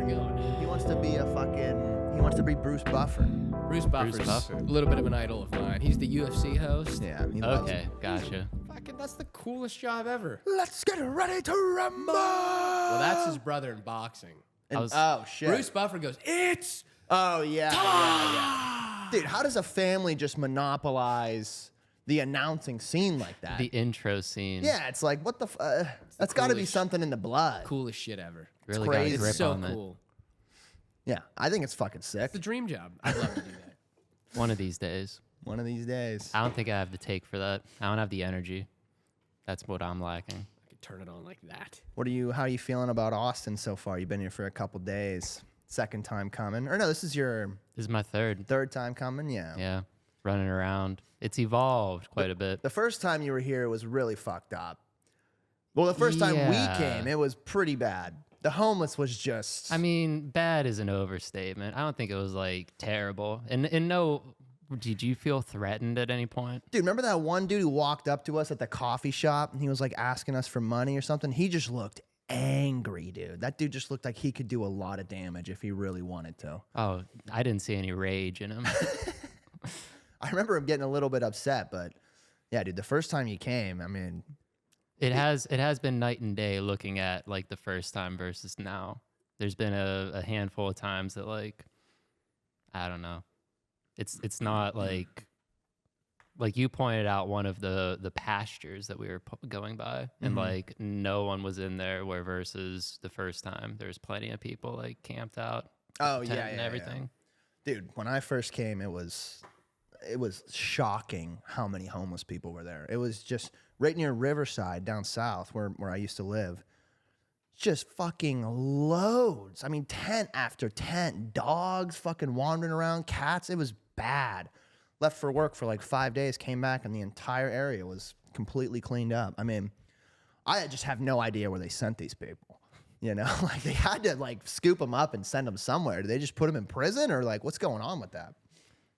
going? He wants to be he wants to be Bruce Buffer. Bruce Buffer's Buffer. a little bit of an idol of mine. He's the UFC host. Yeah, he loves Okay, it. gotcha. Fucking, that's the coolest job ever. Let's get ready to rumble. Well, that's his brother in boxing. Oh shit. Bruce Buffer goes, it's Oh yeah. Dude, how does a family just monopolize the announcing scene like that? The intro scene. Yeah, it's like what the. That's got to be coolest- something in the blood. coolest shit ever. Really crazy. got a grip It's so on it. cool. Yeah, I think it's fucking sick. It's the dream job. I'd love to do that. One of these days. One of these days. I don't think I have the take for that. I don't have the energy. That's what I'm lacking. I could turn it on like that. How are you feeling about Austin so far? You've been here for a couple days. Second time coming, or no? This is your This is my third. third time coming. Yeah. Yeah. Running around. It's evolved quite a bit. The first time you were here, it was really fucked up. Well, the first time we Yeah. came, it was pretty bad. The homeless was just. I mean, bad is an overstatement. I don't think it was like terrible. And no, did you feel threatened at any point? Dude, remember that one dude who walked up to us at the coffee shop and he was like asking us for money or something? He just looked angry, dude. That dude just looked like he could do a lot of damage if he really wanted to. Oh, I didn't see any rage in him. I remember him getting a little bit upset, but yeah, dude, the first time you came, I mean, It has been night and day looking at like the first time versus now. There's been a handful of times that like I don't know. It's not like you pointed out one of the pastures that we were going by and like no one was in there where versus the first time there's plenty of people like camped out. oh tent yeah, and yeah, everything. yeah. Dude, when I first came, it was shocking how many homeless people were there. It was just right near Riverside down south where I used to live. Just fucking loads. I mean, tent after tent, dogs fucking wandering around, cats. It was bad. Left for work for like 5 days, came back, and the entire area was completely cleaned up. I mean, I just have no idea where they sent these people. You know, like they had to like scoop them up and send them somewhere. Did they just put them in prison or like what's going on with that?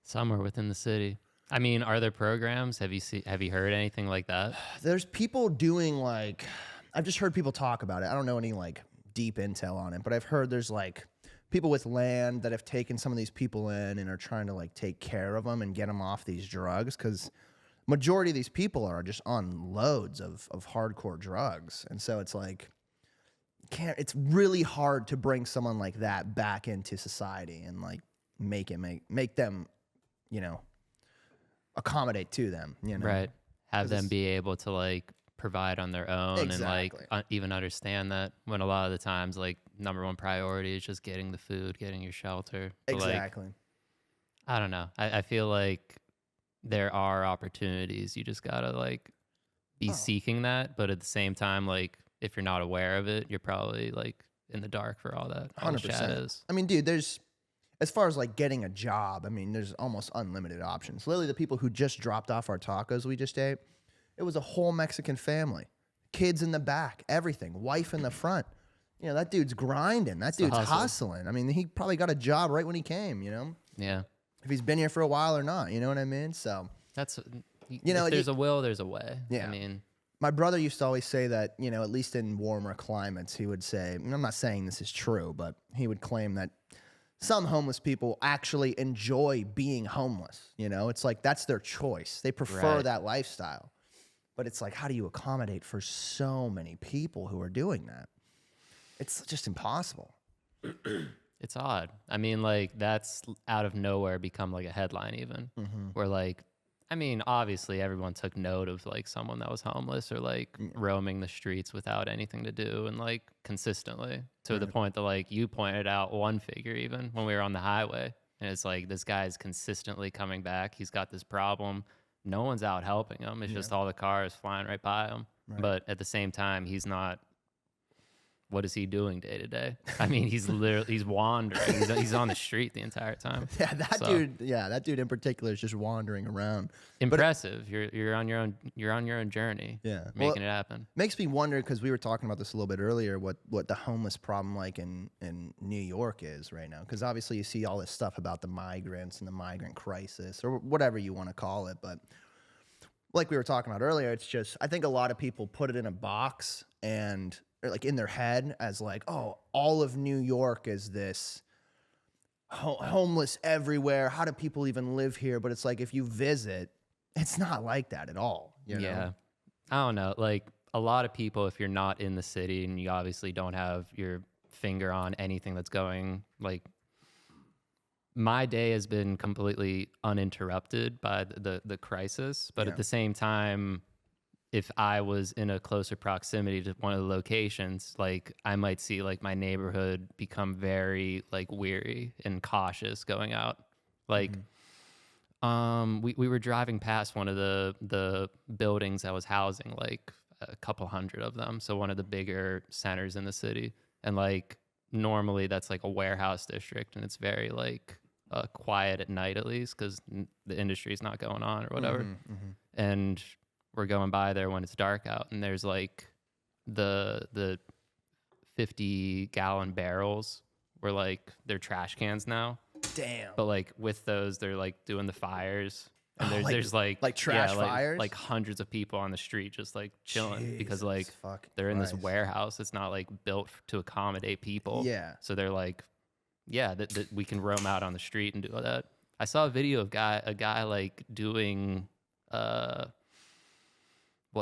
Somewhere within the city. I mean, are there programs? Have you heard anything like that? There's people doing like, I've just heard people talk about it. I don't know any like deep intel on it, but I've heard there's like people with land that have taken some of these people in and are trying to like take care of them and get them off these drugs because majority of these people are just on loads of hardcore drugs. And so it's like, it's really hard to bring someone like that back into society and like make them, you know, accommodate to them, you know? Right. Have 'Cause them it's- be able to like provide on their own Exactly. and like even understand that when a lot of the times like number one priority is just getting the food, getting your shelter. But, like, Exactly. I don't know. I feel like there are opportunities. You just gotta like be seeking that, but at the same time, like if you're not aware of it, you're probably like in the dark for all that. All the 100%. shadows. I mean, dude, as far as like getting a job, I mean, there's almost unlimited options. Literally, the people who just dropped off our tacos we just ate, it was a whole Mexican family. Kids in the back, everything. Wife in the front. You know, that dude's grinding. That dude's hustle. hustling. I mean, he probably got a job right when he came, you know? Yeah. If he's been here for a while or not, you know what I mean? So, That's You know, if there's a will, there's a way. Yeah. I mean, my brother used to always say that, you know, at least in warmer climates, he would say, and I'm not saying this is true, but he would claim that some homeless people actually enjoy being homeless. You know, it's like that's their choice. They prefer Right. that lifestyle. But it's like, how do you accommodate for so many people who are doing that? It's just impossible. it's odd. I mean, like that's out of nowhere become like a headline even where like, I mean, obviously everyone took note of like someone that was homeless or like roaming the streets without anything to do and like consistently to the point that like you pointed out one figure even when we were on the highway and it's like this guy is consistently coming back. He's got this problem. No one's out helping him. It's just all the cars flying right by him. Right. But at the same time, he's not. What is he doing day to day? I mean, he's wandering. He's on the street the entire time. Yeah, that dude in particular is just wandering around. Impressive. You're on your own journey. Yeah. Making it happen. Makes me wonder, because we were talking about this a little bit earlier, what the homeless problem like in New York is right now. Because obviously you see all this stuff about the migrants and the migrant crisis or whatever you want to call it. But like we were talking about earlier, it's just, I think a lot of people put it in a box and or like in their head as like, oh, all of New York is this homeless everywhere. How do people even live here? But it's like, if you visit, it's not like that at all. You know? Yeah. I don't know. Like a lot of people, if you're not in the city and you obviously don't have your finger on anything that's going, like my day has been completely uninterrupted by the crisis. But at the same time, if I was in a closer proximity to one of the locations, like I might see like my neighborhood become very like weary and cautious going out. Like, we were driving past one of the buildings that was housing like a couple hundred of them. So one of the bigger centers in the city, and like normally that's like a warehouse district, and it's very like quiet at night at least because the industry's not going on or whatever. And we're going by there when it's dark out, and there's like the 50-gallon barrels were like they're trash cans now. Damn. But like with those, they're like doing the fires, and there's like trash fires, like hundreds of people on the street just like chilling because like fucking they're in this Christ. warehouse. It's not like built to accommodate people. Yeah. So they're like, yeah, that we can roam out on the street and do all that. I saw a video of a guy like doing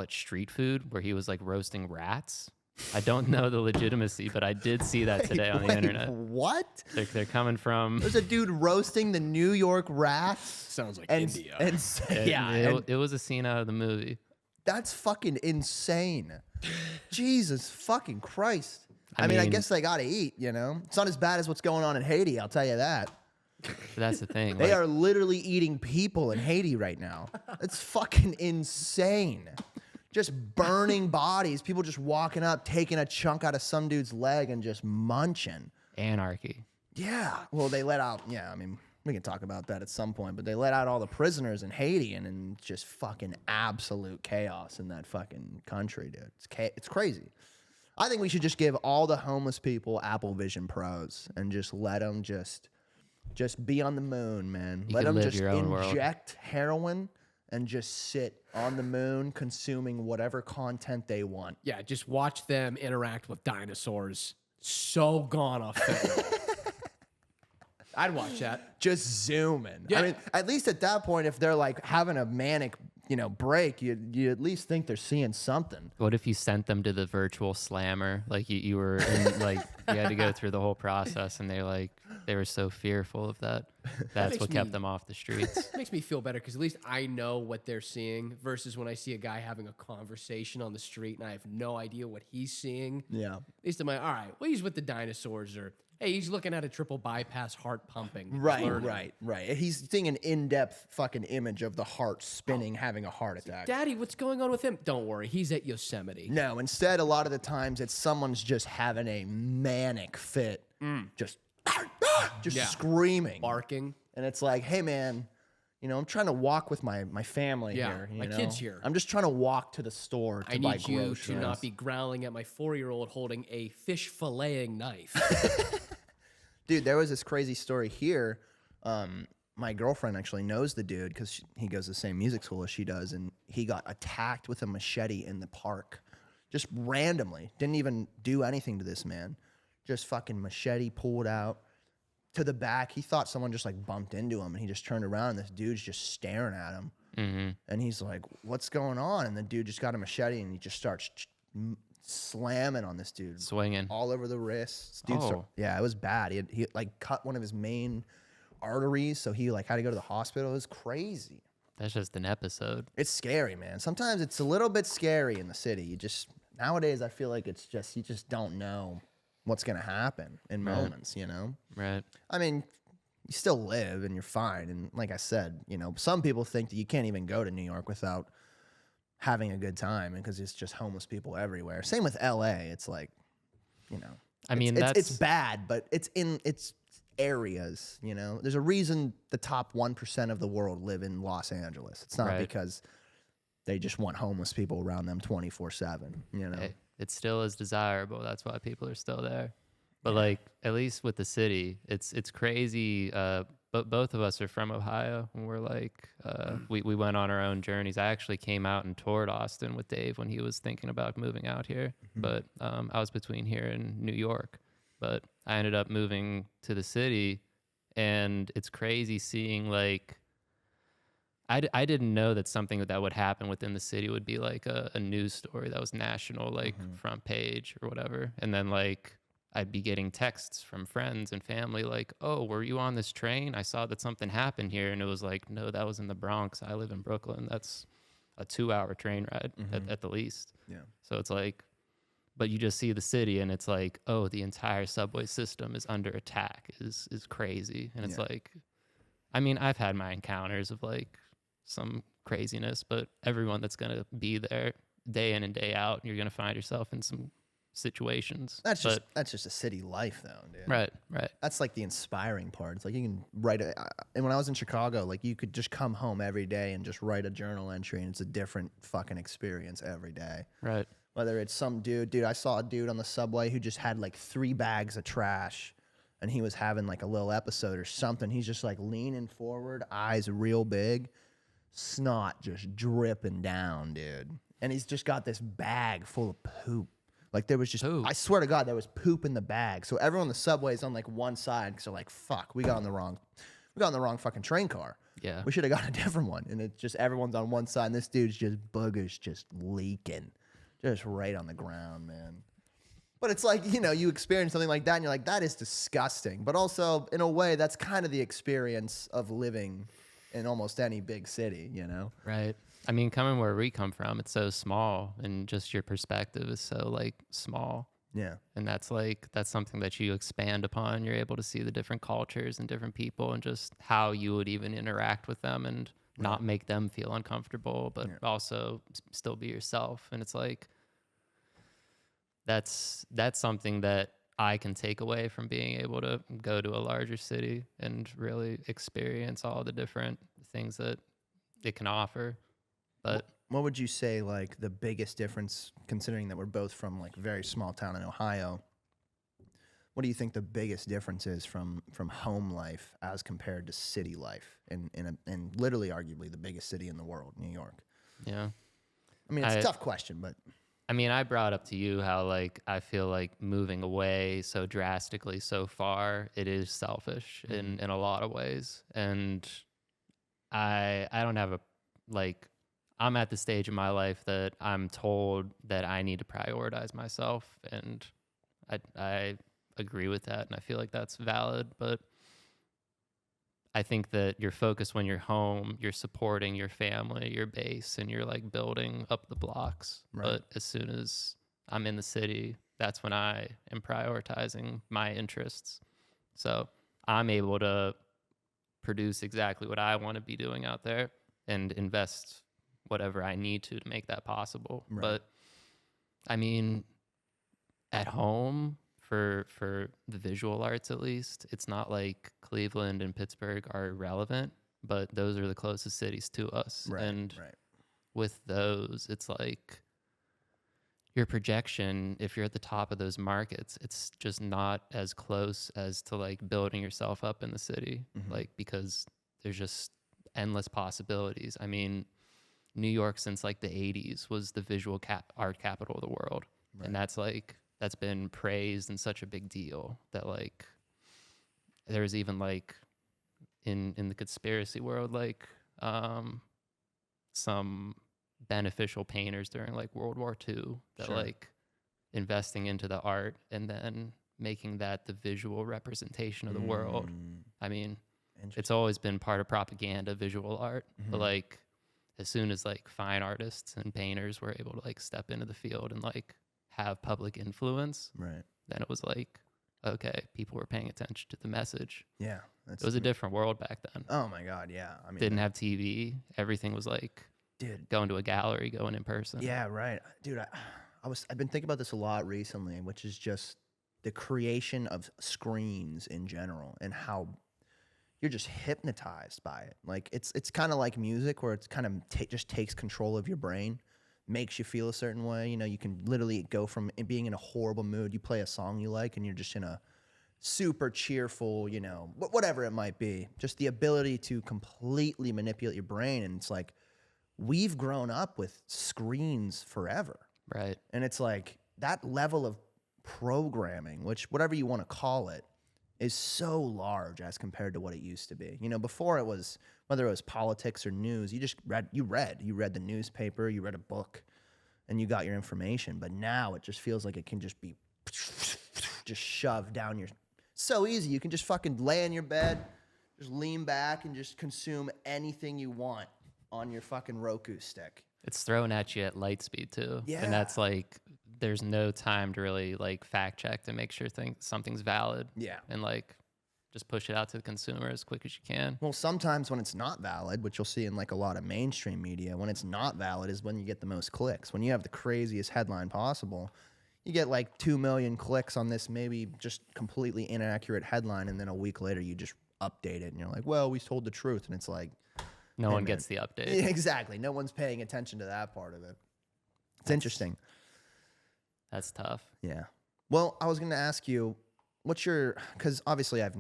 street food where he was like roasting rats. I don't know the legitimacy, but I did see that today on the internet. What? They're coming from. There's a dude roasting the New York rats. Sounds like And, India. and It was a scene out of the movie. that's fucking insane. Jesus fucking Christ. I mean, I guess they got to eat, you know? It's not as bad as what's going on in Haiti, I'll tell you that. But that's the thing. They like, are literally eating people in Haiti right now. It's fucking insane. Just burning bodies, people just walking up, taking a chunk out of some dude's leg and just munching. anarchy. Yeah. Well, they let out, I mean, we can talk about that at some point, but they let out all the prisoners in Haiti and just fucking absolute chaos in that fucking country, dude. It's crazy. I think we should just give all the homeless people Apple Vision Pros and just let them just be on the moon, man. You Let can them live just your own world. inject heroin and just sit on the moon consuming whatever content they want. Yeah, just watch them interact with dinosaurs. So gone off film. I'd watch that. Just zooming. Yeah. I mean, at least at that point, if they're like having a manic, break, you at least think they're seeing something. What if you sent them to the virtual slammer? Like you were in, like you had to go through the whole process, and they were so fearful of that. That's makes what kept me- them off the streets. Makes me feel better because at least I know what they're seeing versus when I see a guy having a conversation on the street and I have no idea what he's seeing. Yeah. At least I'm like, all right, well, he's with the dinosaurs, or hey, he's looking at a triple bypass heart pumping. He's learning. Right. He's seeing an in-depth fucking image of the heart spinning, having a heart attack. Daddy, what's going on with him? Don't worry, he's at Yosemite. No, instead, a lot of the times it's someone's just having a manic fit, just Yeah. screaming, Barking. and it's like, hey man, I'm trying to walk with my family Yeah, here. my kid's here. I'm just trying to walk to the store to I buy need you groceries. to not be growling at my 4-year-old holding a fish filleting knife. Dude, there was this crazy story here. My girlfriend actually knows the dude because he goes to the same music school as she does, and he got attacked with a machete in the park, just randomly. Didn't even do anything to this man. Just fucking machete pulled out to the back. He thought someone just like bumped into him, and he just turned around, and this dude's just staring at him. And he's like, "What's going on?" And the dude just got a machete, and he just starts slamming on this dude, Swinging. all over the wrists. Dude, Oh. yeah, it was bad. He like cut one of his main arteries, so he like had to go to the hospital. It was crazy. That's just an episode. It's scary, man. Sometimes it's a little bit scary in the city. Nowadays I feel like you just don't know what's gonna happen in moments, Right. I mean, you still live and you're fine. And like I said, some people think that you can't even go to New York without having a good time because it's just homeless people everywhere. Same with LA. It's like, I mean, it's bad, but it's in its areas, There's a reason the top 1% of the world live in Los Angeles. It's not Right. because they just want homeless people around them 24/7, it still is desirable. That's why people are still there. But like, at least with the city, it's crazy. but both of us are from Ohio, and we're like, we went on our own journeys. I actually came out and toured Austin with Dave when he was thinking about moving out here, but I was between here and New York. But I ended up moving to the city, and it's crazy seeing like I didn't know that something that would happen within the city would be like a news story that was national, like front page or whatever. And then like I'd be getting texts from friends and family like, oh, were you on this train? I saw that something happened here. And it was like, no, that was in the Bronx. I live in Brooklyn. That's a 2-hour train ride at the least. Yeah. So it's like, but you just see the city and it's like, oh, the entire subway system is under attack is crazy. And it's like, I mean, I've had my encounters of like some craziness, but everyone that's going to be there day in and day out, you're going to find yourself in some situations. That's just a city life, though, dude. Right. That's like the inspiring part. It's like you can write and when I was in Chicago, like you could just come home every day and just write a journal entry, and it's a different fucking experience every day. Right. Whether it's some dude, I saw a dude on the subway who just had like 3 bags of trash, and he was having like a little episode or something. He's just like leaning forward, eyes real big, snot just dripping down, dude. And he's just got this bag full of poop. Like there was just, Poop. I swear to God, there was poop in the bag. So everyone on the subway is on like one side because they're like, fuck, we got on the wrong fucking train car. Yeah. We should have got a different one. And it's just everyone's on one side, and this dude's just boogers just leaking, just right on the ground, man. But it's like, you know, you experience something like that, and you're like, that is disgusting. But also, in a way, that's kind of the experience of living in almost any big city, you know? Right. I mean, coming where we come from, it's so small, and just your perspective is so like small. Yeah. And that's something that you expand upon. You're able to see the different cultures and different people and just how you would even interact with them and not make them feel uncomfortable, but also still be yourself. And it's like, that's something that I can take away from being able to go to a larger city and really experience all the different things that it can offer. But what would you say, like, the biggest difference, considering that we're both from, like, a very small town in Ohio? What do you think the biggest difference is from home life as compared to city life in literally arguably the biggest city in the world, New York? yeah. I mean, it's a tough question, but... I mean, I brought up to you how, like, I feel like moving away so drastically so far, it is selfish in a lot of ways. And I don't have I'm at the stage in my life that I'm told that I need to prioritize myself, and I agree with that, and I feel like that's valid. But I think that you're focused when you're home, you're supporting your family, your base, and you're like building up the blocks. Right. But as soon as I'm in the city, that's when I am prioritizing my interests. So I'm able to produce exactly what I want to be doing out there and invest whatever I need to make that possible. Right. But I mean, at home for the visual arts, at least, it's not like Cleveland and Pittsburgh are irrelevant, but those are the closest cities to us. Right, and right. with those, it's like your projection, if you're at the top of those markets, it's just not as close as to like building yourself up in the city, like, because there's just endless possibilities. I mean, New York since like the 80s was the visual art capital of the world. Right. And that's been praised and such a big deal that like there's even like in the conspiracy world, like some beneficial painters during like World War II that like investing into the art and then making that the visual representation of the world. I mean, it's always been part of propaganda, visual art, but like as soon as like fine artists and painters were able to like step into the field and like have public influence, right, then it was like, okay, people were paying attention to the message. Yeah. It was a different world back then. Oh my God, yeah. I mean, didn't have TV. Everything was like, dude, going to a gallery, going in person. Yeah, right. Dude, I've been thinking about this a lot recently, which is just the creation of screens in general and how you're just hypnotized by it. Like it's kind of like music, where it's kind of just takes control of your brain, makes you feel a certain way. You know, you can literally go from being in a horrible mood. You play a song you like, and you're just in a super cheerful, you know, whatever it might be. Just the ability to completely manipulate your brain. And it's like, we've grown up with screens forever. Right. And it's like that level of programming, which whatever you want to call it, is so large as compared to what it used to be. You know, before it was, whether it was politics or news, you just read the newspaper, you read a book, and you got your information. But now it just feels like it can just be just shoved down your, so easy. You can just fucking lay in your bed, just lean back and just consume anything you want on your fucking Roku stick. It's thrown at you at light speed too. Yeah. And that's like, there's no time to really like fact check to make sure something's valid. Yeah. And like just push it out to the consumer as quick as you can. Well, sometimes when it's not valid, which you'll see in like a lot of mainstream media, when it's not valid is when you get the most clicks. When you have the craziest headline possible, you get like 2 million clicks on this maybe just completely inaccurate headline, and then a week later you just update it and you're like, well, we told the truth. And it's like, No hey, one man. gets the update. Yeah, exactly. No one's paying attention to that part of it. It's interesting. That's tough. Yeah. Well, I was going to ask you, what's your, because obviously I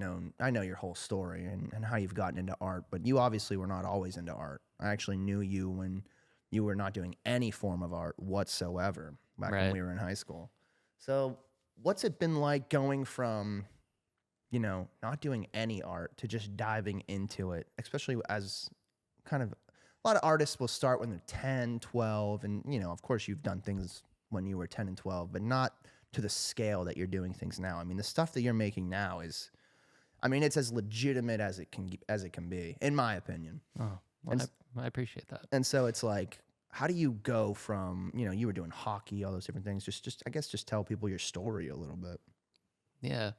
know your whole story and how you've gotten into art, but you obviously were not always into art. I actually knew you when you were not doing any form of art whatsoever back when Right. we were in high school. So what's it been like going from, you know, not doing any art to just diving into it, especially as kind of, a lot of artists will start when they're 10, 12, and, you know, of course you've done things when you were 10 and 12, but not to the scale that you're doing things now. I mean, the stuff that you're making now is, I mean, it's as legitimate as it can be, in my opinion. Oh, well, I appreciate that. And so it's like, how do you go from, you know, you were doing hockey, all those different things. Just I guess just tell people your story a little bit. Yeah.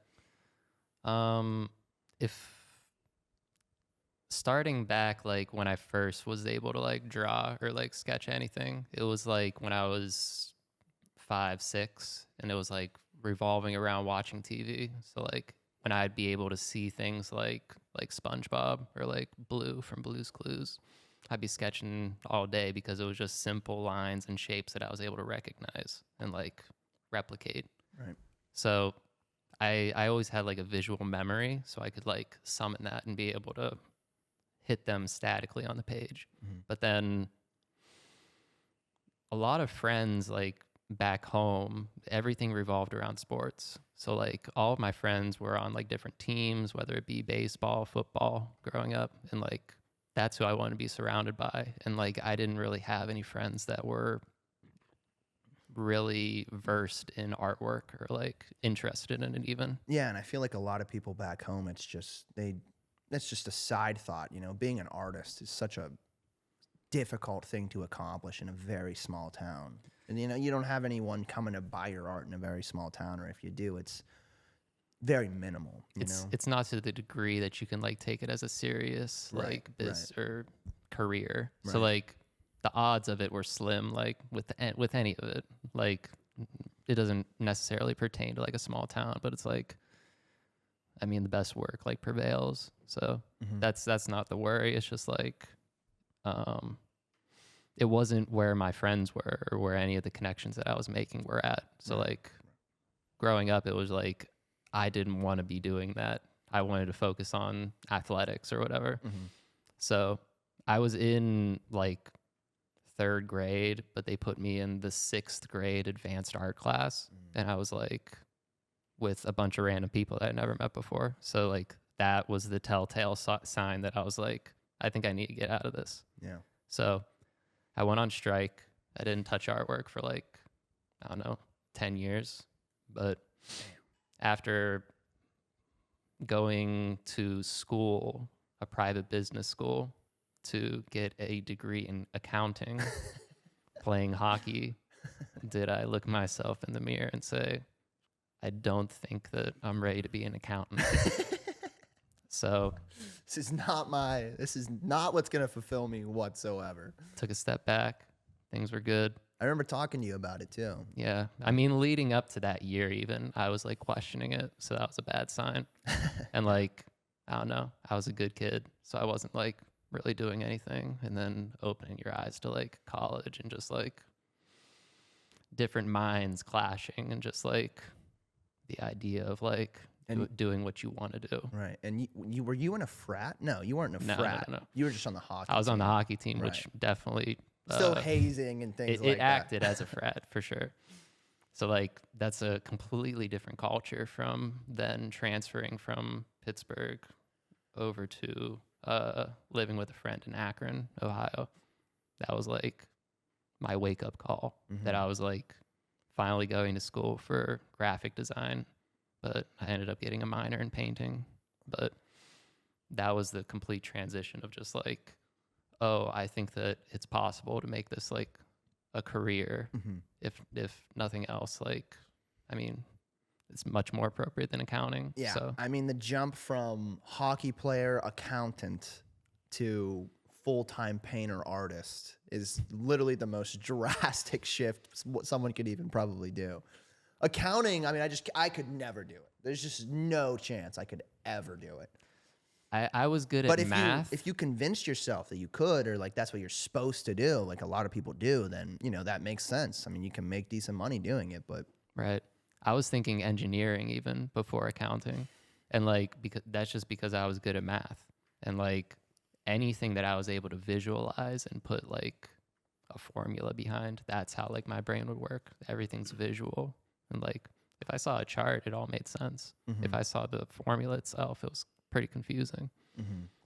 If starting back, like when I first was able to like draw or like sketch anything, it was like when I was 5, 6, and it was like revolving around watching TV. So like when I'd be able to see things like SpongeBob or like Blue from Blue's Clues, I'd be sketching all day because it was just simple lines and shapes that I was able to recognize and like replicate. Right. So I always had like a visual memory, so I could like summon that and be able to hit them statically on the page. Mm-hmm. But then a lot of friends like back home, everything revolved around sports. So like all of my friends were on like different teams, whether it be baseball, football, growing up, and like that's who I wanted to be surrounded by. And like I didn't really have any friends that were really versed in artwork or like interested in it even. Yeah, and I feel like a lot of people back home, it's just that's just a side thought. You know, being an artist is such a difficult thing to accomplish in a very small town. And you know, you don't have anyone coming to buy your art in a very small town, or if you do, it's very minimal. It's not to the degree that you can like take it as a serious like biz or career. So like the odds of it were slim, like with any of it. Like it doesn't necessarily pertain to like a small town, but it's like, I mean, the best work like prevails. So that's not the worry. It's just like, it wasn't where my friends were or where any of the connections that I was making were at. So like growing up, it was like, I didn't want to be doing that. I wanted to focus on athletics or whatever. So I was in like 3rd grade, but they put me in the 6th grade advanced art class. And I was like with a bunch of random people that I never met before. So like that was the telltale sign that I was like, I think I need to get out of this. Yeah. So I went on strike. I didn't touch artwork for like, I don't know, 10 years. But after going to school, a private business school, to get a degree in accounting, playing hockey, did I look myself in the mirror and say, I don't think that I'm ready to be an accountant. So this is not what's going to fulfill me whatsoever. took a step back. Things were good. I remember talking to you about it too. Yeah. I mean, leading up to that year, even, I was like questioning it. So that was a bad sign. And like, I don't know, I was a good kid. So I wasn't like really doing anything. And then opening your eyes to like college and just like different minds clashing and just like the idea of like And doing what you want to do. right. And you were you in a frat? No, you weren't in a No, frat. no. You were just on the hockey. I was on the team. hockey team, which definitely Still hazing and things it like that. acted as a frat for sure. So like that's a completely different culture from then transferring from Pittsburgh over to living with a friend in Akron, Ohio. That was like my wake up call that I was like finally going to school for graphic design, but I ended up getting a minor in painting. But that was the complete transition of just like, oh, I think that it's possible to make this like a career. If nothing else, like, I mean, it's much more appropriate than accounting. Yeah. So I mean, the jump from hockey player, accountant to full-time painter artist is literally the most drastic shift someone could even probably do. Accounting, I mean, I could never do it. There's just no chance I could ever do it. I was good But at math. if you convinced yourself that you could, or like that's what you're supposed to do, like a lot of people do, then that makes sense. I mean, you can make decent money doing it, but Right. I was thinking engineering even before accounting. And like because that's just because I was good at math. And like anything that I was able to visualize and put like a formula behind, that's how like my brain would work. Everything's visual. And like if I saw a chart, it all made sense. If I saw the formula itself, it was pretty confusing.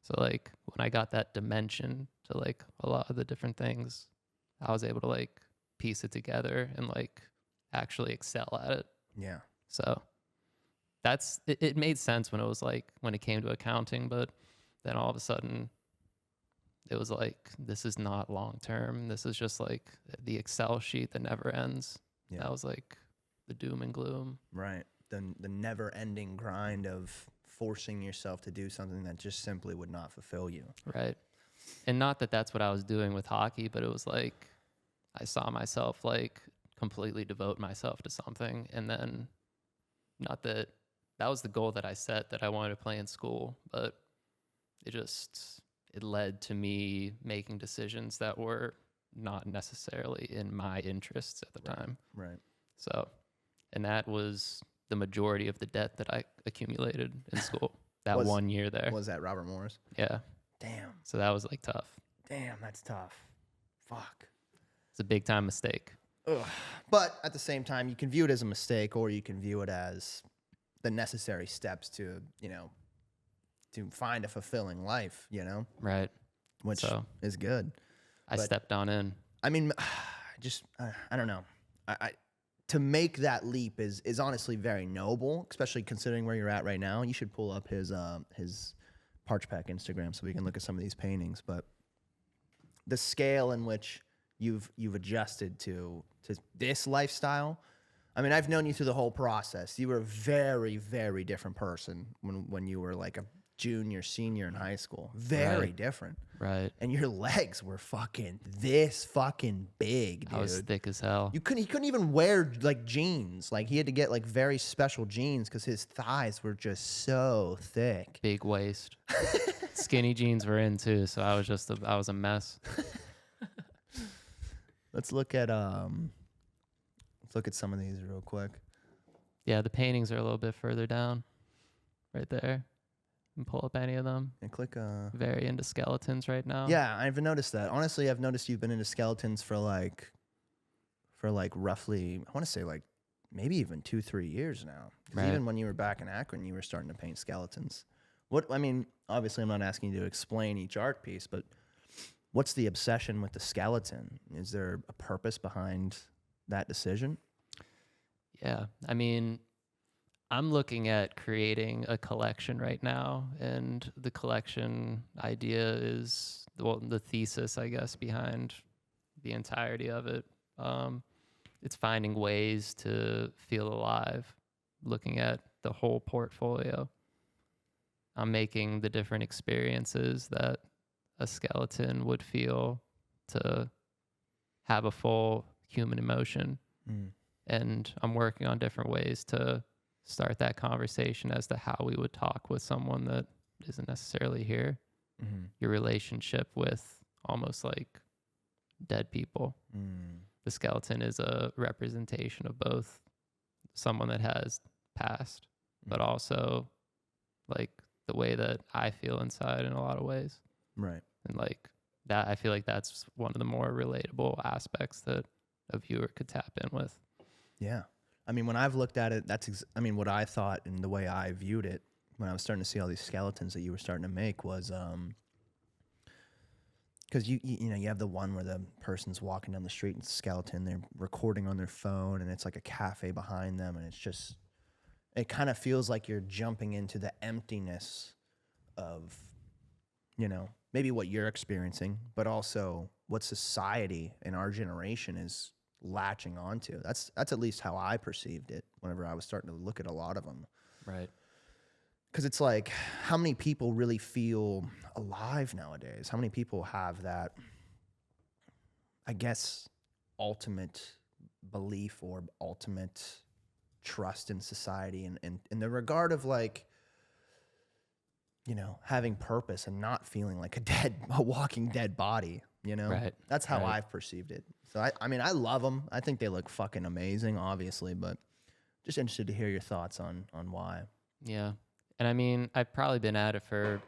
So like when I got that dimension to like a lot of the different things, I was able to like piece it together and like actually excel at it. yeah. So that's it made sense when it was like when it came to accounting, but then all of a sudden it was like this is not long term. This is just like the Excel sheet that never ends. Yeah. That was like the doom and gloom. Right. The never-ending grind of forcing yourself to do something that just simply would not fulfill you. Right. And not that that's what I was doing with hockey, but it was like I saw myself like completely devote myself to something. And then not that that was the goal that I set that I wanted to play in school, but it led to me making decisions that were not necessarily in my interests at the time. Right. So, and that was the majority of the debt that I accumulated in school that 1 year there. Was that Robert Morris? Yeah. Damn. So that was like tough. Damn, that's tough. Fuck. It's a big time mistake. Ugh. But at the same time, you can view it as a mistake, or you can view it as the necessary steps to, to find a fulfilling life, Right. which So- is good. I But- stepped on in. I mean, I don't know. To make that leap is honestly very noble, especially considering where you're at right now. You should pull up his ParchPak Instagram so we can look at some of these paintings. But the scale in which you've adjusted to this lifestyle. I mean, I've known you through the whole process. You were a very, very different person when you were like a junior, senior in high school. Very Right. different. Right. And your legs were fucking this fucking big, dude. I was thick as hell. He couldn't even wear like jeans. Like he had to get like very special jeans because his thighs were just so thick. Big waist. Skinny jeans were in too, so I was a mess. Let's look at some of these real quick. Yeah, the paintings are a little bit further down. Right there. And pull up any of them. And click Very into skeletons right now. Yeah, I've noticed that. Honestly, I've noticed you've been into skeletons for like roughly, I want to say like maybe even 2-3 years now. 'Cause Right. even when you were back in Akron, you were starting to paint skeletons. I mean, obviously I'm not asking you to explain each art piece, but what's the obsession with the skeleton? Is there a purpose behind that decision? Yeah. I mean, I'm looking at creating a collection right now, and the collection idea is the thesis, I guess, behind the entirety of it. It's finding ways to feel alive, looking at the whole portfolio. I'm making the different experiences that a skeleton would feel to have a full human emotion. And I'm working on different ways to start that conversation as to how we would talk with someone that isn't necessarily here. Your relationship with almost like dead people. The skeleton is a representation of both someone that has passed but also like the way that I feel inside in a lot of ways. Right. And like that, I feel like that's one of the more relatable aspects that a viewer could tap in with. Yeah. I mean, when I've looked at it, what I thought and the way I viewed it when I was starting to see all these skeletons that you were starting to make was, because you know, you have the one where the person's walking down the street and it's a skeleton, they're recording on their phone and it's like a cafe behind them, and it's just, it kind of feels like you're jumping into the emptiness of, you know, maybe what you're experiencing, but also what society in our generation is latching onto. That's at least how I perceived it whenever I was starting to look at a lot of them. Right. Because it's like, how many people really feel alive nowadays? How many people have that, I guess, ultimate belief or ultimate trust in society and in the regard of, like, you know, having purpose and not feeling like a walking dead body, you know? Right. That's how Right. I've perceived it. So I mean, I love them. I think they look fucking amazing, obviously, but just interested to hear your thoughts on why. Yeah. And I mean, I've probably been at it for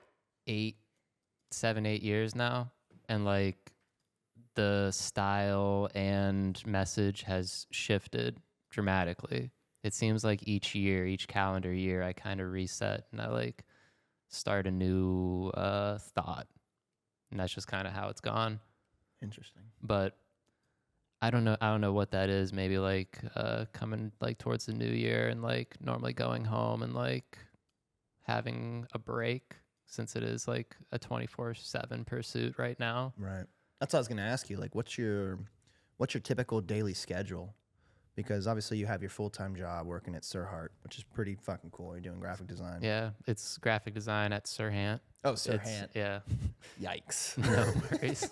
7, 8 years now. And like the style and message has shifted dramatically. It seems like each year, each calendar year, I kind of reset and I like start a new thought. And that's just kind of how it's gone. Interesting. But I don't know what that is. Maybe like coming like towards the new year and like normally going home and like having a break, since it is like a 24/7 pursuit right now. Right. That's what I was going to ask you. Like, what's your typical daily schedule? Because obviously you have your full-time job working at Sirhart, which is pretty fucking cool. You're doing graphic design. Yeah, it's graphic design at Sirhant. Oh, It's- Sirhant. Yeah, Yikes. no worries.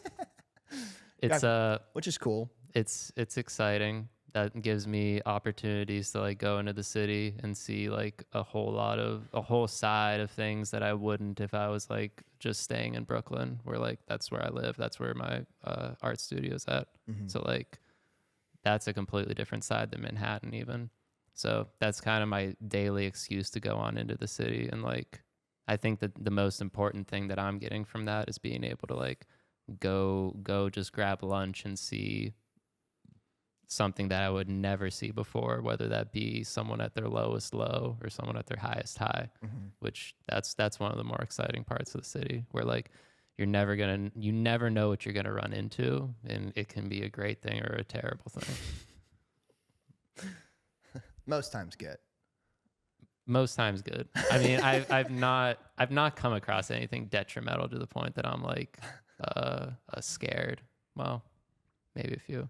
It's Which is cool. it's exciting. That gives me opportunities to like go into the city and see like a whole side of things that I wouldn't if I was like just staying in Brooklyn, where like that's where I live, that's where my art studio's at. Mhm. So like that's a completely different side than Manhattan even. So that's kind of my daily excuse to go on into the city. And like I think that the most important thing that I'm getting from that is being able to like go just grab lunch and see something that I would never see before, whether that be someone at their lowest low or someone at their highest high. Mhm. Which that's one of the more exciting parts of the city, where like you never know what you're gonna run into, and it can be a great thing or a terrible thing. Most times good. Most times good. I mean, I've not come across anything detrimental to the point that I'm like scared. Well, maybe a few.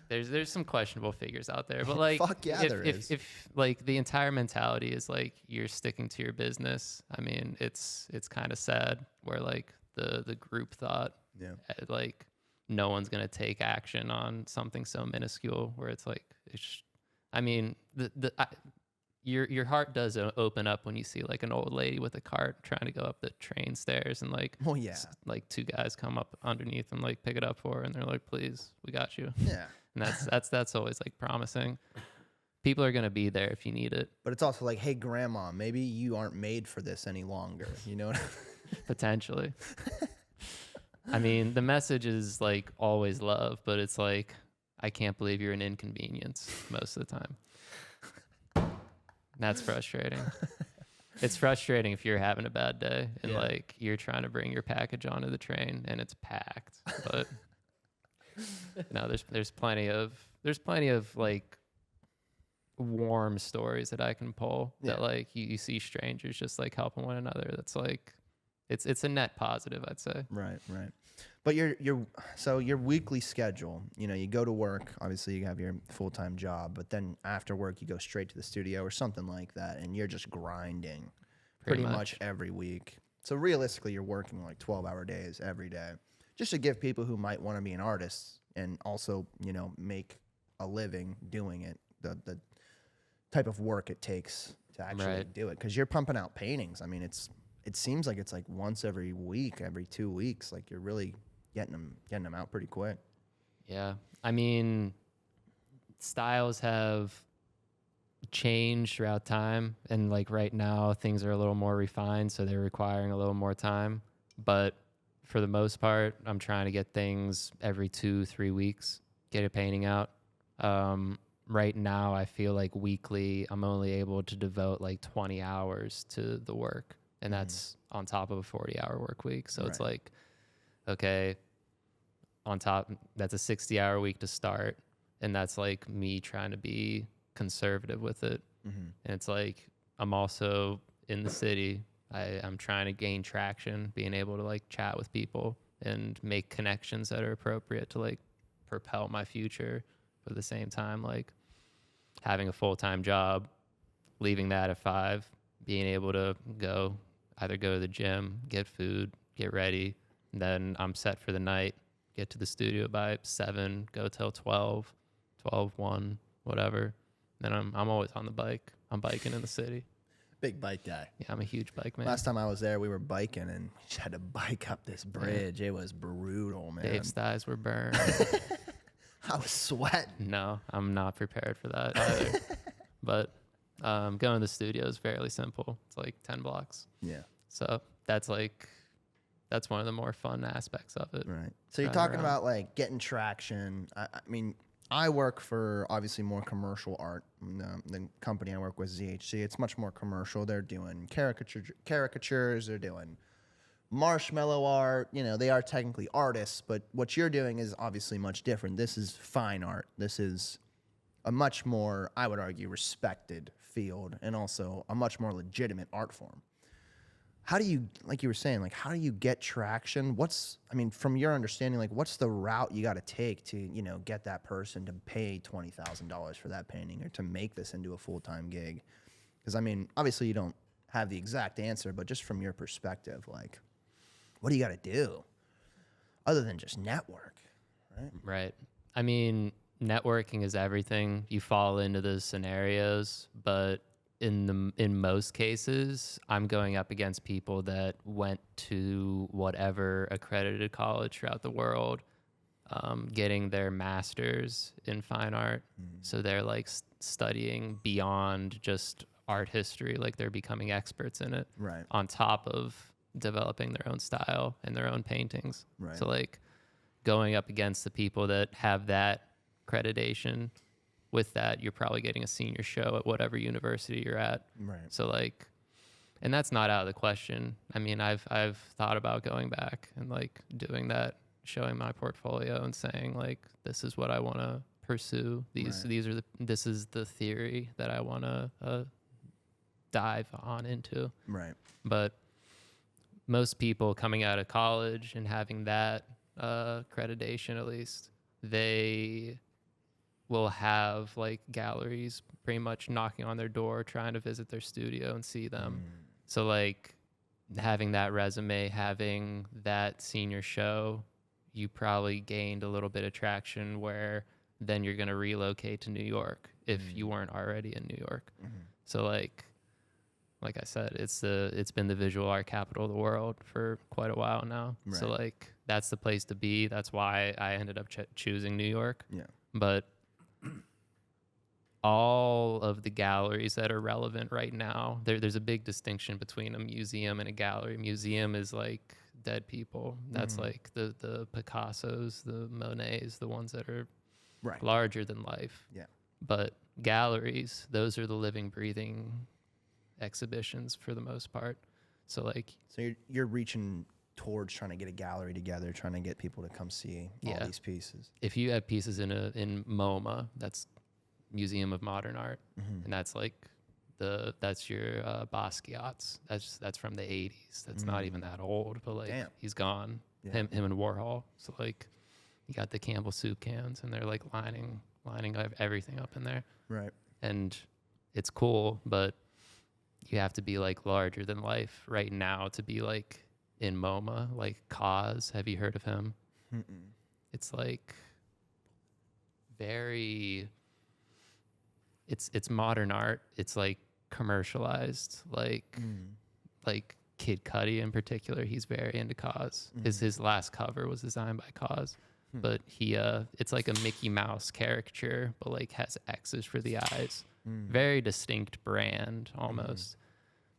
There's some questionable figures out there, but like, Fuck yeah, there is. If like the entire mentality is like you're sticking to your business, I mean, it's kind of sad where like the group thought, Yeah. like no one's gonna take action on something so minuscule, where it's like I mean, your heart does open up when you see like an old lady with a cart trying to go up the train stairs, and like, Well, yeah. like two guys come up underneath and like pick it up for her, and they're like, "Please, we got you." Yeah. And that's always like promising. People are gonna be there if you need it, But it's also like, hey, grandma, maybe you aren't made for this any longer. You know what I mean? potentially. I mean, the message is like always love, but it's like, I can't believe you're an inconvenience most of the time. That's frustrating. It's frustrating if you're having a bad day and Yeah. like you're trying to bring your package onto the train and it's packed. But no, there's plenty of like warm stories that I can pull, that Yeah. like you see strangers just like helping one another. That's like it's a net positive, I'd say. Right, right. But your weekly schedule, you know, you go to work, obviously you have your full-time job, but then after work you go straight to the studio or something like that, and you're just grinding pretty much every week. So realistically, you're working like 12-hour days every day, just to give people who might want to be an artist and also, you know, make a living doing it, the type of work it takes to actually Right. do it. Because you're pumping out paintings. I mean, it seems like it's like once every week, every 2 weeks. Like you're really getting them out pretty quick. Yeah. I mean, styles have change throughout time, and like right now things are a little more refined, so they're requiring a little more time. But for the most part, I'm trying to get things every 2-3 weeks, get a painting out. Right now I feel like weekly I'm only able to devote like 20 hours to the work, and that's on top of a 40-hour work week. So it's like, okay, on top, that's a 60-hour week to start, and that's like me trying to be conservative with it. And it's like, I'm also in the city. I'm trying to gain traction, being able to like chat with people and make connections that are appropriate to like propel my future. But at the same time, like having a full-time job, leaving that at 5, being able to either go to the gym, get food, get ready, and then I'm set for the night, get to the studio by 7, go till 12, 1, whatever. Then I'm always on the bike. I'm biking in the city. Big bike guy. Yeah, I'm a huge bike man. Last time I was there, we were biking and we just had to bike up this bridge. It was brutal, man. Dave's thighs were burned. I was sweating. No, I'm not prepared for that either. But going to the studio is fairly simple. It's like 10 blocks. Yeah. So that's one of the more fun aspects of it. Right. So you're Driving talking around. about like getting traction. I mean, I work for obviously more commercial art. The company I work with, ZHC, it's much more commercial. They're doing caricatures. They're doing marshmallow art. You know, they are technically artists, but what you're doing is obviously much different. This is fine art. This is a much more, I would argue, respected field, and also a much more legitimate art form. How do you, like you were saying, like how do you get traction? From your understanding, like what's the route you got to take to, you know, get that person to pay $20,000 for that painting or to make this into a full-time gig? Because I mean, obviously you don't have the exact answer, but just from your perspective, like what do you got to do other than just network, right? Right. I mean, networking is everything. You fall into those scenarios, but in most cases, I'm going up against people that went to whatever accredited college throughout the world, getting their masters in fine art. So they're like studying beyond just art history, like they're becoming experts in it. Right. On top of developing their own style and their own paintings. Right. So like going up against the people that have that accreditation, with that, you're probably getting a senior show at whatever university you're at. Right. So like, and that's not out of the question. I mean, I've thought about going back and like doing that, showing my portfolio and saying like, this is what I want to pursue. This is the theory that I want to dive on into. Right. But most people coming out of college and having that accreditation, at least, they will have like galleries pretty much knocking on their door, trying to visit their studio and see them. So like having that resume, having that senior show, you probably gained a little bit of traction where then you're going to relocate to New York if you weren't already in New York. So like I said, it's been the visual art capital of the world for quite a while now. Right. So like that's the place to be. That's why I ended up choosing New York. Yeah. But all of the galleries that are relevant right now, there's a big distinction between a museum and a gallery. Museum is like dead people. That's like the Picassos, the Monets, the ones that are Right. larger than life. Yeah. But galleries, those are the living, breathing exhibitions for the most part. So like, So you're reaching towards trying to get a gallery together, trying to get people to come see all these pieces. if you have pieces in MoMA, that's Museum of Modern Art, and that's like that's your Basquiat's. That's from the 80s. That's not even that old, but like he's gone. Yeah. Him and Warhol. So like you got the Campbell soup cans, and they're like lining everything up in there. Right. And it's cool, but you have to be like larger than life right now to be like in MoMA. Like Cause, have you heard of him? It's like very. It's modern art. It's like commercialized, like Kid Cudi in particular. He's very into Cause. His last cover was designed by Cause, but he it's like a Mickey Mouse caricature, but like has X's for the eyes. Very distinct brand almost.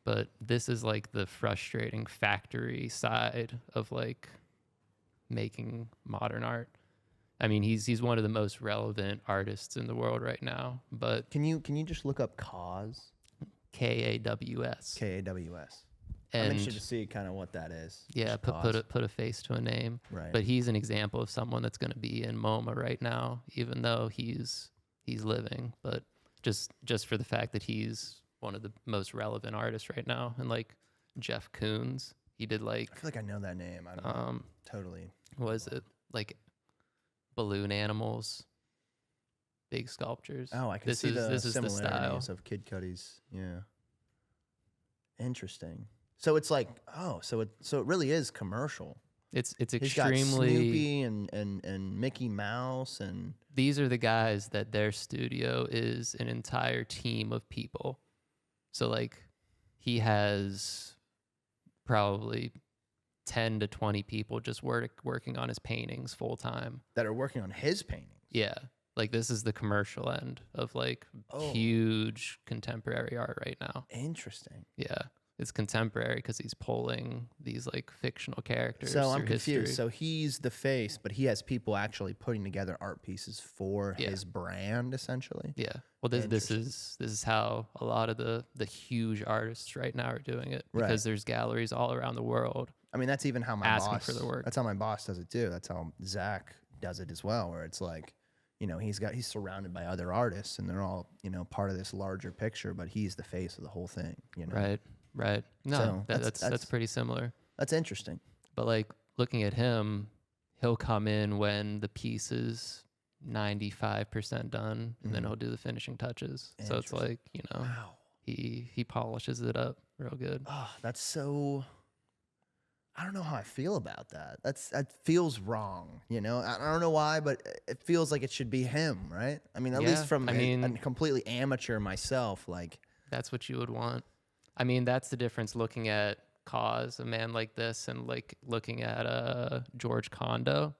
But this is like the frustrating factory side of like making modern art. I mean, he's one of the most relevant artists in the world right now. But Can you just look up Kaws? KAWS. KAWS. I'm And interested to see kind of what that is. yeah, Just put a face to a name. Right. But he's an example of someone that's going to be in MoMA right now, even though he's living. But just for the fact that he's one of the most relevant artists right now, and like Jeff Koons, he did like I feel like I know that name. I don't know. Totally. was it like balloon animals, big sculptures? Oh, I can this see is the this is the style. similarities of Kid Cudi's. Yeah. Interesting. So it's like, so it really is commercial. It's He's got extremely. Snoopy and Mickey Mouse and These are the guys that their studio is an entire team of people. So like he has probably 10 to 20 people just working on his paintings full time. that are working on his paintings. Yeah. Like this is the commercial end of like huge contemporary art right now. Interesting. Yeah. It's contemporary because he's pulling these like fictional characters. So I'm through confused. history. So he's the face, but he has people actually putting together art pieces for his brand, essentially. Yeah. Well, this is how a lot of the huge artists right now are doing it, because Right. there's galleries all around the world. I mean, that's even how my Asking boss for the work. That's how my boss does it too. That's how Zach does it as well, where it's like, he's surrounded by other artists and they're all, part of this larger picture, but he's the face of the whole thing, Right. No, So that's pretty similar. That's interesting. But like looking at him, he'll come in when the piece is 95% done, and then he'll do the finishing touches. So it's Interesting. like, Wow. he polishes it up real good. Oh, that's so. I don't know how I feel about that. That feels wrong. I don't know why, but it feels like it should be him, right? I mean, at Yeah, least from I a mean- completely amateur myself, like. That's what you would want. I mean, that's the difference looking at Cause, a man like this, and like looking at George Condo.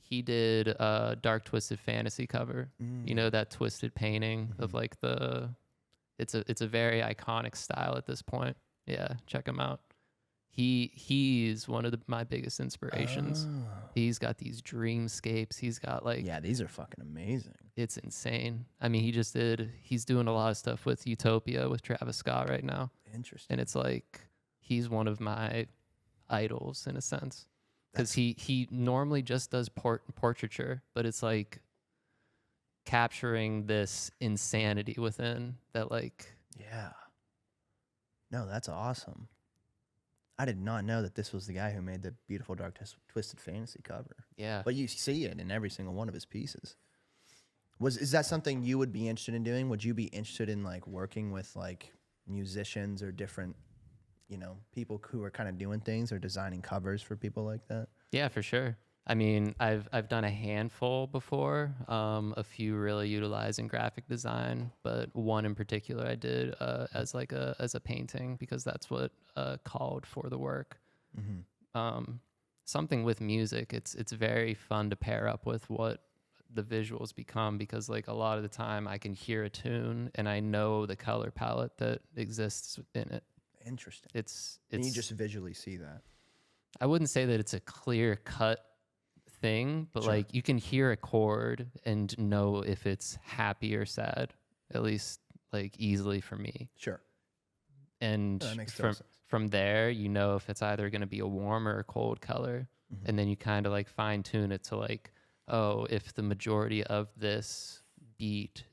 He did a Dark Twisted Fantasy cover. You know, that twisted painting of like it's a very iconic style at this point. Yeah, check him out. He's one of my biggest inspirations. He's got these dreamscapes. He's got like, Yeah, these are fucking amazing. it's insane. I mean, he's doing a lot of stuff with Utopia with Travis Scott right now. Interesting. And it's like, he's one of my idols in a sense. Because he normally just does portraiture, but it's like capturing this insanity within that, like, Yeah. No, that's awesome. I did not know that this was the guy who made the beautiful Dark Twisted Fantasy cover. yeah. But you see it in every single one of his pieces. Is that something you would be interested in doing? Would you be interested in like working with like musicians or different, people who are kind of doing things or designing covers for people like that? Yeah, for sure. I mean, I've done a handful before, a few really utilizing graphic design, but one in particular I did as a painting, because that's what called for the work. Something with music, it's very fun to pair up with what the visuals become, because like a lot of the time I can hear a tune and I know the color palette that exists in it. Interesting. It's And you just visually see that. I wouldn't say that it's a clear cut thing, but Sure. like you can hear a chord and know if it's happy or sad, at least like easily for me. Sure. And That makes total sense. from there, you know if it's either going to be a warm or a cold color. And then you kind of like fine tune it to like, oh, if the majority of this beat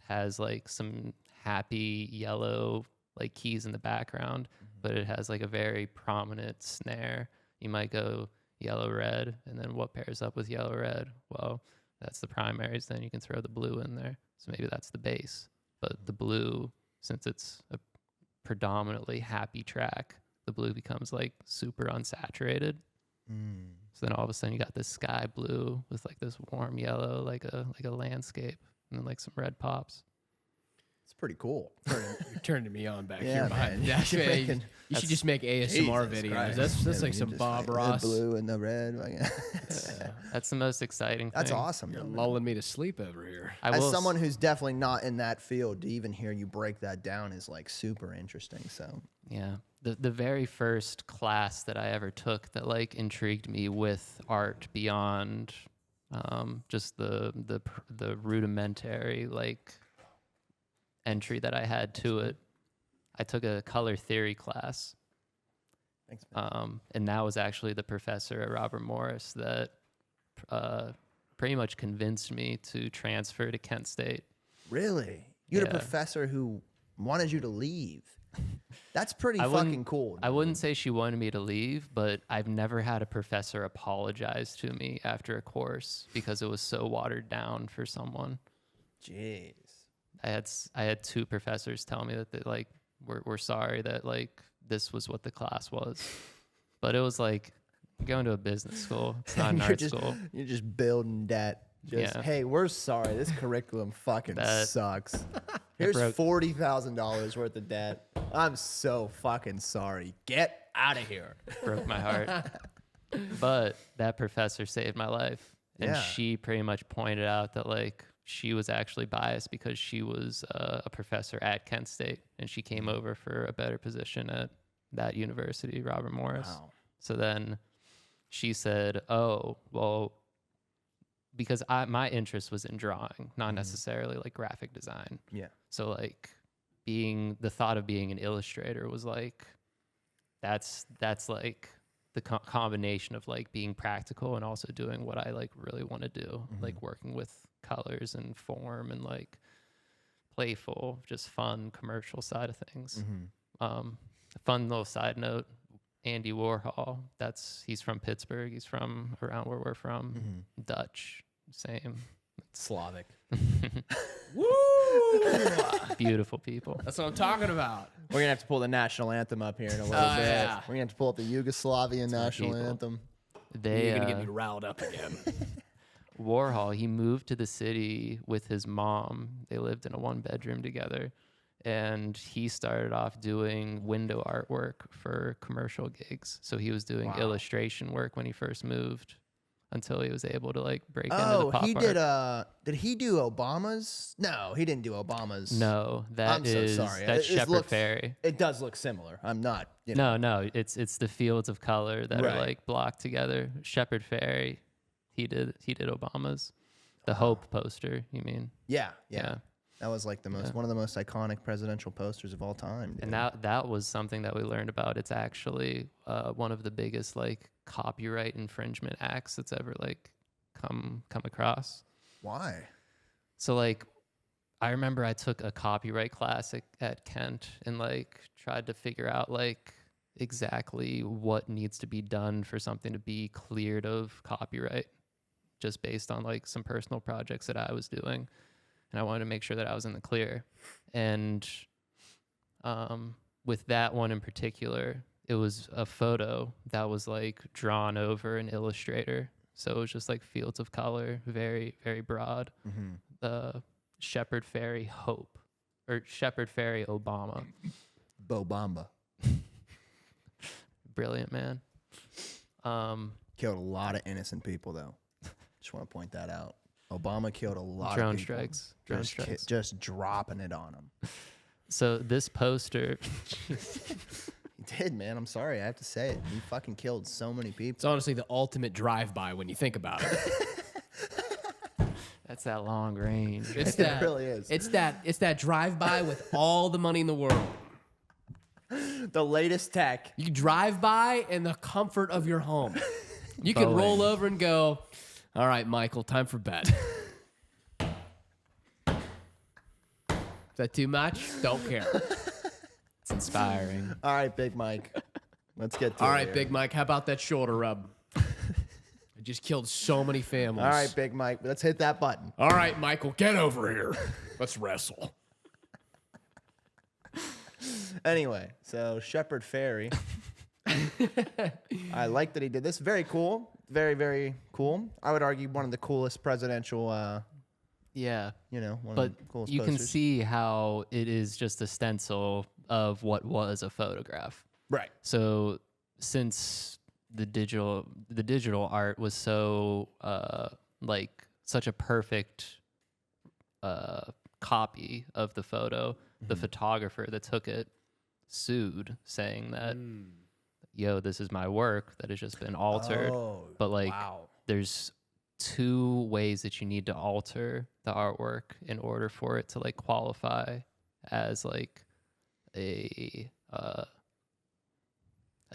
has like some happy yellow like keys in the background, but it has like a very prominent snare, you might go yellow red. And then what pairs up with yellow red? Well, that's the primaries. Then you can throw the blue in there. So maybe that's the bass. But the blue, since it's a predominantly happy track, the blue becomes like super unsaturated. So then all of a sudden you got this sky blue with like this warm yellow, like a landscape, and then like some red pops. It's pretty cool. You're turning me on back Yeah, here behind man. the dash. You're Man, making- you should just make ASMR Jesus videos. Christ. That's Yeah, like you some just Bob like Ross. The blue and the red. That's the most exciting That's thing. awesome. You're though, man. lulling me to sleep over here. I As will someone who's definitely not in that field, to even hear you break that down is like super interesting. So Yeah. The very first class that I ever took that like intrigued me with art beyond just the rudimentary like entry that I had to it, I took a color theory class. thanks, man. And that was actually the professor at Robert Morris that pretty much convinced me to transfer to Kent State. Really? You had a Yeah. professor who wanted you to leave. That's pretty I wouldn't- fucking cool. I wouldn't say she wanted me to leave, but I've never had a professor apologize to me after a course because it was so watered down for someone. Jeez. I had two professors tell me that they like we're sorry that like this was what the class was, but it was like going to a business school. It's not an art school. You're just building debt. Just, Yeah. hey, we're sorry. This curriculum fucking That- sucks. Here's broke- $40,000 worth of debt. I'm so fucking sorry. Get out of here. Broke my heart. But that professor saved my life. And Yeah. she pretty much pointed out that like she was actually biased because she was a professor at Kent State and she came over for a better position at that university, Robert Morris. Wow. So then she said, "Oh, well, because my interest was in drawing, not necessarily like graphic design. Yeah. So like the thought of being an illustrator was like, that's like the combination of like being practical and also doing what I like really want to do, like working with colors and form and like playful, just fun commercial side of things. A fun little side note, Andy Warhol, he's from Pittsburgh. He's from around where we're from. Dutch, same. Slavic. Beautiful people. That's what I'm talking about. We're gonna have to pull the national anthem up here in a little Oh, bit. yeah. We're gonna have to pull up the Yugoslavian national people. anthem. They You're gonna get me riled up again. Warhol, he moved to the city with his mom. They lived in a 1-bedroom together. And he started off doing window artwork for commercial gigs. So he was doing illustration work when he first moved until he was able to like break into the Oh, pop he art. did he do Obama's? No, he didn't do Obama's. No, I'm so sorry. that's It Shepard looks- Fairey. It does look similar. I'm not. You know. No, it's the fields of color that Right. are like blocked together. Shepard Fairey, he did Obama's. The Hope poster, you mean? Yeah. Yeah. That was like one of the most iconic presidential posters of all time. Dude. And that was something that we learned about. It's actually one of the biggest like copyright infringement acts that's ever like come across. Why? So like I remember I took a copyright class at Kent and like tried to figure out like exactly what needs to be done for something to be cleared of copyright, just based on like some personal projects that I was doing. And I wanted to make sure that I was in the clear. And with that one in particular, it was a photo that was like drawn over an illustrator. So it was just like fields of color, very, very broad. The Shepard Fairey Hope, or Shepard Fairey Obama. Bobamba Brilliant, man. killed a lot of innocent people, though. Just want to point that out. Obama killed a lot Drone of people. strikes. Drone Just strikes. just dropping it on him. So this poster, He did, man. I'm sorry. I have to say it. He fucking killed so many people. It's honestly the ultimate drive-by when you think about it. that's that long range. It's It that, really is. It's that drive-by with all the money in the world. The latest tech. You can drive by in the comfort of your home. You can Boeing. roll over and go, all right, Michael, time for bed. Is that too much? Don't care. It's inspiring. All right, Big Mike. Let's get to All it right, here. Big Mike, how about that shoulder rub? It just killed so many families. All right, Big Mike. Let's hit that button. All right, Michael, get over here. Let's wrestle. Anyway, so Shepard Fairey. I like that he did this. Very cool. Very, very cool. I would argue one of the coolest presidential, Yeah. You know, one But of the coolest you can posters. see how it is just a stencil of what was a photograph. Right. So since the digital art was so like such a perfect copy of the photo, the photographer that took it sued, saying that, yo, this is my work that has just been altered. Oh, But like, wow. there's 2 ways that you need to alter the artwork in order for it to like qualify as like a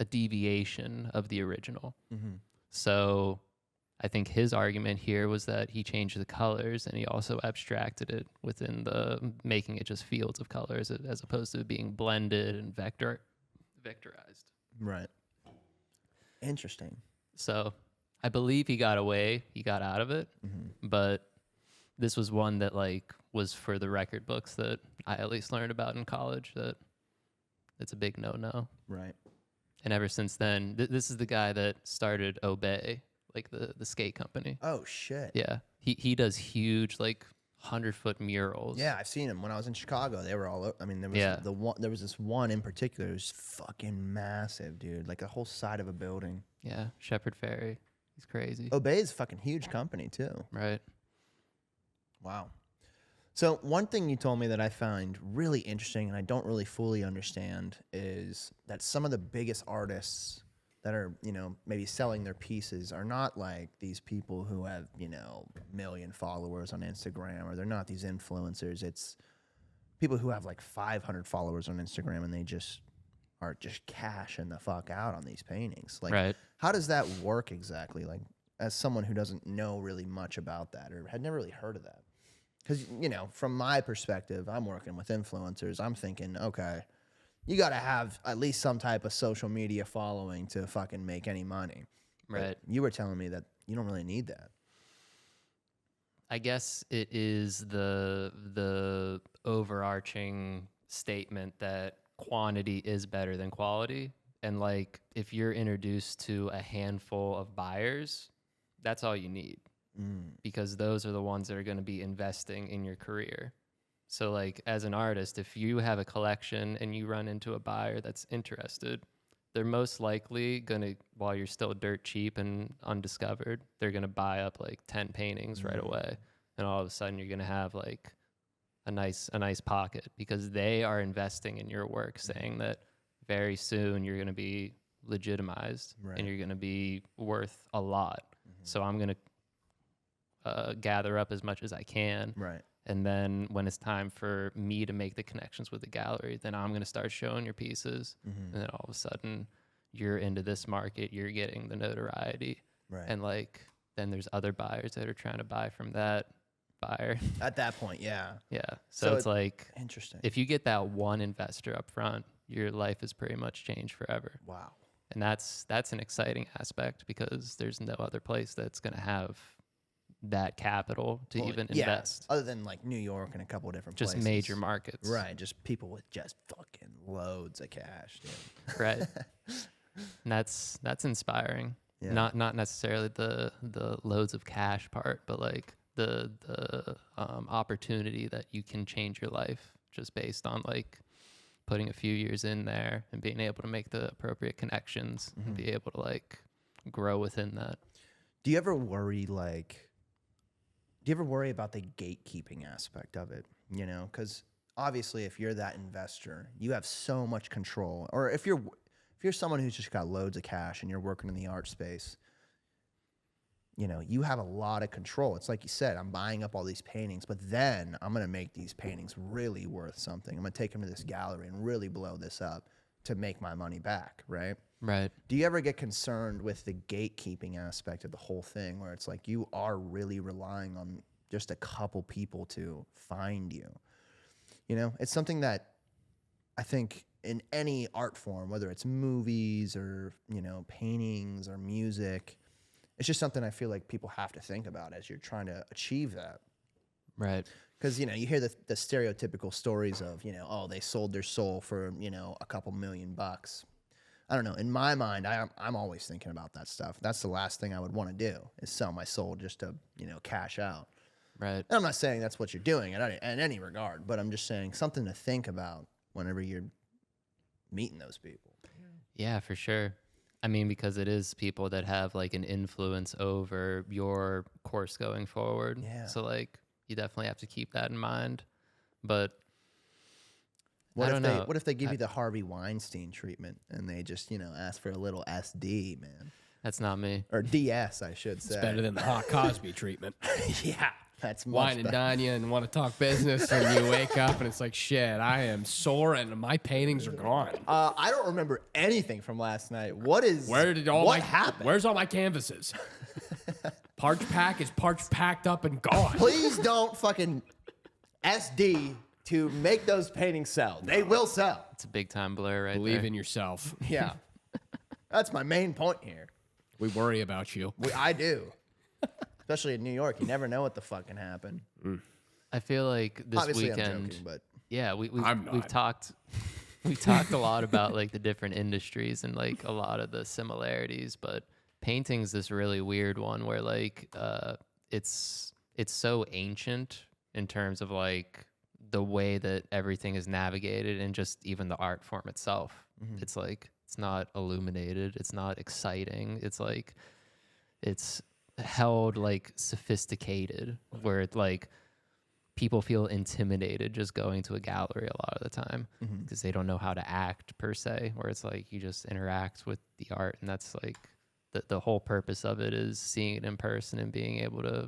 deviation of the original. So I think his argument here was that he changed the colors and he also abstracted it within the making it just fields of colors as opposed to being blended and vectorized. Right. Interesting. So I believe he got away, he got out of it, but this was one that like was for the record books that I at least learned about in college, that it's a big no-no. Right. And ever since then, this is the guy that started Obey, like the skate company. Oh shit. Yeah, he does huge like 100-foot murals. Yeah, I've seen them when I was in Chicago. They were all. I mean, there was Yeah. There was this one in particular. It was fucking massive, dude. Like a whole side of a building. Yeah, Shepard Fairey, he's crazy. Obey is a fucking huge company too. Right. Wow. So one thing you told me that I find really interesting and I don't really fully understand is that some of the biggest artists that are, you know, maybe selling their pieces are not like these people who have, you know, a million followers on Instagram, or they're not these influencers. It's people who have like 500 followers on Instagram and they just are just cashing the fuck out on these paintings. Like, Right. how does that work exactly? Like, as someone who doesn't know really much about that or had never really heard of that. Because, you know, from my perspective, I'm working with influencers. I'm thinking, okay, you got to have at least some type of social media following to fucking make any money. But Right. you were telling me that you don't really need that. I guess it is the overarching statement that quantity is better than quality. And like if you're introduced to a handful of buyers, that's all you need. Because those are the ones that are going to be investing in your career. So like as an artist, if you have a collection and you run into a buyer that's interested, they're most likely going to, while you're still dirt cheap and undiscovered, they're going to buy up like 10 paintings right away. And all of a sudden you're going to have like a nice pocket because they are investing in your work, saying that very soon you're going to be legitimized and you're going to be worth a lot. So I'm going to gather up as much as I can. Right. And then when it's time for me to make the connections with the gallery, then I'm going to start showing your pieces. And then all of a sudden you're into this market, you're getting the notoriety. Right. And like, then there's other buyers that are trying to buy from that buyer. At that point, yeah. Yeah. So So it's like, Interesting. if you get that one investor up front, your life is pretty much changed forever. Wow. And that's an exciting aspect because there's no other place that's going to have that capital to even invest. Other than like New York and a couple of different Just places. major markets. Right. Just people with just fucking loads of cash, dude. Right. And that's inspiring. Yeah. Not necessarily the loads of cash part, but like the opportunity that you can change your life just based on like putting a few years in there and being able to make the appropriate connections and be able to like grow within that. Do you ever worry about the gatekeeping aspect of it? You know, because obviously if you're that investor, you have so much control. Or if you're someone who's just got loads of cash and you're working in the art space, you know, you have a lot of control. It's like you said, I'm buying up all these paintings, but then I'm going to make these paintings really worth something. I'm going to take them to this gallery and really blow this up to make my money back, right? Right. Do you ever get concerned with the gatekeeping aspect of the whole thing where it's like you are really relying on just a couple people to find you? You know, it's something that I think in any art form, whether it's movies or, you know, paintings or music, it's just something I feel like people have to think about as you're trying to achieve that. Right. Because, you know, you hear the stereotypical stories of, you know, oh, they sold their soul for, you know, a couple $1,000,000. I don't know. In my mind, I'm always thinking about that stuff. That's the last thing I would want to do is sell my soul just to, you know, cash out. Right. And I'm not saying that's what you're doing in any regard, but I'm just saying something to think about whenever you're meeting those people. Yeah, for sure. I mean, because it is people that have like an influence over your course going forward. Yeah. So like you definitely have to keep that in mind. But What I if don't they know. what if they give you the Harvey Weinstein treatment and they just, ask for a little SD, man? That's not me. Or DS, I should say. It's better than the hot Cosby treatment. Yeah. That's much Wine and better. dine you and want to talk business, and you wake up and it's like, shit, I am sore and my paintings are gone. I don't remember anything from last night. What happened? Where's all my canvases? ParchPak is packed up and gone. Please don't fucking SD to make those paintings sell. They will sell. It's a big time blur right Believe there. in yourself. Yeah. That's my main point here. We worry about you. I do. Especially in New York. You never know what the fuck can happen. I feel like this Obviously, weekend. I'm joking, but Yeah, I'm we've not. talked a lot about like the different industries and like a lot of the similarities, but painting's this really weird one where like it's so ancient in terms of like the way that everything is navigated and just even the art form itself. It's like it's not illuminated, it's not exciting. It's like it's held like sophisticated where it like people feel intimidated just going to a gallery a lot of the time because they don't know how to act per se, where it's like you just interact with the art, and that's like the whole purpose of it is seeing it in person and being able to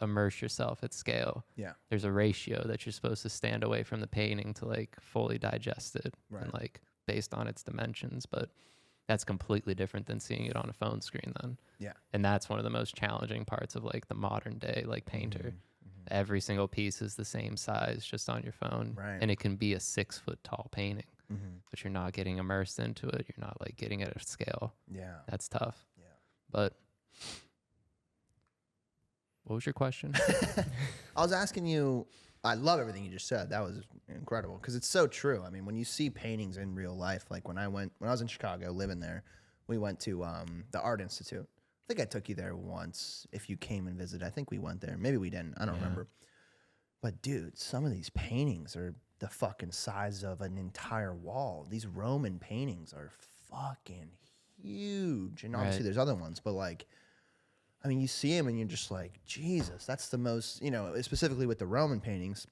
immerse yourself at scale. yeah. There's a ratio that you're supposed to stand away from the painting to like fully digest it and like based on its dimensions, but that's completely different than seeing it on a phone screen then. Yeah. And that's one of the most challenging parts of like the modern day like painter. Every single piece is the same size just on your phone. Right. And it can be a 6 foot tall painting, but you're not getting immersed into it. You're not like getting it at scale. Yeah. That's tough. Yeah. But what was your question? I was asking you, I love everything you just said. That was incredible because it's so true. I mean, when you see paintings in real life, like when I was in Chicago living there, we went to the Art Institute. I think I took you there once if you came and visited. I think we went there. Maybe we didn't. I don't remember. But dude, some of these paintings are the fucking size of an entire wall. These Roman paintings are fucking huge. And obviously there's other ones, but like, I mean, you see them and you're just like, Jesus, that's the most, specifically with the Roman paintings.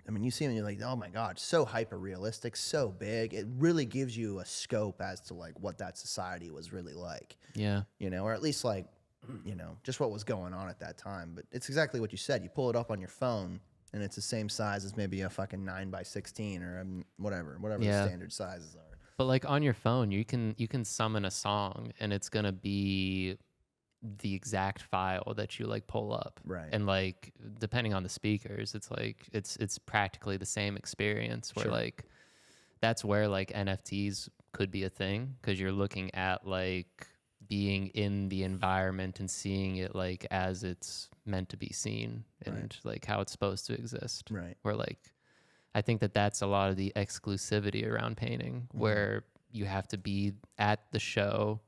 I mean, you see them and you're like, oh my God, so hyper realistic, so big. It really gives you a scope as to like what that society was really like. Yeah. Or at least like, just what was going on at that time. But it's exactly what you said. You pull it up on your phone and it's the same size as maybe a fucking 9x16 or whatever the standard sizes are. But like on your phone, you can summon a song and it's gonna be the exact file that you like pull up. Right. And like depending on the speakers, it's like it's practically the same experience where like that's where like NFTs could be a thing because you're looking at like being in the environment and seeing it like as it's meant to be seen and like how it's supposed to exist. Right. Where like I think that that's a lot of the exclusivity around painting where you have to be at the show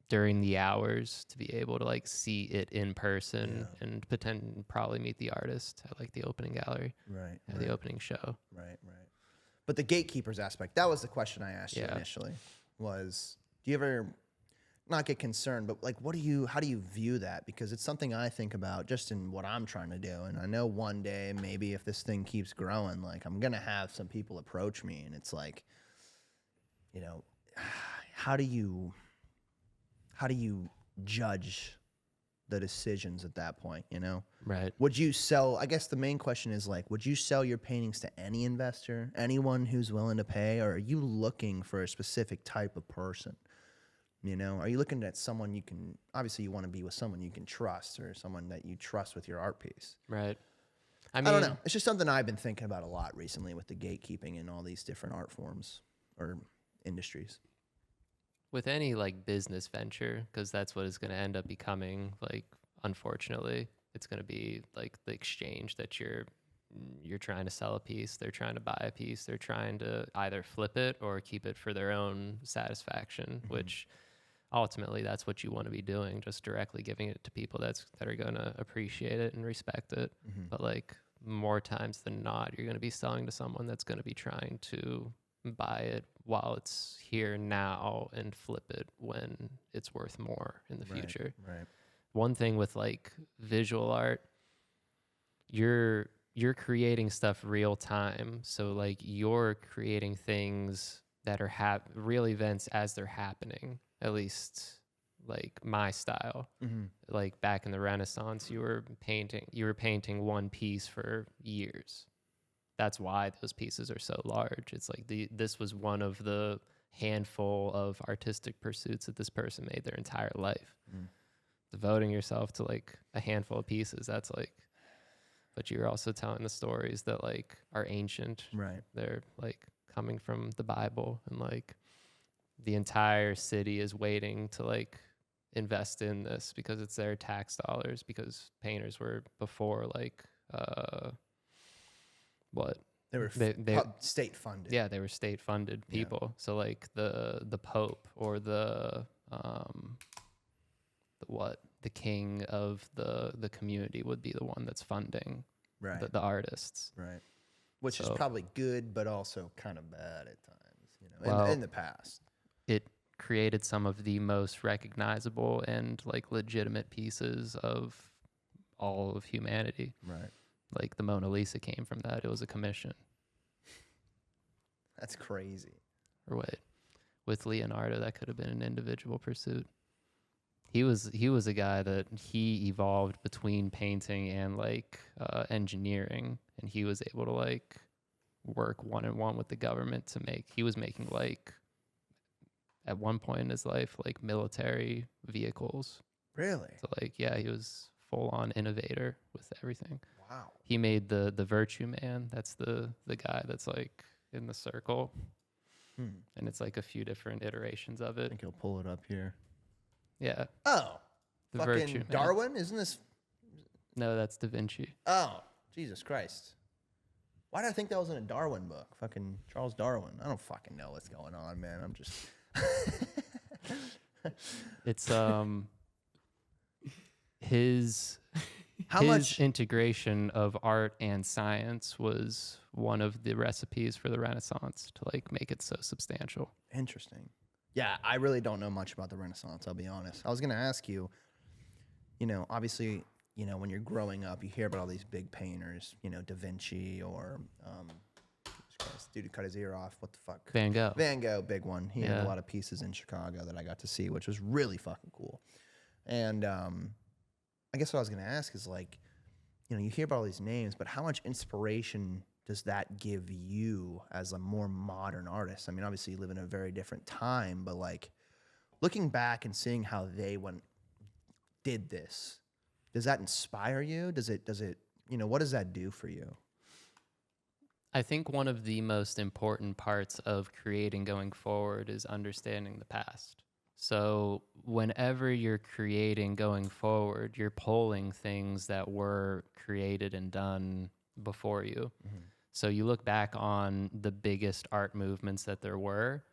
during the hours to be able to like see it in person and probably meet the artist at like the opening gallery, at the opening show. Right. But the gatekeepers aspect, that was the question I asked you initially, was do you ever not get concerned, but like how do you view that? Because it's something I think about just in what I'm trying to do. And I know one day, maybe if this thing keeps growing, like I'm going to have some people approach me and it's like, how do you judge the decisions at that point, Right. Would you sell, I guess the main question is like, would you sell your paintings to any investor, anyone who's willing to pay, or are you looking for a specific type of person? Are you looking at someone obviously you want to be with someone you can trust or someone that you trust with your art piece. Right. I don't know. It's just something I've been thinking about a lot recently with the gatekeeping in all these different art forms or industries. With any like business venture, because that's what it's going to end up becoming. Like, unfortunately, it's going to be like the exchange that you're trying to sell a piece, they're trying to buy a piece, they're trying to either flip it or keep it for their own satisfaction, which ultimately that's what you want to be doing, just directly giving it to people that are going to appreciate it and respect it. But like more times than not, you're going to be selling to someone that's going to be trying to buy it while it's here now and flip it when it's worth more in the future. Right. One thing with like visual art, you're creating stuff real time. So like you're creating things that are real events as they're happening. At least like my style. Like back in the Renaissance, you were painting one piece for years. That's why those pieces are so large. It's like this was one of the handful of artistic pursuits that this person made their entire life. Devoting yourself to like a handful of pieces, that's like, but you're also telling the stories that like are ancient. Right. They're like coming from the Bible, and like the entire city is waiting to like invest in this because it's their tax dollars, because painters were before like what They were state funded. Yeah, they were state funded people. Yeah. So like the Pope or the king of the community would be the one that's funding the artists. Right. Which is probably good, but also kind of bad at times, in the past. It created some of the most recognizable and like legitimate pieces of all of humanity. Right. Like the Mona Lisa came from that. It was a commission. That's crazy. Or wait, with Leonardo, that could have been an individual pursuit. He was a guy that he evolved between painting and like engineering, and he was able to like work one-on-one with the government to make. He was making like at one point in his life like military vehicles. Really? So like yeah, he was full-on innovator with everything. Wow. He made the Virtue Man. That's the guy that's like in the circle, and it's like a few different iterations of it. I think he'll pull it up here. Yeah. Oh, the fucking Virtue Man. Darwin? Isn't this? No, that's Da Vinci. Oh, Jesus Christ. Why did I think that was in a Darwin book? Fucking Charles Darwin. I don't fucking know what's going on, man. I'm just... It's his much integration of art and science was one of the recipes for the Renaissance to like make it so substantial. Interesting. Yeah, I really don't know much about the Renaissance, I'll be honest. I was going to ask you, obviously, when you're growing up, you hear about all these big painters, Da Vinci or this dude who cut his ear off. What the fuck? Van Gogh. Van Gogh, big one. He had a lot of pieces in Chicago that I got to see, which was really fucking cool. And I guess what I was going to ask is like, you hear about all these names, but how much inspiration does that give you as a more modern artist? I mean, obviously you live in a very different time, but like looking back and seeing how they did this, does that inspire you? Does it, what does that do for you? I think one of the most important parts of creating going forward is understanding the past. So whenever you're creating going forward, you're pulling things that were created and done before you. So you look back on the biggest art movements that there were.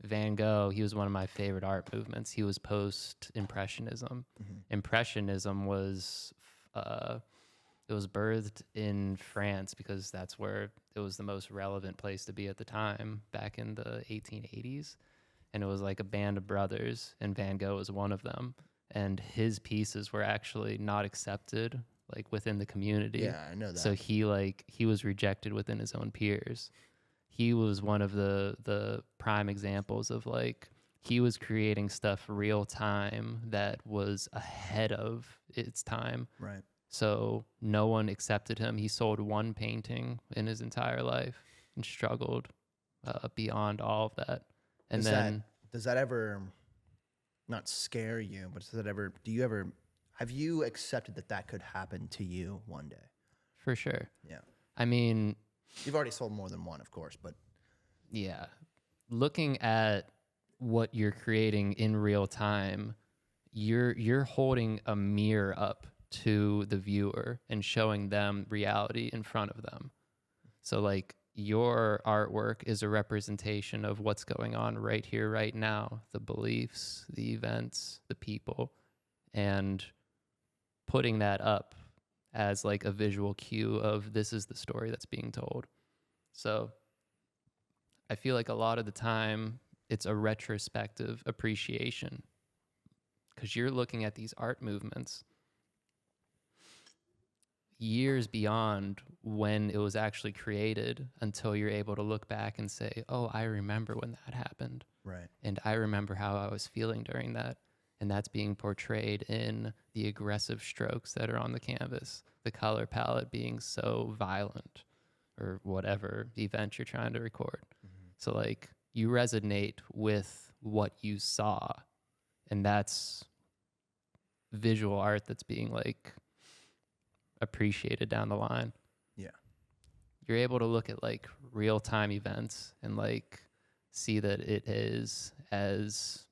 Van Gogh, he was one of my favorite art movements. He was post-Impressionism. Impressionism was, it was birthed in France because that's where it was the most relevant place to be at the time, back in the 1880s. And it was like a band of brothers, and Van Gogh was one of them. And his pieces were actually not accepted like within the community. Yeah, I know that. So he was rejected within his own peers. He was one of the prime examples of like, he was creating stuff real time that was ahead of its time. Right. So no one accepted him. He sold one painting in his entire life and struggled beyond all of that. And does that ever not scare you, but have you accepted that could happen to you one day? For sure. Yeah. I mean, you've already sold more than one, of course, but yeah, looking at what you're creating in real time, you're holding a mirror up to the viewer and showing them reality in front of them. So like your artwork is a representation of what's going on right here, right now, the beliefs, the events, the people, and putting that up as like a visual cue of this is the story that's being told. So I feel like a lot of the time it's a retrospective appreciation because you're looking at these art movements years beyond when it was actually created until you're able to look back and say, oh, I remember when that happened. Right. And I remember how I was feeling during that. And that's being portrayed in the aggressive strokes that are on the canvas, the color palette being so violent or whatever event you're trying to record. Mm-hmm. So like you resonate with what you saw, and that's visual art that's being like appreciated down the line. Yeah. You're able to look at like real-time events and like see that it is as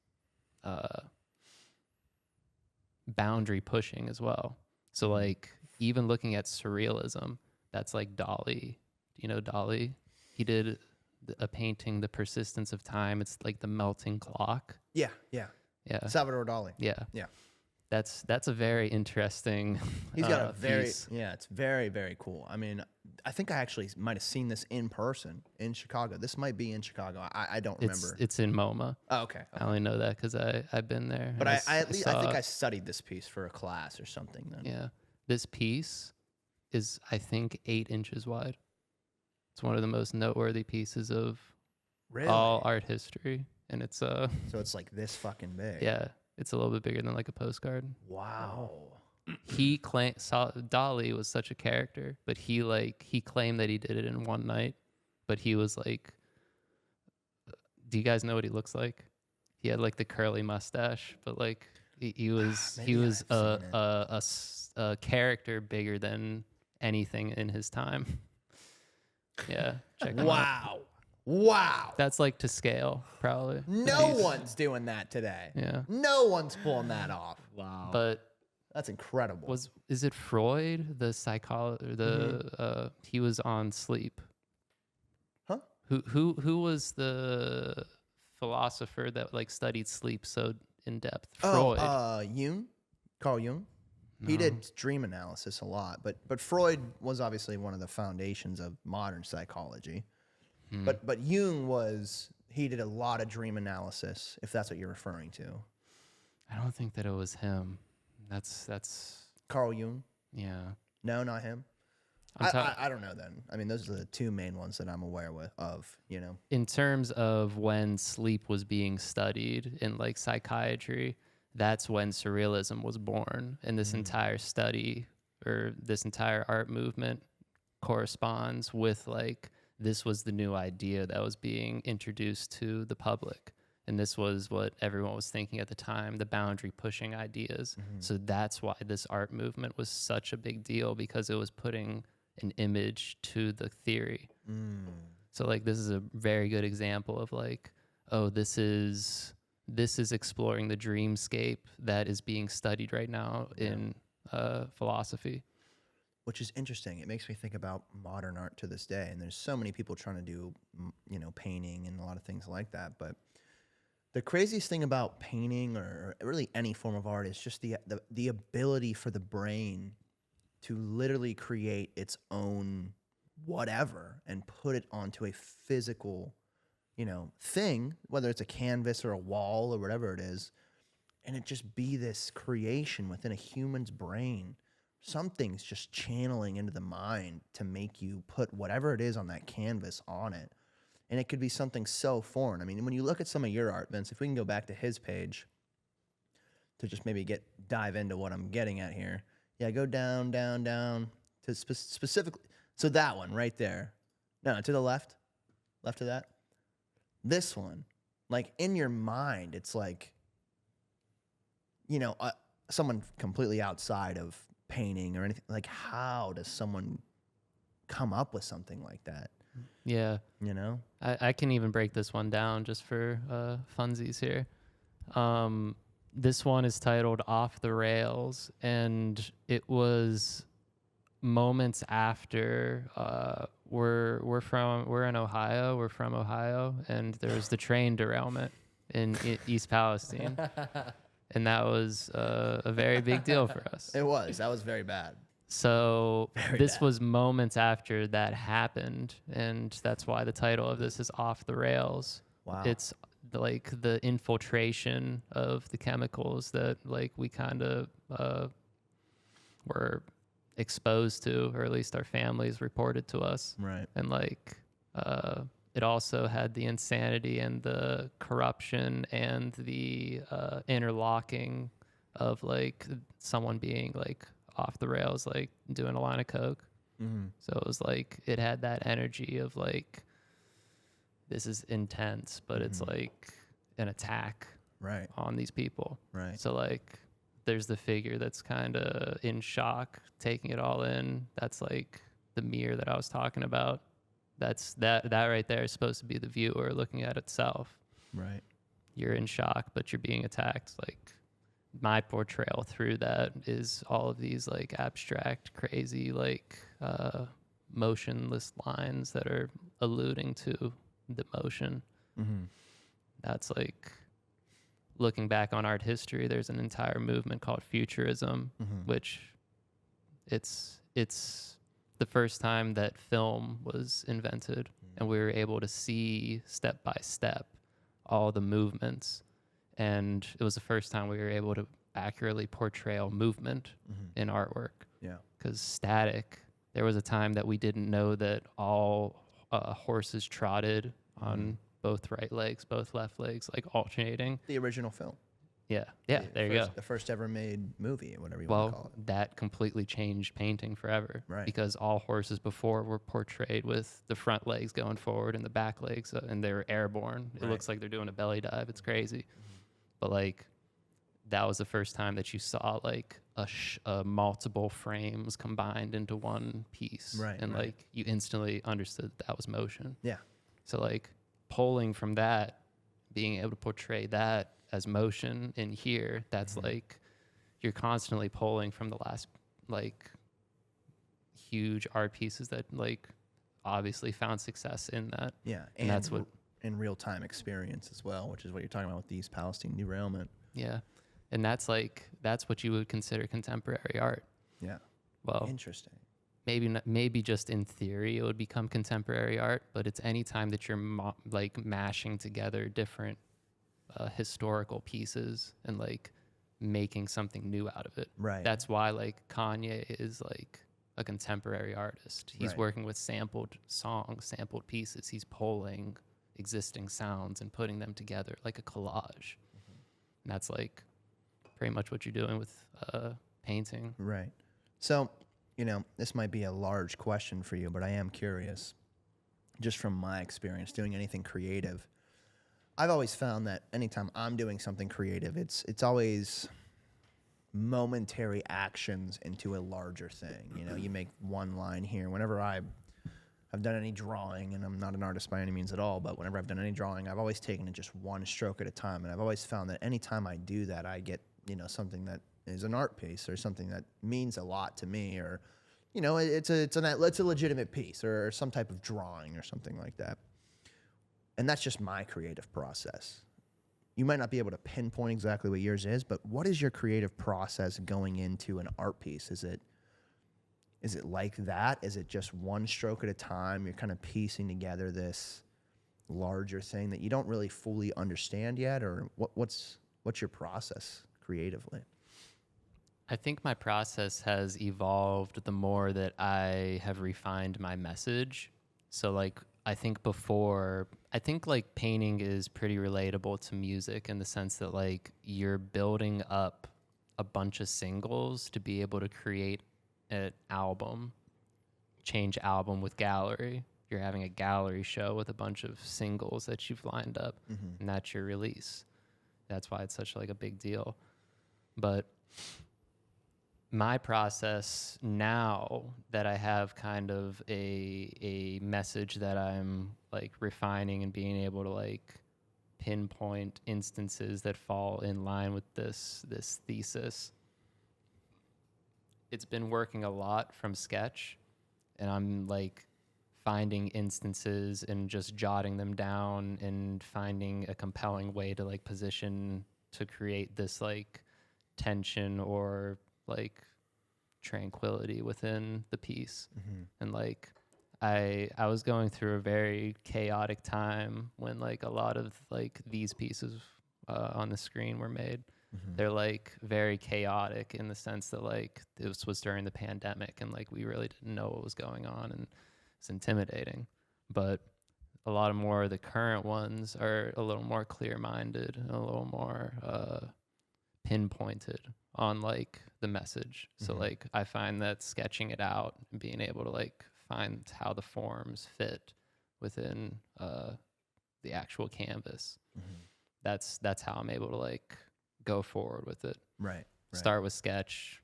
boundary pushing as well. So like even looking at surrealism, that's like Dali. Do you know Dali? He did a painting, The Persistence of Time. It's like the melting clock. Yeah. Yeah. Yeah. Salvador Dali. Yeah. Yeah. That's a very interesting He's got a very, piece. yeah, it's very, very cool. I mean, I think I actually might have seen this in person in Chicago. This might be in Chicago. I don't remember. It's in MoMA. Oh, okay. I only know that because I've been there. But and I think saw I it. studied this piece for a class or something then. Yeah. This piece is, I think, 8 inches wide. It's one of the most noteworthy pieces of Really? all art history. And it's So it's like this fucking big. yeah, it's a little bit bigger than like a postcard. Wow. He Dali was such a character, but he claimed that he did it in one night, but he was like, do you guys know what he looks like? He had like the curly mustache, but like he was Maybe I've seen a character bigger than anything in his time. Yeah, check him out. Wow. Wow. That's like to scale, probably. No one's doing that today. Yeah. No one's pulling that off. Wow. But That's incredible. is it Freud, the psychologist? He was on sleep. Huh? Who was the philosopher that like studied sleep so in depth? Oh, Freud. Jung? Carl Jung? He did dream analysis a lot, but Freud was obviously one of the foundations of modern psychology. But Jung he did a lot of dream analysis, if that's what you're referring to. I don't think that it was him. That's Carl Jung? yeah. No, not him. I don't know then. I mean, those are the two main ones that I'm aware of, you know. In terms of when sleep was being studied in like psychiatry, that's when surrealism was born. And this entire study or this entire art movement corresponds with like this was the new idea that was being introduced to the public. And this was what everyone was thinking at the time, the boundary pushing ideas. So that's why this art movement was such a big deal, because it was putting an image to the theory. So like this is a very good example of like, oh, this is exploring the dreamscape that is being studied right now in philosophy. Which is interesting. It makes me think about modern art to this day. And there's so many people trying to do, you know, painting and a lot of things like that. But the craziest thing about painting or really any form of art is just the ability for the brain to literally create its own whatever and put it onto a physical, you know, thing, whether it's a canvas or a wall or whatever it is, and it just be this creation within a human's brain. Something's just channeling into the mind to make you put whatever it is on that canvas on it. And it could be something so foreign. I mean, when you look at some of your art, Vince, if we can go back to his page to just maybe dive into what I'm getting at here. Yeah, go down to specifically. So that one right there. No, to the left. Left of that. This one. Like in your mind, it's like, you know, someone completely outside of painting or anything. Like, how does someone come up with something like that? Yeah. You know? I can even break this one down just for funsies here. This one is titled Off the Rails, and it was moments after we're in Ohio. We're from Ohio, and there was the train derailment in East Palestine, and that was a very big deal for us. It was. That was very bad. So Very this bad. was moments after that happened, and that's why the title of this is Off the Rails. Wow. It's like the infiltration of the chemicals that like we kind of were exposed to, or at least our families reported to us. Right. And like it also had the insanity and the corruption and the interlocking of like someone being like off the rails, like doing a line of coke. Mm-hmm. So it was like it had that energy of like this is intense, but it's like an attack Right. on these people. Right. So like there's the figure that's kind of in shock, taking it all in. That's like the mirror that I was talking about. That's that right there is supposed to be the viewer looking at itself. Right. You're in shock, but you're being attacked. Like my portrayal through that is all of these like abstract, crazy, like motionless lines that are alluding to the motion. Mm-hmm. That's like looking back on art history. There's an entire movement called futurism, which it's the first time that film was invented, and we were able to see step by step all the movements. And it was the first time we were able to accurately portray movement in artwork. Yeah. Because static, there was a time that we didn't know that all horses trotted on both right legs, both left legs, like alternating. The original film. Yeah, there you go. The first ever made movie, whatever you want to call Well, it. that completely changed painting forever. Right. Because all horses before were portrayed with the front legs going forward and the back legs, and they were airborne. It looks like they're doing a belly dive. It's crazy. But like, that was the first time that you saw like a multiple frames combined into one piece. Right, And right. like, you instantly understood that was motion. Yeah. So like, pulling from that, being able to portray that as motion in here, that's like, you're constantly pulling from the last like huge art pieces that like obviously found success in that. Yeah. And that's what, in real time experience as well, which is what you're talking about with the East Palestine derailment. yeah. And that's like, that's what you would consider contemporary art. Yeah. Well, Interesting. maybe just in theory it would become contemporary art, but it's any time that you're like mashing together different historical pieces and like making something new out of it. Right. That's why like Kanye is like a contemporary artist. He's Right. working with sampled songs, sampled pieces. He's pulling existing sounds and putting them together like a collage. And that's like pretty much what you're doing with painting. Right. So, you know, this might be a large question for you, but I am curious. Just from my experience doing anything creative, I've always found that anytime I'm doing something creative, it's always momentary actions into a larger thing. You know, you make one line here. Whenever I've done any drawing, and I'm not an artist by any means at all, but whenever I've done any drawing, I've always taken it just one stroke at a time. And I've always found that anytime I do that, I get, you know, something that is an art piece or something that means a lot to me, or, you know, it's a legitimate piece or some type of drawing or something like that. And that's just my creative process. You might not be able to pinpoint exactly what yours is, but what is your creative process going into an art piece? Is it like that? Is it just one stroke at a time? You're kind of piecing together this larger thing that you don't really fully understand yet, or what's your process creatively? I think my process has evolved the more that I have refined my message. So like, I think like painting is pretty relatable to music in the sense that like you're building up a bunch of singles to be able to create an album, change album with gallery. You're having a gallery show with a bunch of singles that you've lined up, and that's your release. That's why it's such like a big deal. But my process now that I have kind of a message that I'm like refining and being able to like pinpoint instances that fall in line with this thesis. It's been working a lot from sketch, and I'm like finding instances and just jotting them down and finding a compelling way to like position to create this like tension or like tranquility within the piece. And like I was going through a very chaotic time when like a lot of like these pieces on the screen were made. They're like very chaotic in the sense that like this was during the pandemic and like we really didn't know what was going on, and it's intimidating. But a lot of more of the current ones are a little more clear-minded and a little more pinpointed on like the message. So like I find that sketching it out and being able to like find how the forms fit within the actual canvas. That's how I'm able to like go forward with it. Right. Start with sketch,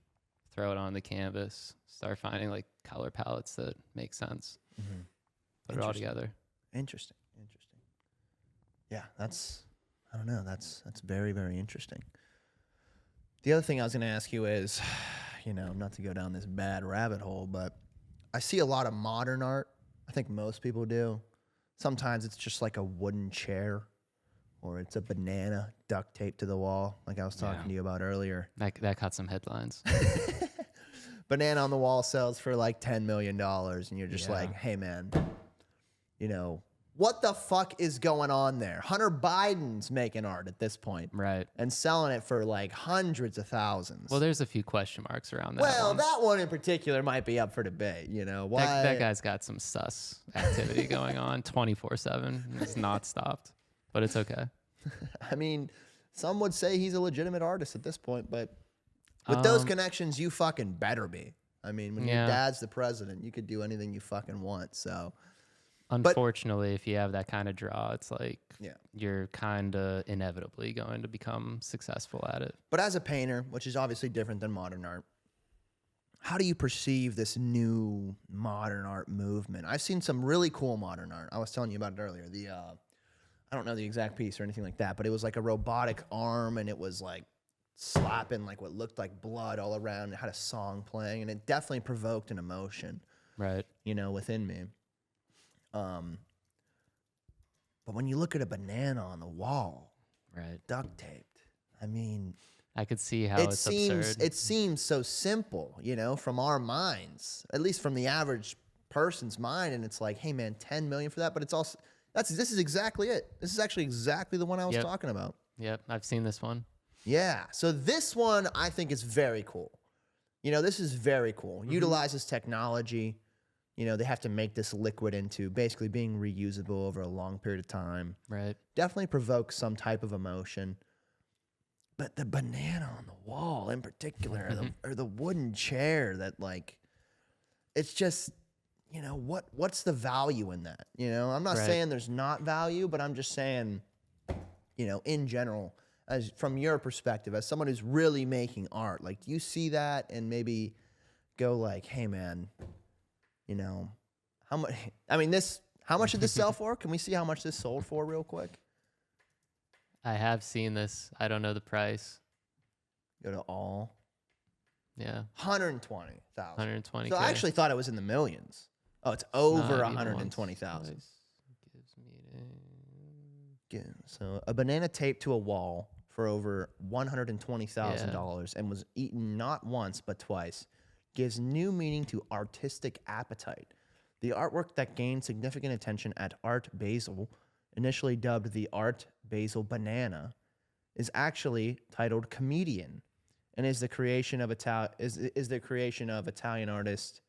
throw it on the canvas, start finding like color palettes that make sense. Put it all together. Interesting. Yeah, I don't know. That's very, very interesting. The other thing I was going to ask you is, not to go down this bad rabbit hole, but I see a lot of modern art. I think most people do. Sometimes it's just like a wooden chair, or it's a banana duct taped to the wall, like I was talking to you about earlier. That caught some headlines. Banana on the wall sells for like $10 million, and you're just like, hey, man, what the fuck is going on there? Hunter Biden's making art at this point. Right. And selling it for like hundreds of thousands. Well, there's a few question marks around that. Well, one. that one in particular might be up for debate. Why? That guy's got some sus activity going on 24/7. It's not stopped, but it's okay. I mean, some would say he's a legitimate artist at this point, but with those connections, you fucking better be. I mean, when your dad's the president, you could do anything you fucking want. So, unfortunately, if you have that kind of draw, it's like you're kind of inevitably going to become successful at it. But as a painter, which is obviously different than modern art, how do you perceive this new modern art movement? I've seen some really cool modern art. I was telling you about it earlier. I don't know the exact piece or anything like that, but it was like a robotic arm, and it was like slapping like what looked like blood all around. It had a song playing, and it definitely provoked an emotion, right? Within me. But when you look at a banana on the wall, right, duct taped, I mean, I could see how it's absurd. It seems so simple, from our minds, at least from the average person's mind, and it's like, hey man, 10 million for that, but it's also this is exactly it. This is actually exactly the one I was talking about. Yep, I've seen this one. Yeah, so this one I think is very cool. This is very cool. Utilizes technology. They have to make this liquid into basically being reusable over a long period of time. Right. Definitely provokes some type of emotion. But the banana on the wall in particular, or the wooden chair that like, it's just, what's the value in that? I'm not saying there's not value, but I'm just saying, in general, as from your perspective, as someone who's really making art, like, do you see that and maybe go like, hey man, how much? I mean, how much did this sell for? Can we see how much this sold for real quick? I have seen this. I don't know the price. Go to all. Yeah. 120,000. 120. So I actually thought it was in the millions. Oh, it's over 120,000. So a banana taped to a wall for over $120,000 and was eaten not once but twice gives new meaning to artistic appetite. The artwork that gained significant attention at Art Basel, initially dubbed the Art Basel Banana, is actually titled Comedian, and is the creation of Italian artist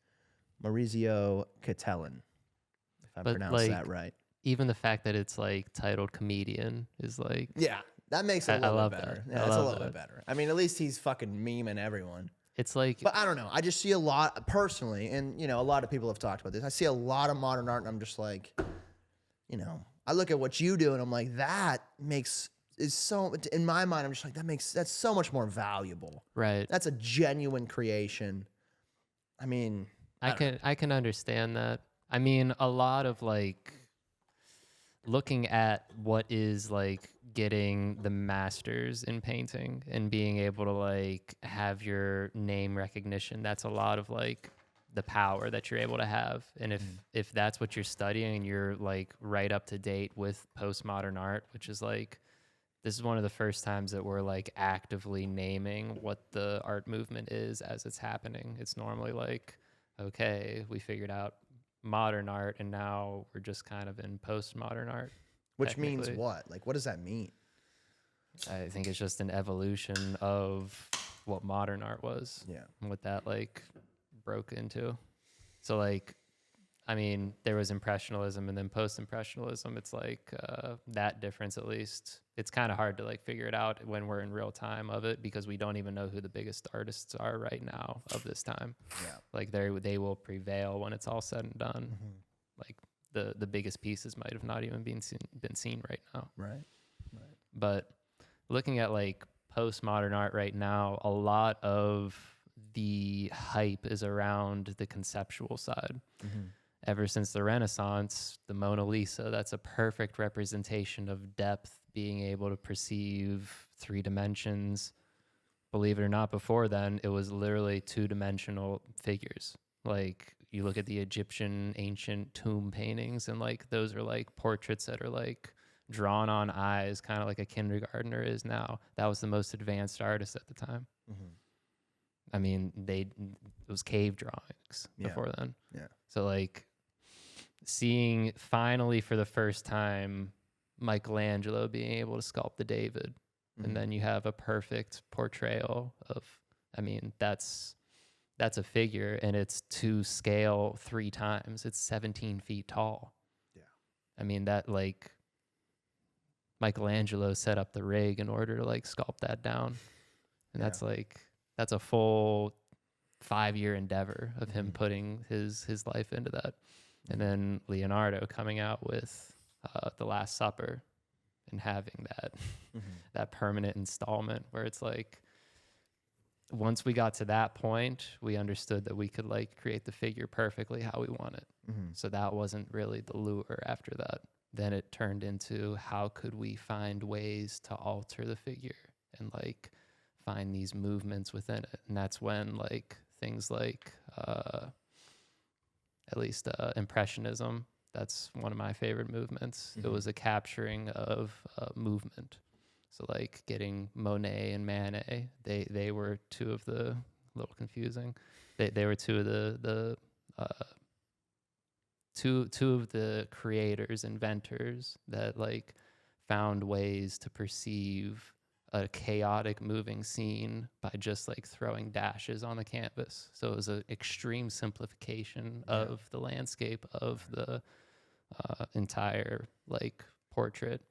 Maurizio Cattelan, if I pronounced that right. Even the fact that it's like titled Comedian is like, that makes it a little bit better. That. Yeah, it's a little bit better. I mean, at least he's fucking memeing everyone. It's like, but I don't know. I just see a lot personally, and a lot of people have talked about this. I see a lot of modern art, and I'm just like, I look at what you do, and I'm like, is so, in my mind, I'm just like, that's so much more valuable. Right. That's a genuine creation. I mean, I can understand that. I mean, a lot of like looking at what is like getting the masters in painting and being able to like have your name recognition. That's a lot of like the power that you're able to have. And if that's what you're studying and you're like right up to date with postmodern art, which is like, this is one of the first times that we're like actively naming what the art movement is as it's happening. It's normally like, okay, we figured out modern art and now we're just kind of in postmodern art. Which means technically. what? Like, what does that mean? I think it's just an evolution of what modern art was. Yeah. And what that like broke into. So like, I mean, there was impressionism and then post-impressionism. It's like that difference, at least. It's kind of hard to like figure it out when we're in real time of it because we don't even know who the biggest artists are right now of this time. Yeah. Like they will prevail when it's all said and done. Like the biggest pieces might have not even been seen right now. Right. But looking at like postmodern art right now, a lot of the hype is around the conceptual side. Ever since the Renaissance, the Mona Lisa, that's a perfect representation of depth, being able to perceive 3 dimensions. Believe it or not, before then, it was literally 2-dimensional figures. Like, you look at the Egyptian ancient tomb paintings, and like those are like portraits that are like drawn on eyes, kind of like a kindergartner is now. That was the most advanced artist at the time. I mean, it was cave drawings before then. Yeah. So like seeing finally for the first time Michelangelo being able to sculpt the David, and then you have a perfect portrayal of, I mean, that's a figure, and it's to scale 3 times. It's 17 feet tall. Yeah. I mean, that like Michelangelo set up the rig in order to like sculpt that down. And that's like, that's a full 5-year endeavor of him putting his life into that. And then Leonardo coming out with The Last Supper and having that that permanent installment where it's like, once we got to that point, we understood that we could like create the figure perfectly how we want it. So that wasn't really the lure after that. Then it turned into, how could we find ways to alter the figure and like find these movements within it. And that's when like things like at least Impressionism, that's one of my favorite movements. It was a capturing of movement. So like getting Monet and Manet, they were 2 of the, a little confusing, they were 2 of the two of the creators, inventors that like found ways to perceive a chaotic moving scene by just like throwing dashes on the canvas. So it was an extreme simplification of the landscape of the entire like portrait,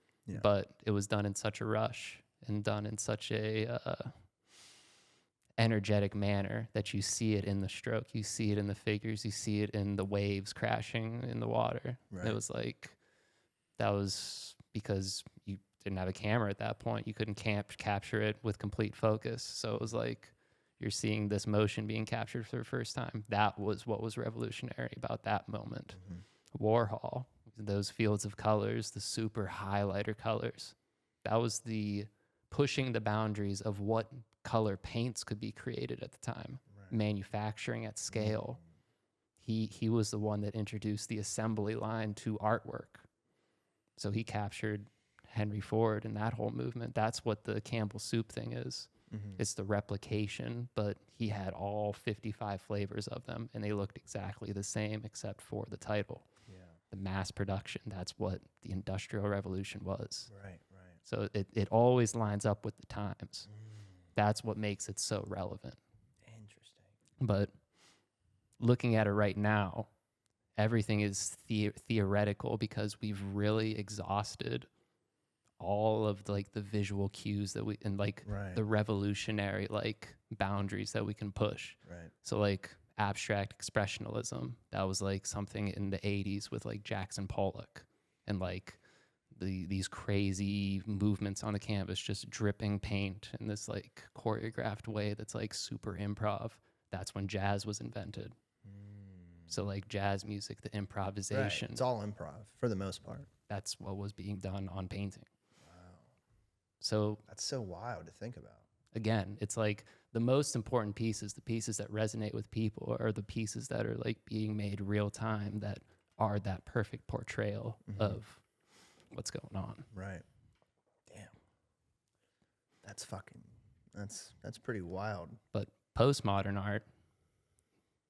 but it was done in such a rush and done in such a energetic manner that you see it in the stroke, you see it in the figures, you see it in the waves crashing in the water. It was like, that was because you didn't have a camera at that point. You couldn't capture it with complete focus. So it was like, you're seeing this motion being captured for the first time. That was what was revolutionary about that moment. Warhol, those fields of colors, the super highlighter colors, that was the pushing the boundaries of what color paints could be created at the time. Manufacturing at scale. He was the one that introduced the assembly line to artwork. So he captured Henry Ford and that whole movement. That's what the Campbell soup thing is. It's the replication, but he had all 55 flavors of them, and they looked exactly the same except for the title. The mass production, that's what the Industrial Revolution was. So it always lines up with the times. That's what makes it so relevant. Interesting. But looking at it right now, everything is theoretical because we've really exhausted all of like the visual cues that we, and like the revolutionary like boundaries that we can push. So like abstract expressionism, that was like something in the 80s with like Jackson Pollock and like these crazy movements on the canvas, just dripping paint in this like choreographed way that's like super improv. That's when jazz was invented. So like jazz music, the improvisation. It's all improv for the most part. That's what was being done on painting. So that's so wild to think about. Again, it's like the most important pieces, the pieces that resonate with people, are the pieces that are like being made real time, that are that perfect portrayal of what's going on. Right. Damn. That's pretty wild. But postmodern art,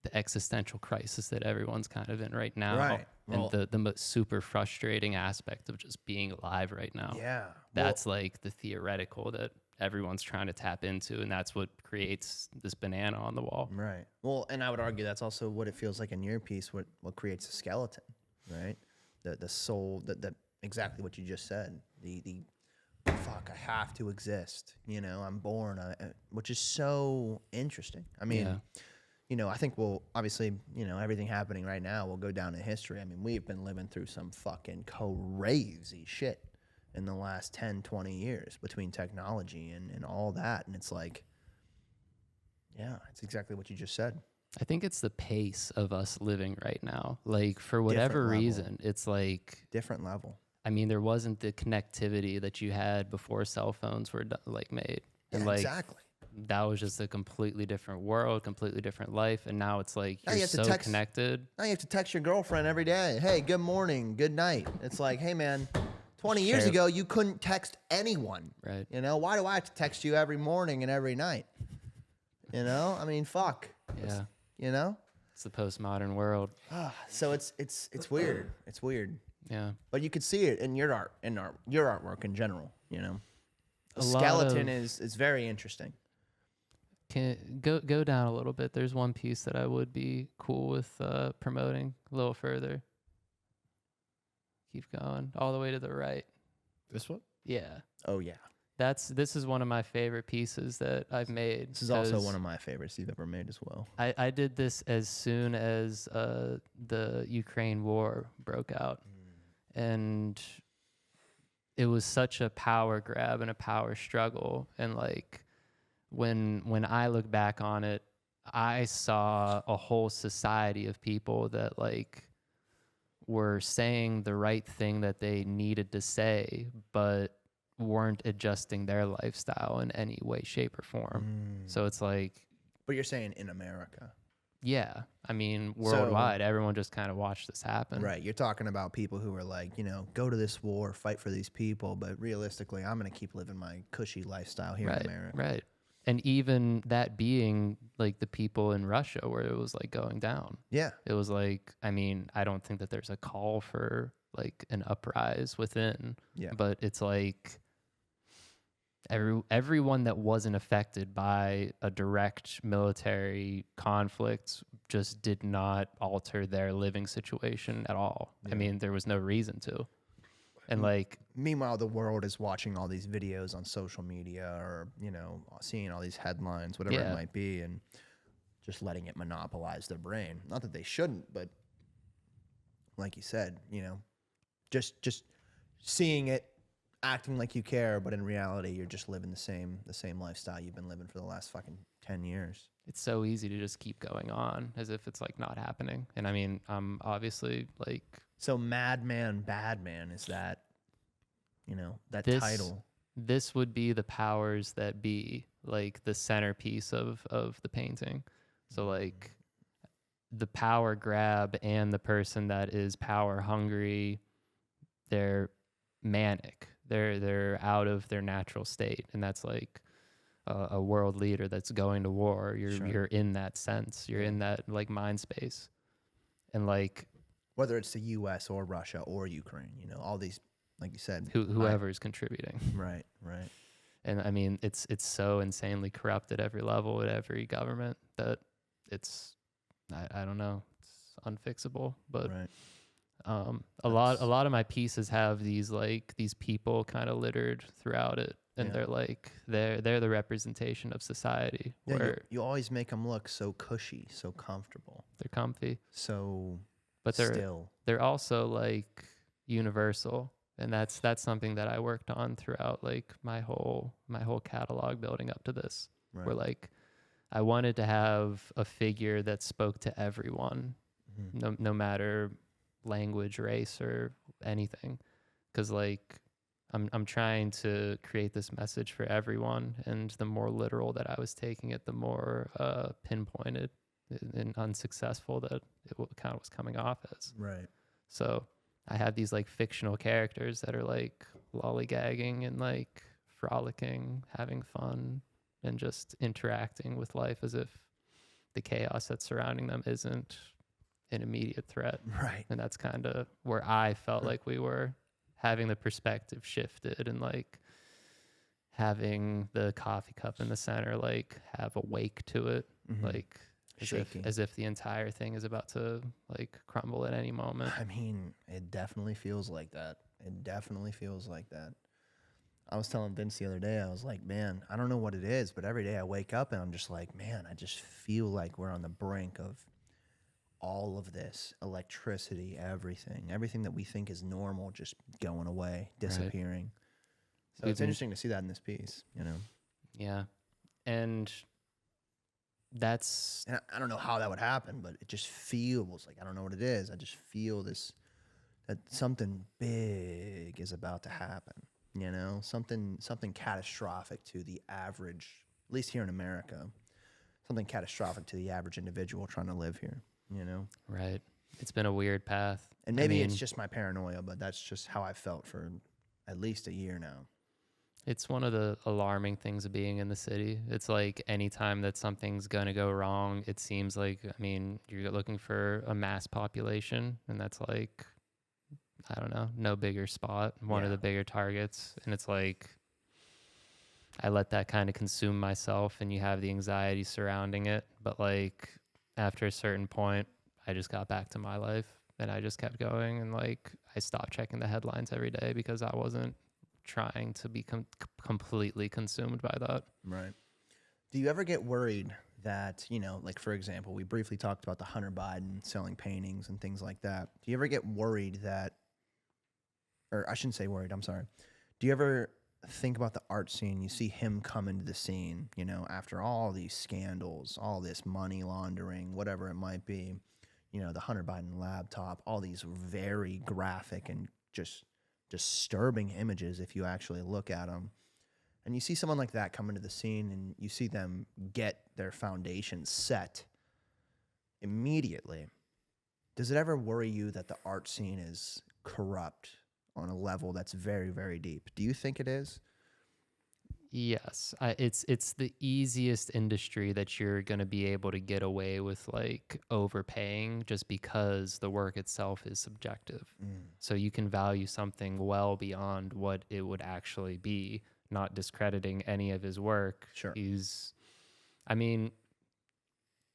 the existential crisis that everyone's kind of in right now, Right. and the super frustrating aspect of just being alive right now. Yeah. That's like the theoretical that everyone's trying to tap into, and that's what creates this banana on the wall. Right. Well, and I would argue that's also what it feels like in your piece, what creates a skeleton, right? The soul, that exactly what you just said. The fuck, I have to exist. You know, I'm born, which is so interesting. I mean, Yeah. you know, I think we'll obviously, you know, everything happening right now will go down in history. I mean, we've been living through some fucking crazy shit in the last 10, 20 years between technology and all that. And it's like, yeah, it's exactly what you just said. I think it's the pace of us living right now. Like, for whatever Different level. reason, it's like, Different level. I mean, there wasn't the connectivity that you had before cell phones were like made. And Yeah, like, exactly. that was just a completely different world, completely different life. And now it's like, Now you're you have to so text- connected. Now you have to text your girlfriend every day. Hey, good morning, good night. It's like, hey, man, 20 years Share- ago, you couldn't text anyone. Right. You know, why do I have to text you every morning and every night? You know, I mean, fuck. Yeah. You know? It's the postmodern world. So it's weird. It's weird. Yeah. But you could see it in your art, your artwork in general, you know. The A lot skeleton of- is very interesting. Can go down a little bit. There's one piece that I would be cool with promoting a little further. Keep going all the way to the right. This one? Yeah. Oh yeah. This is one of my favorite pieces that I've made. This is also one of my favorites you've ever made as well. I did this as soon as the Ukraine war broke out, and it was such a power grab and a power struggle. And like, when I look back on it, I saw a whole society of people that like were saying the right thing that they needed to say, but weren't adjusting their lifestyle in any way, shape, or form. So it's like, But you're saying in America. yeah, I mean, So- worldwide, everyone just kind of watched this happen. Right. You're talking about people who are like, you know, go to this war, fight for these people, but realistically, I'm going to keep living my cushy lifestyle here Right, in America. right. And even that being like the people in Russia where it was like going down. Yeah. It was like, I mean, I don't think that there's a call for like an uprise within. Yeah. But it's like everyone that wasn't affected by a direct military conflict just did not alter their living situation at all. I mean, there was no reason to. And like, Meanwhile, the world is watching all these videos on social media or, you know, seeing all these headlines, whatever Yeah. it might be, and just letting it monopolize their brain. Not that they shouldn't, but like you said, you know, just seeing it, acting like you care, but in reality, you're just living the same lifestyle you've been living for the last fucking 10 years. it's so easy to just keep going on as if it's like not happening. And I mean, I'm obviously like, So Madman, Badman, is that, you know, that This- title? this would be the powers that be, like the centerpiece of the painting. So like the power grab and the person that is power hungry, they're manic. They're out of their natural state, and that's like a world leader that's going to war. You're in that sense. You're in that like mind space, and like Whether it's the U.S. or Russia or Ukraine, you know, all these, like you said. whoever's contributing. Right, right. And I mean, it's so insanely corrupt at every level, at every government, that it's I don't know, it's unfixable. But Right. a lot of my pieces have these people kind of littered throughout it, and Yeah. they're like they're the representation of society, Yeah, where you always make them look so cushy, so comfortable, they're comfy, so but still. they're also like universal. And that's something that I worked on throughout like my whole catalog building up to this. Right. Where like I wanted to have a figure that spoke to everyone, no matter language, race, or anything. Because like I'm trying to create this message for everyone, and the more literal that I was taking it, the more pinpointed and unsuccessful that kind of was coming off as. Right. So I have these like fictional characters that are like lollygagging and like frolicking, having fun, and just interacting with life as if the chaos that's surrounding them isn't an immediate threat. Right. And that's kind of where I felt like we were having the perspective shifted, and like having the coffee cup in the center like have a wake to it, like as if the entire thing is about to like crumble at any moment. I mean, it definitely feels like that. It definitely feels like that. I was telling Vince the other day, I was like, man, I don't know what it is, but every day I wake up and I'm just like, man, I just feel like we're on the brink of all of this electricity, everything that we think is normal just going away, disappearing. So it's interesting to see that in this piece, you know? Yeah. And that's... And I don't know how that would happen, but it just feels like, I don't know what it is. I just feel this, that something big is about to happen, you know? Something catastrophic to the average, at least here in America, something catastrophic to the average individual trying to live here, you know? Right. It's been a weird path. And maybe it's just my paranoia, but that's just how I felt for at least a year now. It's one of the alarming things of being in the city. It's like anytime that something's going to go wrong, it seems like, I mean, you're looking for a mass population, and that's like, I don't know, no bigger spot, one of the bigger targets. And it's like, I let that kind of consume myself, and you have the anxiety surrounding it. But like after a certain point, I just got back to my life, and I just kept going. And like, I stopped checking the headlines every day because I wasn't trying to be completely consumed by that. Right. Do you ever get worried that, you know, like for example, we briefly talked about the Hunter Biden selling paintings and things like that. Do you ever get worried that, or I shouldn't say worried, I'm sorry. Do you ever think about the art scene? You see him come into the scene, you know, after all these scandals, all this money laundering, whatever it might be, you know, the Hunter Biden laptop, all these very graphic and just disturbing images if you actually look at them. And you see someone like that come into the scene, and you see them get their foundation set immediately. Does it ever worry you that the art scene is corrupt on a level that's very, very deep? Do you think it is? Yes, it's the easiest industry that you're going to be able to get away with like overpaying, just because the work itself is subjective. So you can value something well beyond what it would actually be, not discrediting any of his work. Sure. I mean,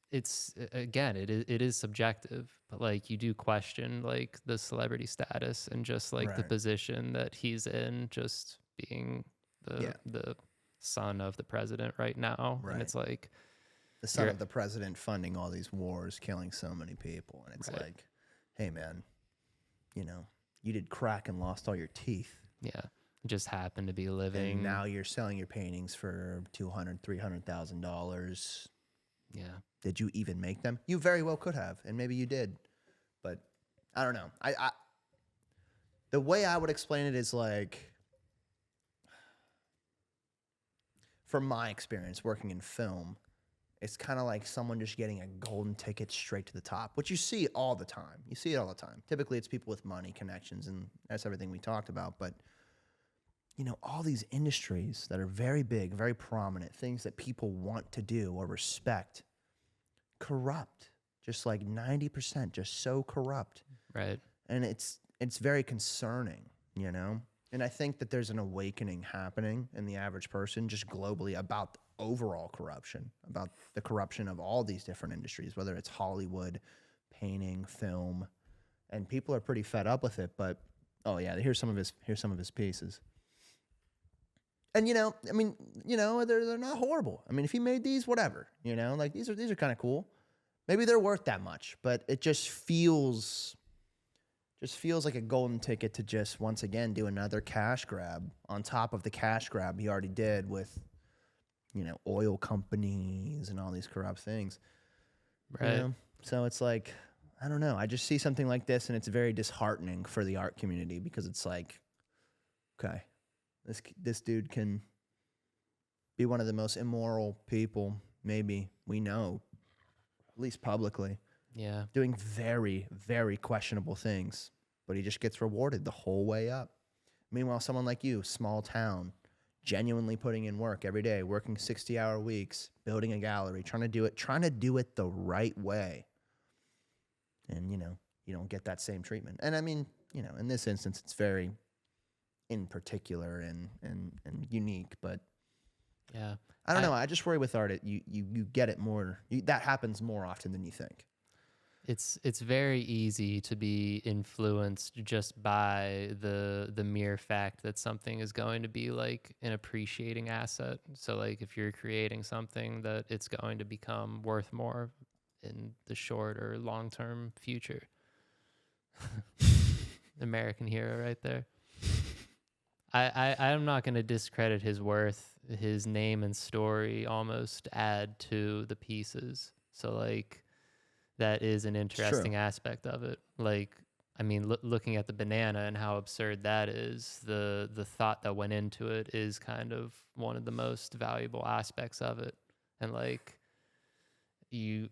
it's, again, it is subjective, but like you do question like the celebrity status and just like the position that he's in, just being the son of the president right now. And it's like the son of the president funding all these wars, killing so many people. And it's like, hey man, you know, you did crack and lost all your teeth. Yeah. Just happened to be living. And now you're selling your paintings for $200,000, $300,000. Yeah. Did you even make them? You very well could have, and maybe you did. But I don't know. I the way I would explain it is like, from my experience working in film, it's kind of like someone just getting a golden ticket straight to the top, which you see all the time. You see it all the time. Typically, it's people with money, connections, and that's everything we talked about. But, you know, all these industries that are very big, very prominent, things that people want to do or respect, corrupt, just like 90%, just so corrupt. Right. And it's very concerning, you know? And I think that there's an awakening happening in the average person just globally about the overall corruption, about the corruption of all these different industries, whether it's Hollywood, painting, film, and people are pretty fed up with it. But oh yeah, here's some of his pieces. And you know, I mean, you know, they're not horrible. I mean, if he made these, whatever, you know, like these are kind of cool. Maybe they're worth that much, but it just feels like a golden ticket to just once again do another cash grab on top of the cash grab he already did with, you know, oil companies and all these corrupt things. Right. You know? So it's like, I don't know. I just see something like this and it's very disheartening for the art community because it's like, okay, This dude can be one of the most immoral people maybe we know, at least publicly, Yeah. doing very, very questionable things, but he just gets rewarded the whole way up. Meanwhile, someone like you, small town, genuinely putting in work every day, working 60-hour weeks, building a gallery, trying to do it the right way. And, you don't get that same treatment. And I mean, in this instance, it's very in particular and unique, but Yeah. I don't know. I just worry with art, you get it more. That happens more often than you think. It's very easy to be influenced just by the mere fact that something is going to be like an appreciating asset. So like if you're creating something that it's going to become worth more in the short or long term future. American hero right there. I'm not going to discredit his worth. His name and story almost add to the pieces. So like that is an interesting aspect of it. Like, I mean, looking at the banana and how absurd that is, the thought that went into it is kind of one of the most valuable aspects of it. And like, you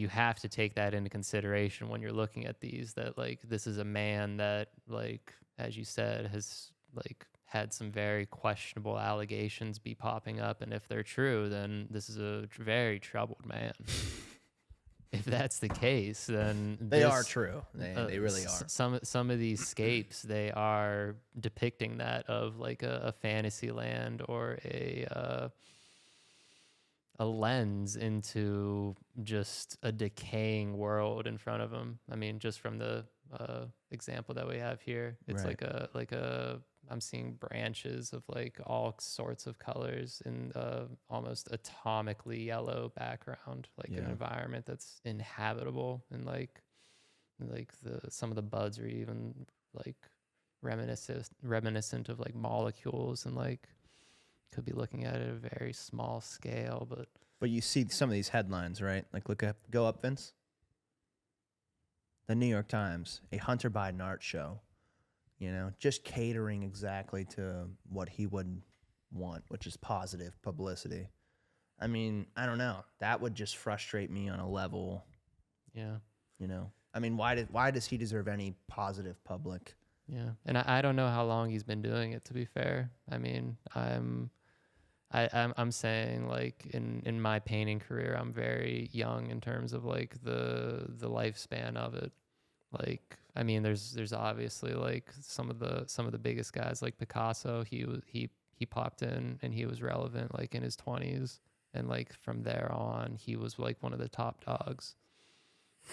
have to take that into consideration when you're looking at these, that like this is a man that, like, as you said, has like had some very questionable allegations be popping up, and if they're true, then this is a very troubled man. If that's the case, then they are true. They really are. Some of these scapes, they are depicting that of like a fantasy land or a lens into just a decaying world in front of them. I mean, just from the example that we have here, it's right. like a I'm seeing branches of like all sorts of colors in almost atomically yellow background, like an environment that's inhabitable, and like some of the buds are even like reminiscent of like molecules, and like could be looking at it at a very small scale, but you see some of these headlines, right? Like go up, Vince. The New York Times, a Hunter Biden art show, just catering exactly to what he would want, which is positive publicity. I mean, I don't know. That would just frustrate me on a level. Yeah. I mean, why does he deserve any positive public? Yeah. And I don't know how long he's been doing it, to be fair. I mean, I'm saying like in my painting career, I'm very young in terms of like the lifespan of it. Like, I mean, there's obviously like some of the biggest guys like Picasso. He popped in and he was relevant like in his 20s, and like from there on, he was like one of the top dogs.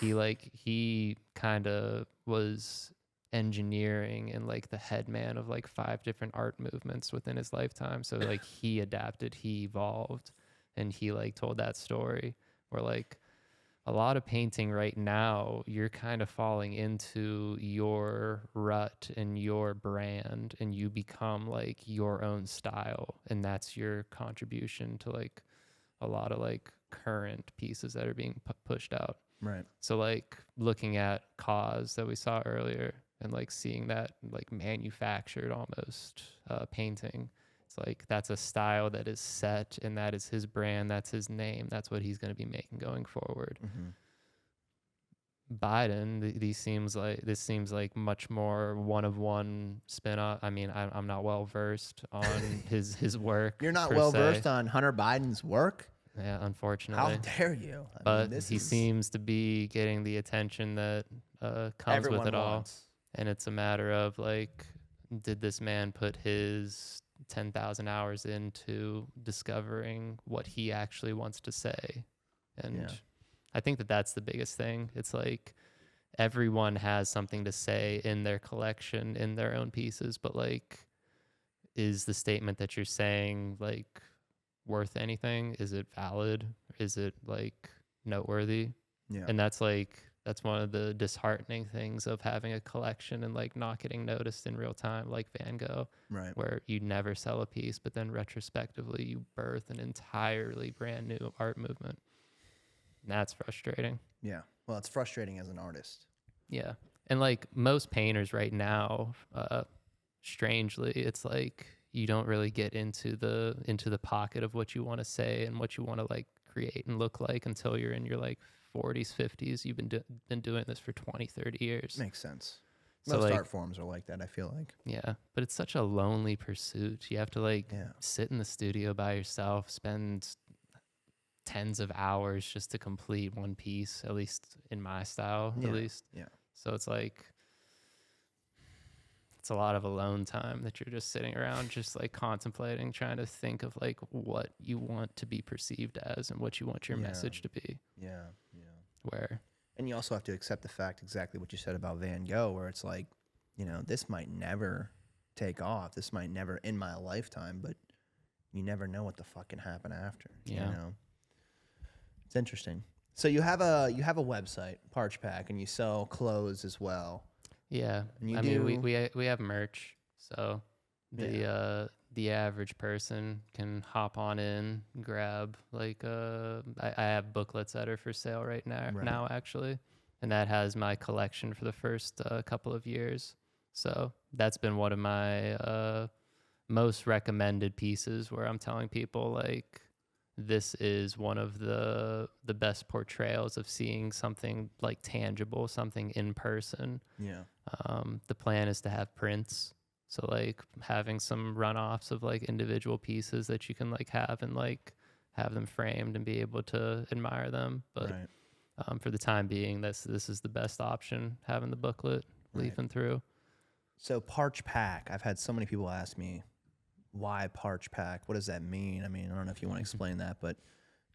He kind of was engineering and like the head man of like 5 different art movements within his lifetime. So like he adapted, he evolved, and he like told that story where like a lot of painting right now, you're kind of falling into your rut and your brand, and you become like your own style, and that's your contribution to like a lot of like current pieces that are being pushed out. Right. So like looking at Cause that we saw earlier, and like seeing that like manufactured almost painting, it's like that's a style that is set, and that is his brand, that's his name, that's what he's going to be making going forward. Mm-hmm. Biden, this seems like much more one of one spin off. I mean, I'm not well versed on his work. You're not well versed on Hunter Biden's work? Yeah, unfortunately. How dare you? But he seems to be getting the attention that comes with it all. And it's a matter of like, did this man put his 10,000 hours into discovering what he actually wants to say? And I think that that's the biggest thing. It's like everyone has something to say in their collection, in their own pieces, but like, is the statement that you're saying like worth anything? Is it valid? Is it like noteworthy? Yeah. And that's one of the disheartening things of having a collection and like not getting noticed in real time, like Van Gogh, right? Where you never sell a piece, but then retrospectively you birth an entirely brand new art movement. And that's frustrating. Yeah. Well, it's frustrating as an artist. Yeah. And like most painters right now, strangely, it's like you don't really get into the pocket of what you want to say and what you want to like create and look like until you're in your like 40s, 50s. You've been doing this for 20, 30 years. Makes sense. So Most like, art forms are like that, I feel like. yeah, but it's such a lonely pursuit. You have to like Yeah. sit in the studio by yourself, spend tens of hours just to complete one piece, at least in my style, Yeah. at least. Yeah. So it's like, it's a lot of alone time that you're just sitting around, just like contemplating, trying to think of like what you want to be perceived as and what you want your Yeah. message to be. Yeah. Yeah. Where, And you also have to accept the fact exactly what you said about Van Gogh, where it's like, you know, this might never take off. This might never in my lifetime, but you never know what the fuck can happen after. Yeah. You know? It's interesting. So you have a website, ParchPak, and you sell clothes as well. yeah, And you I do, mean, we have merch, so the average person can hop on in, grab like I have booklets that are for sale right now actually, and that has my collection for the first couple of years. So that's been one of my most recommended pieces, where I'm telling people like, this is one of the best portrayals of seeing something like tangible, something in person. yeah. The plan is to have prints. So like having some runoffs of like individual pieces that you can like have and like have them framed and be able to admire them. But Right. for the time being, this is the best option, having the booklet leafing through. So ParchPak, I've had so many people ask me, why ParchPak? What does that mean? I mean, I don't know if you want to explain that, but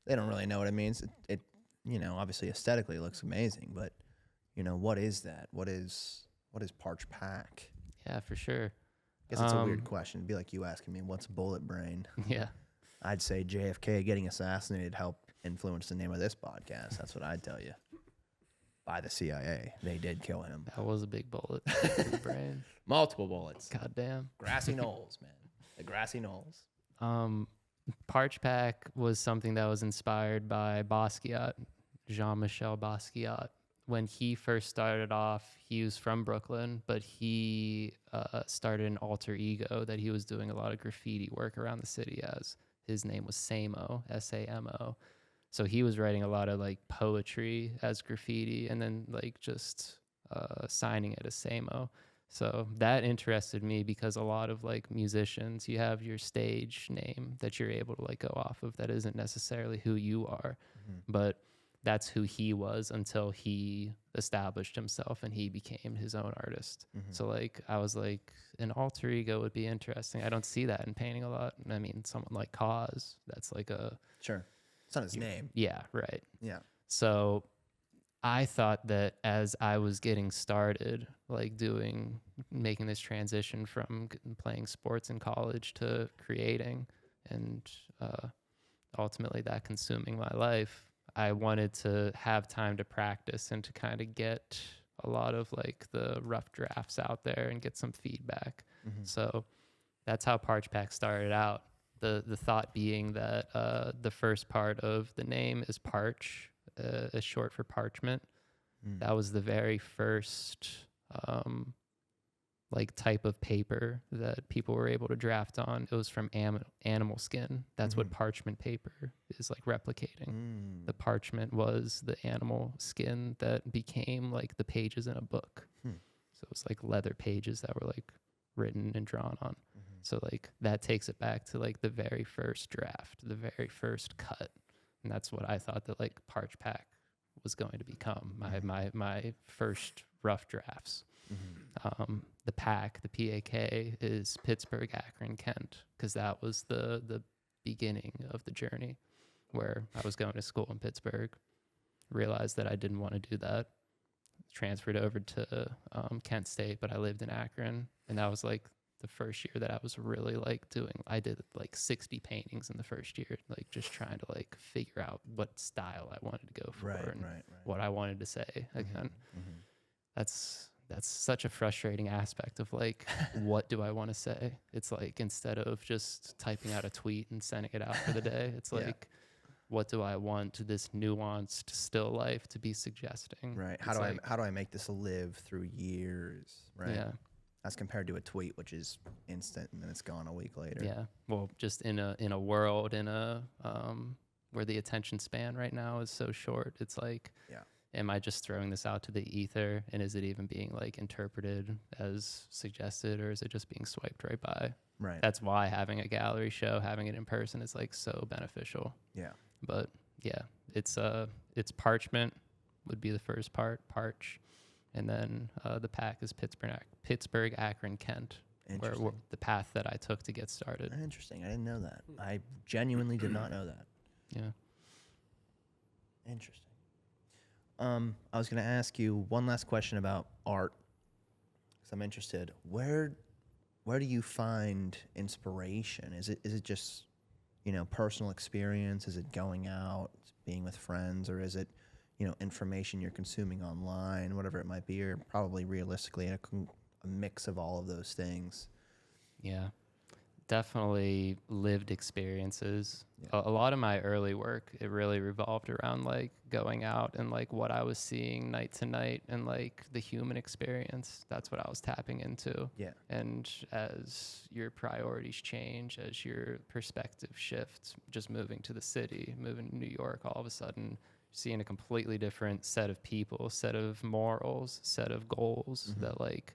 they don't really know what it means. It you know, obviously aesthetically it looks amazing, but you know, what is that? What is ParchPak? Yeah, for sure. I guess it's a weird question. It'd be like you asking me, what's bullet brain? Yeah. I'd say JFK getting assassinated helped influence the name of this podcast. That's what I'd tell you. By the CIA. They did kill him. That was a big bullet to the brain. Multiple bullets. God damn. Grassy knolls, man. The grassy knolls. ParchPak was something that was inspired by Basquiat, Jean-Michel Basquiat. When he first started off, he was from Brooklyn, but he started an alter ego that he was doing a lot of graffiti work around the city as. His name was Samo, S-A-M-O. So he was writing a lot of like poetry as graffiti and then like just signing it as Samo. So that interested me because a lot of like musicians, you have your stage name that you're able to like go off of that isn't necessarily who you are, but that's who he was until he established himself and he became his own artist. So like I was like, an alter ego would be interesting. I don't see that in painting a lot. I mean, someone like Cause, that's like a Sure. It's not his name. yeah, right. Yeah. So I thought that as I was getting started, like making this transition from playing sports in college to creating and ultimately that consuming my life, I wanted to have time to practice and to kind of get a lot of like the rough drafts out there and get some feedback. So that's how ParchPak started out. The thought being that the first part of the name is parch, is short for parchment. That was the very first like type of paper that people were able to draft on. It was from animal skin. That's what parchment paper is like replicating. The parchment was the animal skin that became like the pages in a book. So it was like leather pages that were like written and drawn on. So like that takes it back to like the very first draft, the very first cut. And that's what I thought that like ParchPak was going to become, my first rough drafts. The PAK, the PAK is Pittsburgh, Akron, Kent, because that was the beginning of the journey where I was going to school in Pittsburgh, realized that I didn't want to do that, transferred over to Kent State, but I lived in Akron, and that was like the first year that I was really like I did like 60 paintings in the first year, like just trying to like figure out what style I wanted to go for and what I wanted to say again. That's such a frustrating aspect of like, what do I want to say? It's like, instead of just typing out a tweet and sending it out for the day, it's like, what do I want this nuanced still life to be suggesting? Right. How How do I make this live through years? Right. Yeah. as compared to a tweet, which is instant and then it's gone a week later. Yeah. Well, just in a world where the attention span right now is so short, it's like, Yeah. am I just throwing this out to the ether, and is it even being like interpreted as suggested, or is it just being swiped right by? Right. That's why having a gallery show, having it in person, is like so beneficial. Yeah. But yeah, it's Parchment would be the first part, Parch, and then the pack is Pittsburgh, Akron, Kent, where the path that I took to get started. Interesting. I didn't know that. I genuinely did not know that. Yeah. Interesting. I was going to ask you one last question about art, because I'm interested. Where do you find inspiration? Is it just, personal experience? Is it going out, being with friends, or is it, information you're consuming online, whatever it might be, or probably realistically a mix of all of those things? Yeah. Definitely lived experiences. Yeah. A lot of my early work, it really revolved around like going out and like what I was seeing night to night, and like the human experience. That's what I was tapping into. Yeah. And as your priorities change, as your perspective shifts, just moving to the city, moving to New York, all of a sudden seeing a completely different set of people, set of morals, set of goals that like,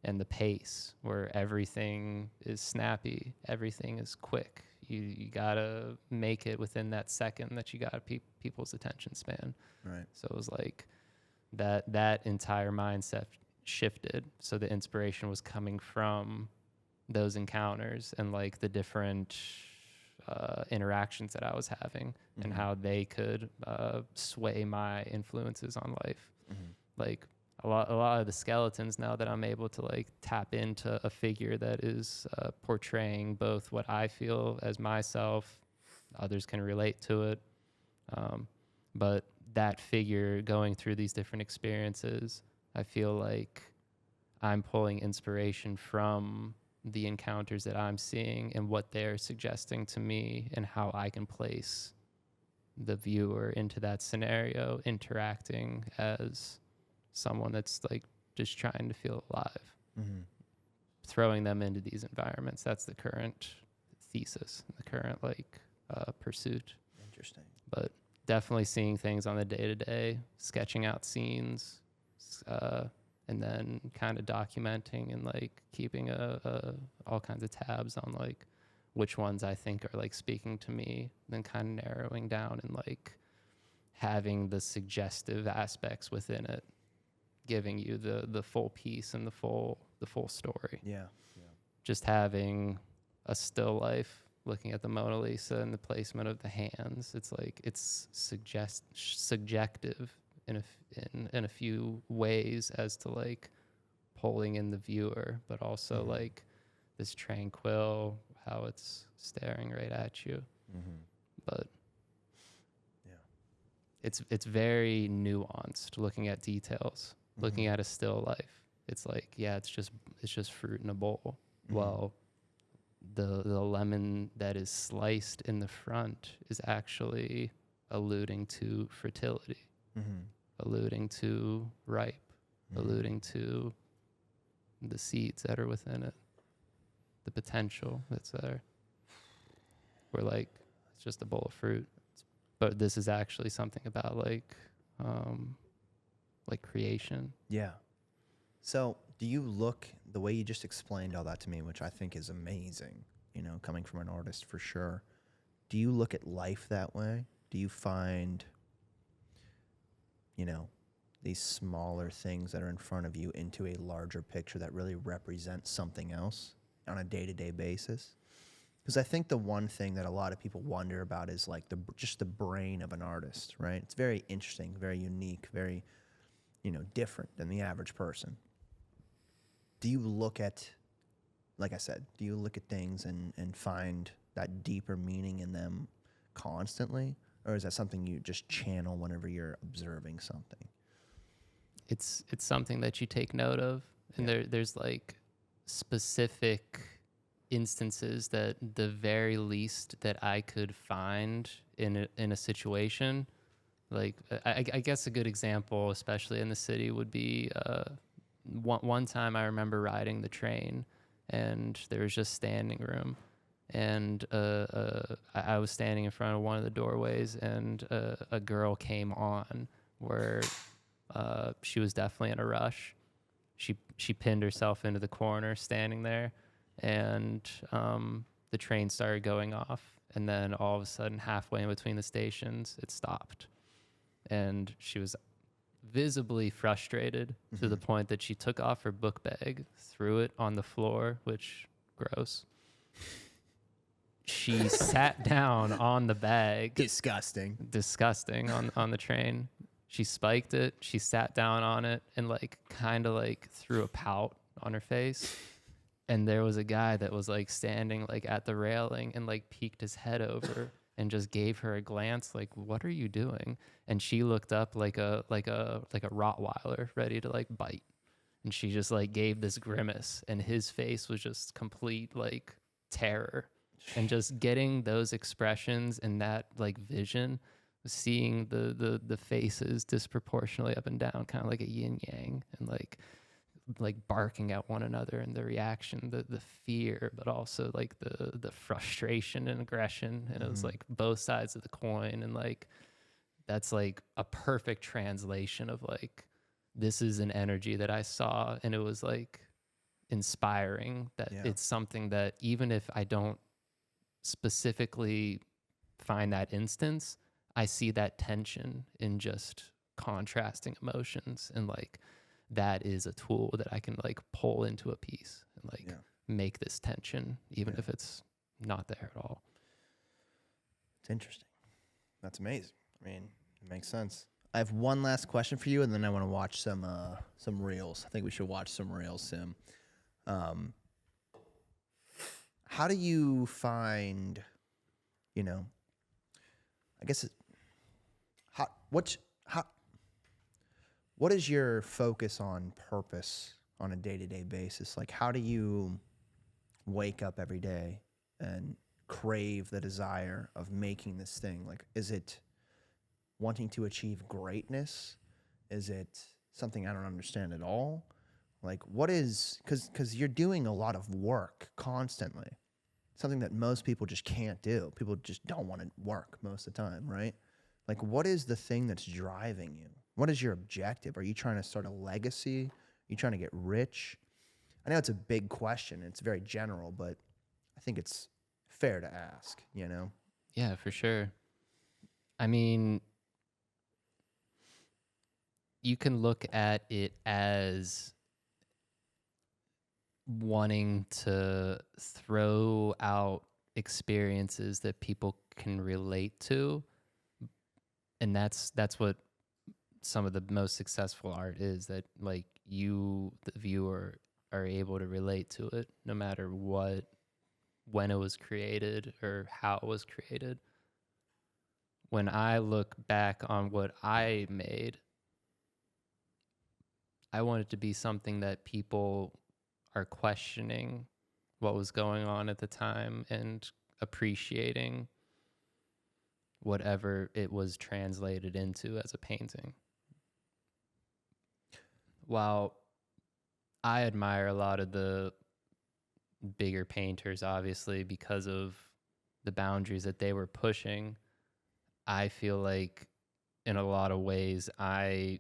and the pace where everything is snappy, everything is quick. You gotta make it within that second that you got people's attention span. Right. So it was like that entire mindset shifted. So the inspiration was coming from those encounters and like the different interactions that I was having, and how they could sway my influences on life. Like a lot of the skeletons now that I'm able to like tap into a figure that is portraying both what I feel as myself, others can relate to it, but that figure going through these different experiences, I feel like I'm pulling inspiration from the encounters that I'm seeing and what they're suggesting to me, and how I can place the viewer into that scenario, interacting as someone that's like just trying to feel alive, throwing them into these environments. That's the current thesis, the current like pursuit. Interesting. But definitely seeing things on the day-to-day, sketching out scenes, and then kind of documenting and like keeping all kinds of tabs on like which ones I think are like speaking to me, then kind of narrowing down and like having the suggestive aspects within it, giving you the full piece and the full story. Yeah. Just having a still life, looking at the Mona Lisa and the placement of the hands, it's like it's subjective in a few ways as to like pulling in the viewer, but also like this tranquil, how it's staring right at you. But it's very nuanced, looking at details, looking at a still life. It's like, yeah, it's just fruit in a bowl. Well, the lemon that is sliced in the front is actually alluding to fertility, alluding to ripe, alluding to the seeds that are within it, the potential that's there. We're like, it's just a bowl of fruit, but this is actually something about like creation. Yeah. So do you look, the way you just explained all that to me, which I think is amazing, coming from an artist for sure, do you look at life that way? Do you find, these smaller things that are in front of you into a larger picture that really represents something else on a day-to-day basis? Because I think the one thing that a lot of people wonder about is like just the brain of an artist, right? It's very interesting, very unique, very, different than the average person. Do you look at, like I said, do you look at things and find that deeper meaning in them constantly? Or is that something you just channel whenever you're observing something? It's something that you take note of, and there's like specific instances that the very least that I could find in a situation. Like I guess a good example, especially in the city, would be one time I remember riding the train, and there was just standing room, and I was standing in front of one of the doorways, and a girl came on where she was definitely in a rush. She pinned herself into the corner, standing there, and the train started going off. And then all of a sudden, halfway in between the stations, it stopped. And she was visibly frustrated to the point that she took off her book bag, threw it on the floor, which, gross. She sat down on the bag. Disgusting. Disgusting on the train. She spiked it. She sat down on it and like kind of like threw a pout on her face. And there was a guy that was like standing like at the railing and like peeked his head over and just gave her a glance like, "What are you doing?" And she looked up like a Rottweiler ready to like bite. And she just like gave this grimace, and his face was just complete like terror. And just getting those expressions and that like vision, seeing the faces disproportionately up and down, kind of like a yin yang, and like barking at one another, and the reaction, the fear, but also like the frustration and aggression. And it was like both sides of the coin. And like, that's like a perfect translation of like, this is an energy that I saw, and it was like inspiring that it's something that even if I don't specifically find that instance, I see that tension in just contrasting emotions, and like, that is a tool that I can like pull into a piece and like make this tension, even if it's not there at all. It's interesting. That's amazing. I mean, it makes sense. I have one last question for you, and then I want to watch some reels. I think we should watch some reels, Sim. How do you find, you know, I guess, what is your focus on purpose on a day-to-day basis? Like, how do you wake up every day and crave the desire of making this thing? Like, is it wanting to achieve greatness? Is it something I don't understand at all? Like, what is, because you're doing a lot of work constantly, something that most people just can't do. People just don't want to work most of the time, right? Like, what is the thing that's driving you? What is your objective? Are you trying to start a legacy? Are you trying to get rich? I know it's a big question. It's very general, but I think it's fair to ask, you know? Yeah, for sure. I mean, you can look at it as wanting to throw out experiences that people can relate to. And that's what some of the most successful art is, that like you, the viewer, are able to relate to it no matter what, when it was created or how it was created. When I look back on what I made, I want it to be something that people are questioning what was going on at the time and appreciating whatever it was translated into as a painting. While I admire a lot of the bigger painters, obviously, because of the boundaries that they were pushing, I feel like in a lot of ways I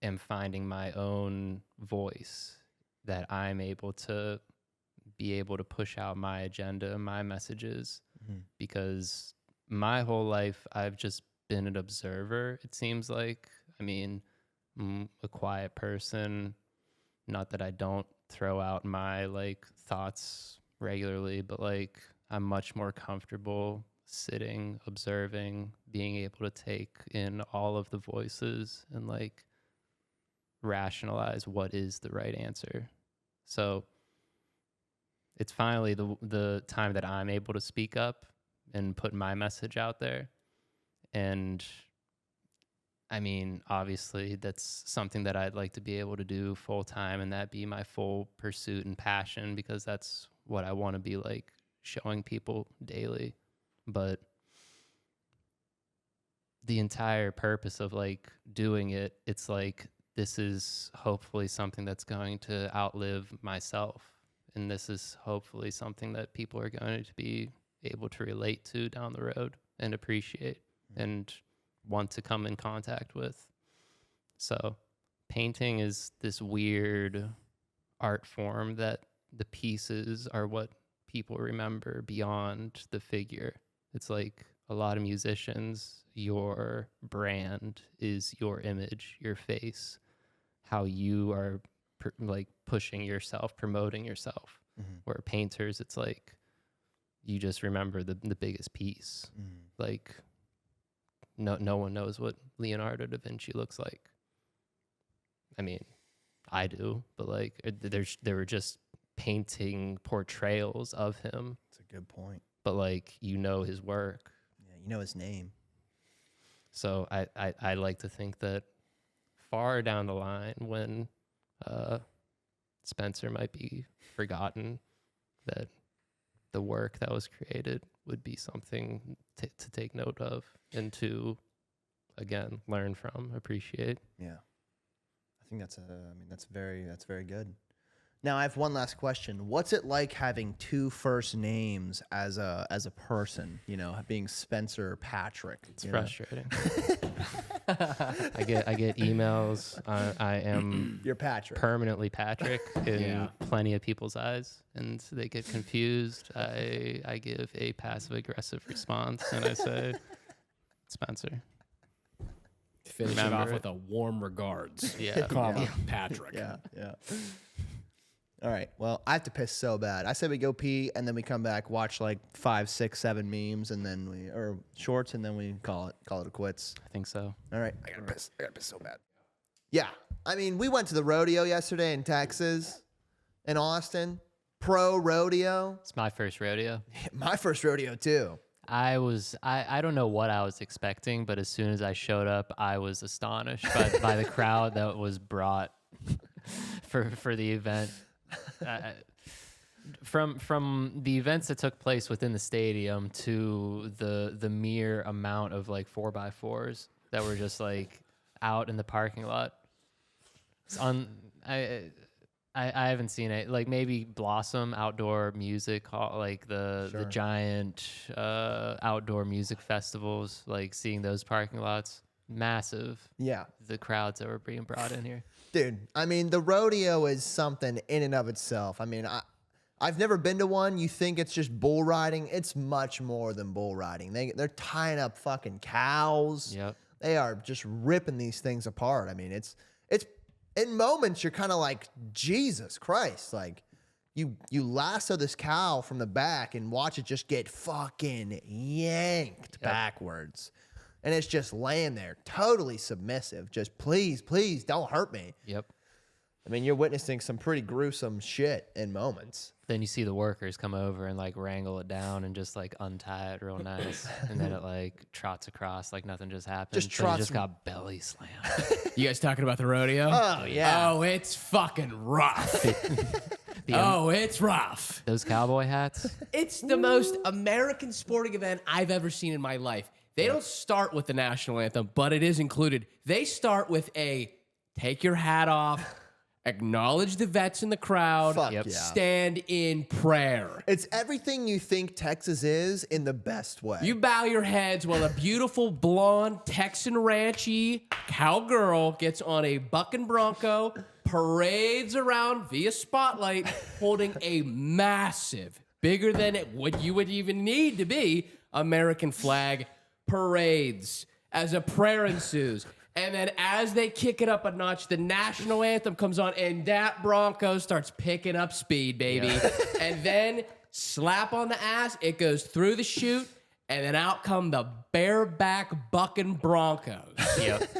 am finding my own voice, that I'm able to push out my agenda, my messages, because my whole life I've just been an observer, it seems like. I mean, I'm a quiet person. Not that I don't throw out my like thoughts regularly, but like I'm much more comfortable sitting, observing, being able to take in all of the voices and like rationalize what is the right answer. So it's finally the time that I'm able to speak up and put my message out there. And I mean, obviously, that's something that I'd like to be able to do full time, and that be my full pursuit and passion, because that's what I want to be like showing people daily. But the entire purpose of like doing it, it's like this is hopefully something that's going to outlive myself. And this is hopefully something that people are going to be able to relate to down the road and appreciate and want to come in contact with. So painting is this weird art form that the pieces are what people remember beyond the figure. It's like a lot of musicians, your brand is your image, your face, how you are like pushing yourself, promoting yourself. Where painters, it's like you just remember the biggest piece. Like no one knows what Leonardo da Vinci looks like. I mean, I do, but like there were just painting portrayals of him. That's a good point. But like his work. Yeah, you know his name. So I like to think that far down the line when Spencer might be forgotten, that the work that was created would be something to take note of and to, again, learn from, appreciate. Yeah. I think that's very good. Now I have one last question. What's it like having two first names as a person? Being Spencer or Patrick. It's frustrating. I get emails. I am You're Patrick. Permanently Patrick in plenty of people's eyes, and they get confused. I give a passive aggressive response, and I say, Spencer. Finish it off with a warm regards. Comma, Patrick. Yeah. All right. Well, I have to piss so bad. I said we go pee and then we come back, watch like 5, 6, 7 memes, and then or shorts, and then we call it a quits. I think so. All right. I gotta piss so bad. Yeah. I mean, we went to the rodeo yesterday in Texas, in Austin. Pro rodeo. It's my first rodeo. My first rodeo too. I don't know what I was expecting, but as soon as I showed up, I was astonished by the crowd that was brought for the event. From the events that took place within the stadium to the mere amount of like 4x4s that were just like out in the parking lot. I haven't seen it. Like maybe Blossom outdoor music hall, like the giant outdoor music festivals, like seeing those parking lots, massive. Yeah. The crowds that were being brought in here. Dude, I mean, the rodeo is something in and of itself. I mean, I've never been to one. You think it's just bull riding. It's much more than bull riding. They're tying up fucking cows. Yep. They are just ripping these things apart. I mean, it's in moments you're kind of like, Jesus Christ. Like, you lasso this cow from the back and watch it just get fucking yanked backwards. And it's just laying there, totally submissive. Just please don't hurt me. Yep. I mean, you're witnessing some pretty gruesome shit in moments. Then you see the workers come over and like wrangle it down and just like untie it real nice. And then it like trots across like nothing just happened. Just So trots. you just got belly slammed. You guys talking about the rodeo? Oh, yeah. Oh, it's fucking rough. It's rough. Those cowboy hats. It's the most American sporting event I've ever seen in my life. They don't start with the national anthem, but it is included. They start with a take your hat off, acknowledge the vets in the crowd, Fuck yeah. stand in prayer. It's everything you think Texas is in the best way. You bow your heads while a beautiful blonde Texan ranchy cowgirl gets on a bucking bronco, parades around via spotlight, holding a massive, bigger than what you would even need to be, American flag, parades as a prayer ensues. And then as they kick it up a notch, the national anthem comes on, and that Bronco starts picking up speed, baby. Yeah. And then slap on the ass, it goes through the chute, and then out come the bareback bucking Broncos. Yep.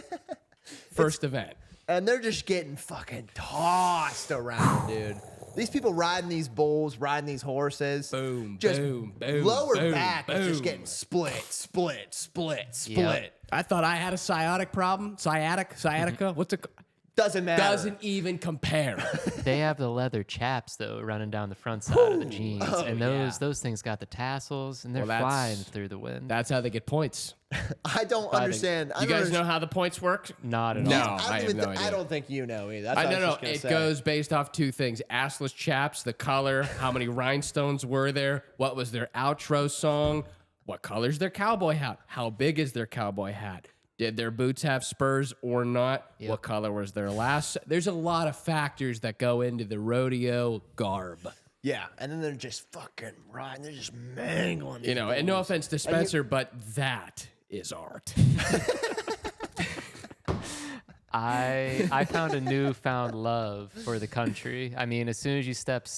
First event. And they're just getting fucking tossed around, dude. These people riding these bulls, riding these horses. Boom, just boom, boom. Lower boom, back boom. is just getting split. Yep. I thought I had a sciatica problem. Sciatica? What's it? Doesn't matter. Doesn't even compare. They have the leather chaps though running down the front side of the jeans, Oh, and yeah. those things got the tassels, and they're Well, that's- flying through the wind. That's how they get points. I don't understand. You guys know how the points work? Not at No. all. I have no idea. I don't think you know either. That's I what don't was know. just gonna It say. goes based off two things: assless chaps, the color, how many rhinestones were there, what was their outro song, what color's their cowboy hat, how big is their cowboy hat, did their boots have spurs or not, what color was their last. There's a lot of factors that go into the rodeo garb. Yeah, and then they're just fucking riding. They're just mangling. You know, and no offense to Spencer, but that is art. I found a newfound love for the country. I mean, as soon as you step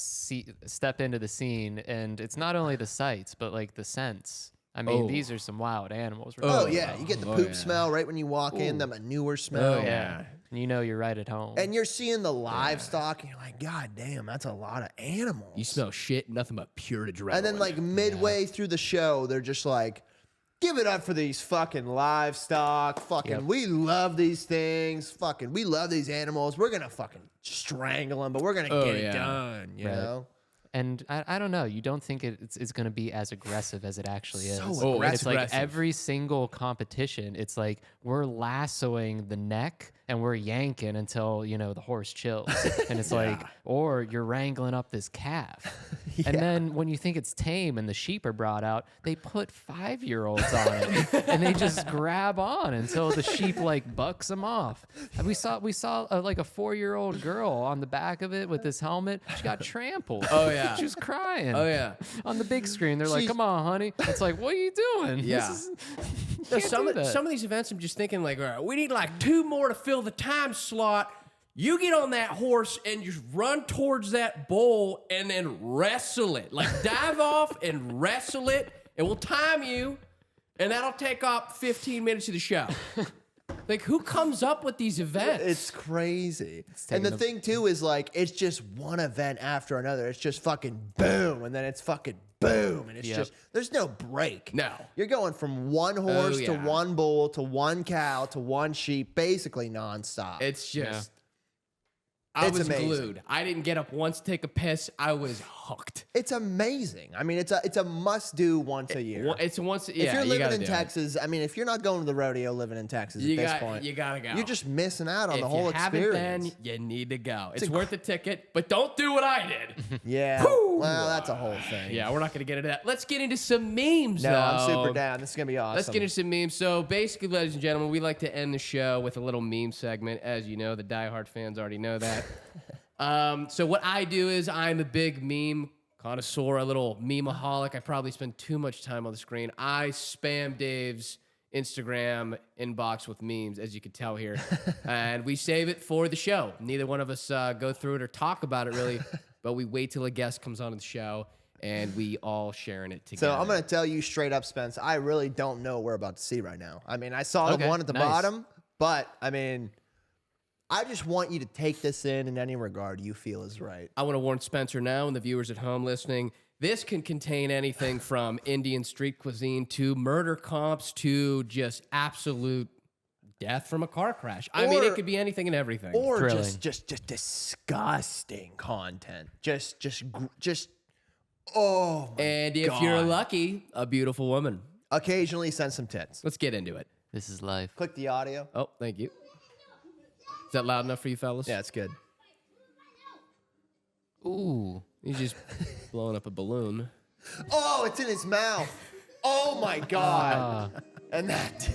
into the scene, and it's not only the sights, but like the scents. I mean, these are some wild animals. we're Oh talking yeah, about. you get the poop smell right when you walk in. The manure smell. Oh, yeah. And you know you're right at home. And you're seeing the livestock, and you're like, God damn, that's a lot of animals. You smell shit, nothing but pure adrenaline. And then like midway through the show, they're just like, give it up for these fucking livestock. Fucking, we love these things. Fucking, we love these animals. We're gonna fucking strangle them, but we're gonna get it done. You know. And I don't know. You don't think it's going to be as aggressive as it actually is. So It's like aggressive. every single competition, it's like we're lassoing the neck and we're yanking until, you know, the horse chills. And it's like, or you're wrangling up this calf. And then when you think it's tame and the sheep are brought out, they put 5-year-olds on it and they just grab on until the sheep like bucks them off. And we saw like a 4-year-old girl on the back of it with this helmet. She got trampled. Oh, yeah. She was crying. Oh, yeah. On the big screen, they're like, "Come on, honey." It's like, "What are you doing?" Yeah. Some some of these events, I'm just thinking like, all right, we need like 2 more to fill the time slot. You get on that horse and just run towards that bull and then wrestle it. Like dive off and wrestle it, and we'll time you, and that'll take up 15 minutes of the show. Like, who comes up with these events? It's crazy. And the thing too is like, it's just one event after another. It's just fucking boom, and then it's fucking boom, and it's just, there's no break. No. You're going from one horse to yeah. one bull to one cow to one sheep, basically nonstop. It's just, I It's was amazing. glued. I didn't get up once to take a piss. I was hooked. It's amazing. I mean, it's a must do once a year. It's once, If yeah, you're you living gotta in do it. Texas, I mean, if you're not going to the rodeo living in Texas at this point, You gotta go. you're just missing out on if the whole you haven't experience. been, you need to go. It's worth the ticket, but don't do what I did. Yeah. Well, that's a whole thing. Yeah, we're not gonna get into that. Let's get into some memes. No, I'm though. super down. This is gonna be awesome. Let's get into some memes. So basically, ladies and gentlemen, we like to end the show with a little meme segment. As you know, the diehard fans already know that. So what I do is I'm a big meme connoisseur, a little memeaholic. I probably spend too much time on the screen. I spam Dave's Instagram inbox with memes, as you can tell here. And we save it for the show. Neither one of us go through it or talk about it really, but we wait till a guest comes on the show and we all sharing it together. So I'm gonna tell you straight up, Spence. I really don't know what we're about to see right now. I mean, I saw the Okay, one at the nice. bottom, but I mean, I just want you to take this in any regard you feel is right. I want to warn Spencer now and the viewers at home listening. This can contain anything from Indian street cuisine to murder comps to just absolute death from a car crash. I mean, it could be anything and everything. Or Thrilling. just disgusting content. Oh my And if God. you're lucky, a beautiful woman. Occasionally send some tits. Let's get into it. This is life. Click the audio. Oh, thank you. Is that loud enough for you fellas? Yeah, it's good. Ooh. He's just blowing up a balloon. Oh, it's in his mouth. Oh my God. And that.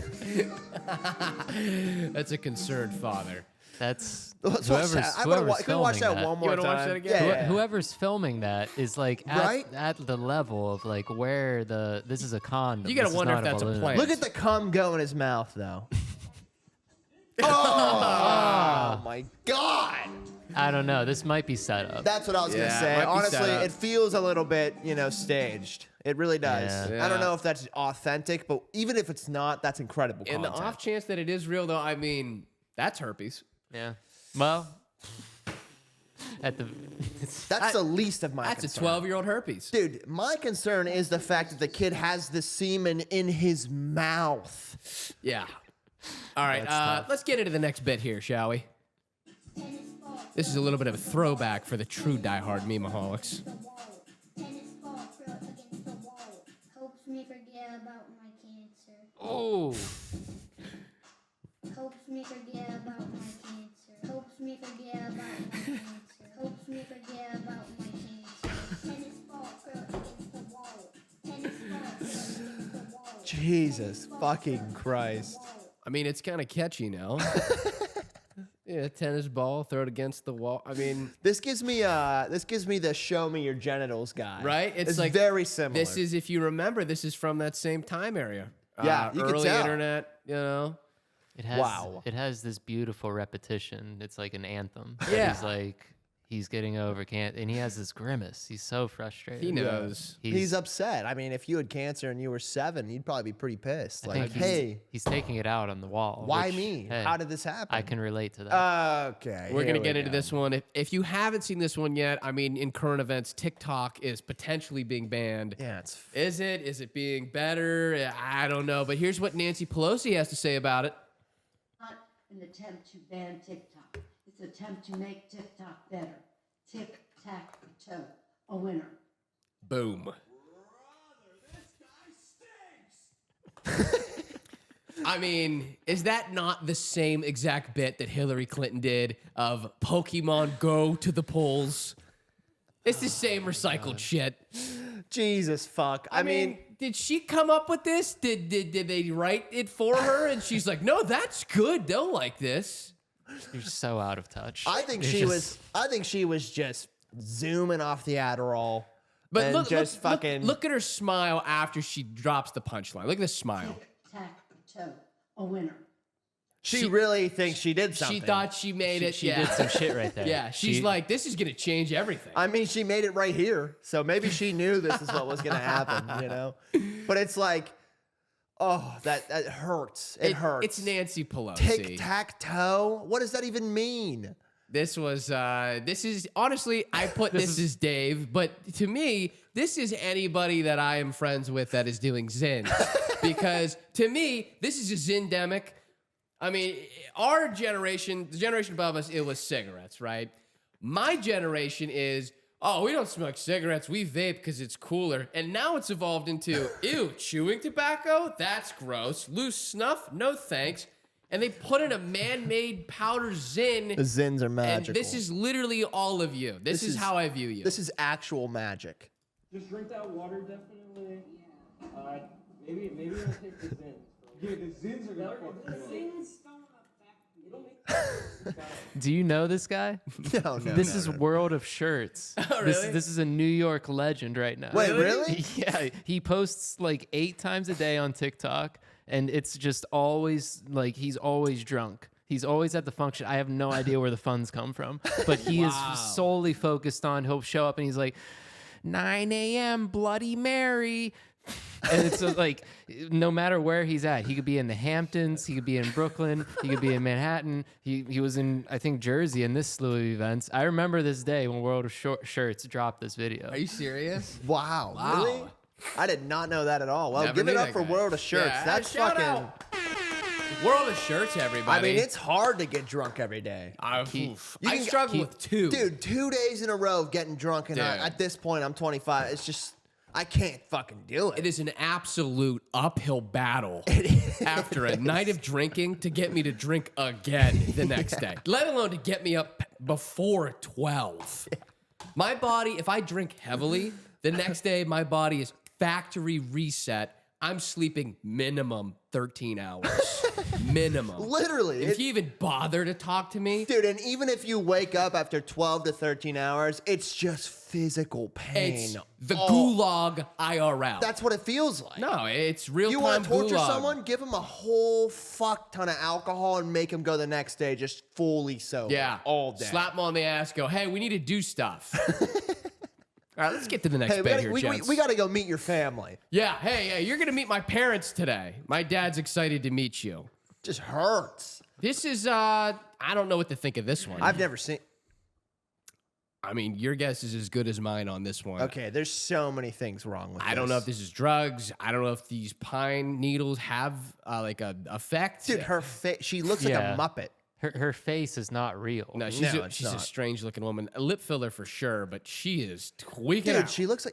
That's a concerned father. That's Let's watch that. I'm gonna whoever's can we watch that filming one more You wanna time? watch that again? Yeah. Whoever's filming that is like Right? at the level of like where this is a condom. You gotta This is wonder not if that's a balloon. plant. Look at the cum go in his mouth, though. Oh my God. I don't know. This might be set up. That's what I was Yeah, gonna say. might be Honestly, set up. it feels a little bit, staged. It really does. Yeah. I don't Yeah. know if that's authentic, but even if it's not, that's incredible In the content. off chance that it is real, though, I mean, that's herpes. Yeah. Well, at the That's the least of my That's concern. a 12-year-old herpes. Dude, my concern is the fact that the kid has the semen in his mouth. Yeah. All right, let's get into the next bit here, shall we? This is a little bit of a throwback for the true diehard memaholics. Tennis ball throw it against the wall. Helps me forget about my cancer. Oh, Helps me forget about my cancer. Helps me forget about my cancer. Helps me forget about my cancer. Tennis ball throw it against the wall. Tennis ball throw it against the wall. Jesus fucking Christ. I mean, it's kind of catchy now. Yeah, tennis ball, throw it against the wall. I mean, This gives me the show me your genitals guy. right? It's like very similar. This is, if you remember, this is from that same time area. Yeah, you can early tell. internet. You know, it has. Wow. It has this beautiful repetition. It's like an anthem. Yeah. He's like, he's getting over can't, and he has this grimace. He's so frustrated. he knows. He's upset. I mean, if you had cancer and you were 7, you'd probably be pretty pissed. I Like, think hey, he's taking it out on the wall. why which, me? hey, How did this happen? I can relate to that. Okay. We're here gonna we get into go. this one. If you haven't seen this one yet, I mean, in current events, TikTok is potentially being banned. Yeah, it's Is it? Is it being better? I don't know. But here's what Nancy Pelosi has to say about it. Not an attempt to ban TikTok. It's an attempt to make TikTok better. Tic-tac-toe, a winner. Boom. I mean, is that not the same exact bit that Hillary Clinton did of Pokemon Go to the polls? It's the same recycled shit. Jesus fuck. I mean, did she come up with this? Did they write it for her? And she's like, no, that's good. They'll like this. You're so out of touch. I think You're she just- was just zooming off the Adderall. But and look, just look, fucking look at her smile after she drops the punchline. Look at this smile. Tic-tac-toe, a winner. she really thinks she did something. She thought she made it. She yeah. did some shit right there. Yeah, she's She- like, this is gonna change everything. I mean, she made it right here. So maybe she knew this is what was going to happen, you know? But it's like, oh, that hurts. It hurts. It's Nancy Pelosi. Tic-tac-toe? What does that even mean? This is honestly, I put this as Dave, but to me, this is anybody that I am friends with that is doing Zins. Because to me, this is a Zindemic. I mean, our generation, the generation above us, it was cigarettes, right? My generation is, oh, we don't smoke cigarettes, we vape because it's cooler. And now it's evolved into, ew, chewing tobacco? That's gross. Loose snuff? No thanks. And they put in a man-made powder Zin. The Zins are And magical. this is literally all of you. This is how I view you. This is actual magic. Just drink that water, definitely. Maybe it'll take the Zins. Yeah, the Zins are gonna fuck you up. Do you know this guy? No. This is World of Shirts. Oh, really? This is a New York legend right now. Wait, really? Yeah, he posts like 8 times a day on TikTok, and it's just always like he's always drunk. He's always at the function. I have no idea where the funds come from, but he is solely focused on. He'll show up and he's like, 9 a.m. Bloody Mary. And it's like, no matter where he's at, he could be in the Hamptons, he could be in Brooklyn, he could be in Manhattan. He was in, I think, Jersey in this slew of events. I remember this day when World of Shirts dropped this video. Are you serious? Wow. Really? I did not know that at all. Well, Never give knew it up that for guy. World of Shirts. Yeah, That's shout fucking. out. World of Shirts, everybody. I mean, it's hard to get drunk every day. I You can- struggle with 2. Dude, 2 days in a row of getting drunk, and Dude. at this point, I'm 25. It's just, I can't fucking do it. It is an absolute uphill battle after a night of drinking to get me to drink again the next day, let alone to get me up before 12. My body, if I drink heavily, the next day my body is factory reset. I'm sleeping minimum 13 hours. Minimum. Literally. If you even bother to talk to me, Dude, and even if you wake up after 12 to 13 hours, it's just physical pain. it's the Oh, gulag IRL. That's what it feels like. No, it's real You time want to torture gulag. someone? Give them a whole fuck ton of alcohol and make them go the next day just fully sober. Yeah. All day. Slap them on the ass, go, hey, we need to do stuff. All right, let's get to the next Hey, bit here, gents. we got to go meet your family. Yeah, hey, you're going to meet my parents today. My dad's excited to meet you. Just hurts. This is, I don't know what to think of this one. I've never seen. I mean, your guess is as good as mine on this one. Okay, there's so many things wrong with this. I don't know if this is drugs. I don't know if these pine needles have like a effect. Dude, her face, she looks like Yeah. a Muppet. Her face is not real. No, she's No, a, it's she's a not. strange looking woman. A lip filler for sure, but she is tweaking Dude, out. she looks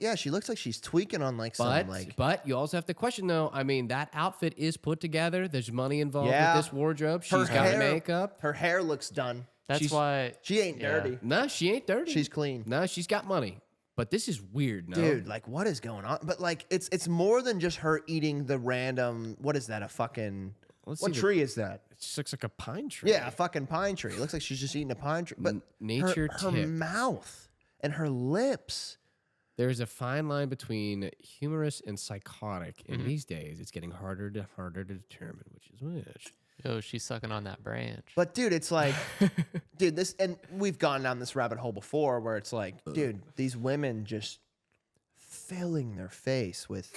like she's tweaking on like some like. But you also have to question though. I mean, that outfit is put together. There's money involved Yeah. with this wardrobe. Her She's got hair, makeup. Her hair looks done. That's she's- why. She ain't Yeah. dirty. No, she ain't dirty. She's clean. No, she's got money. But this is weird, no? Dude, like what is going on? But like it's more than just her eating the random. What is that? A fucking. Let's What see tree is that? It just looks like a pine tree. Yeah, a fucking pine tree. It looks like she's just eating a pine tree. But nature her tip. mouth and her lips. There's a fine line between humorous and psychotic. And these days, it's getting harder to determine which is which. Yo, she's sucking on that branch. But dude, it's like, dude, this, and we've gone down this rabbit hole before where it's like, dude, these women just filling their face with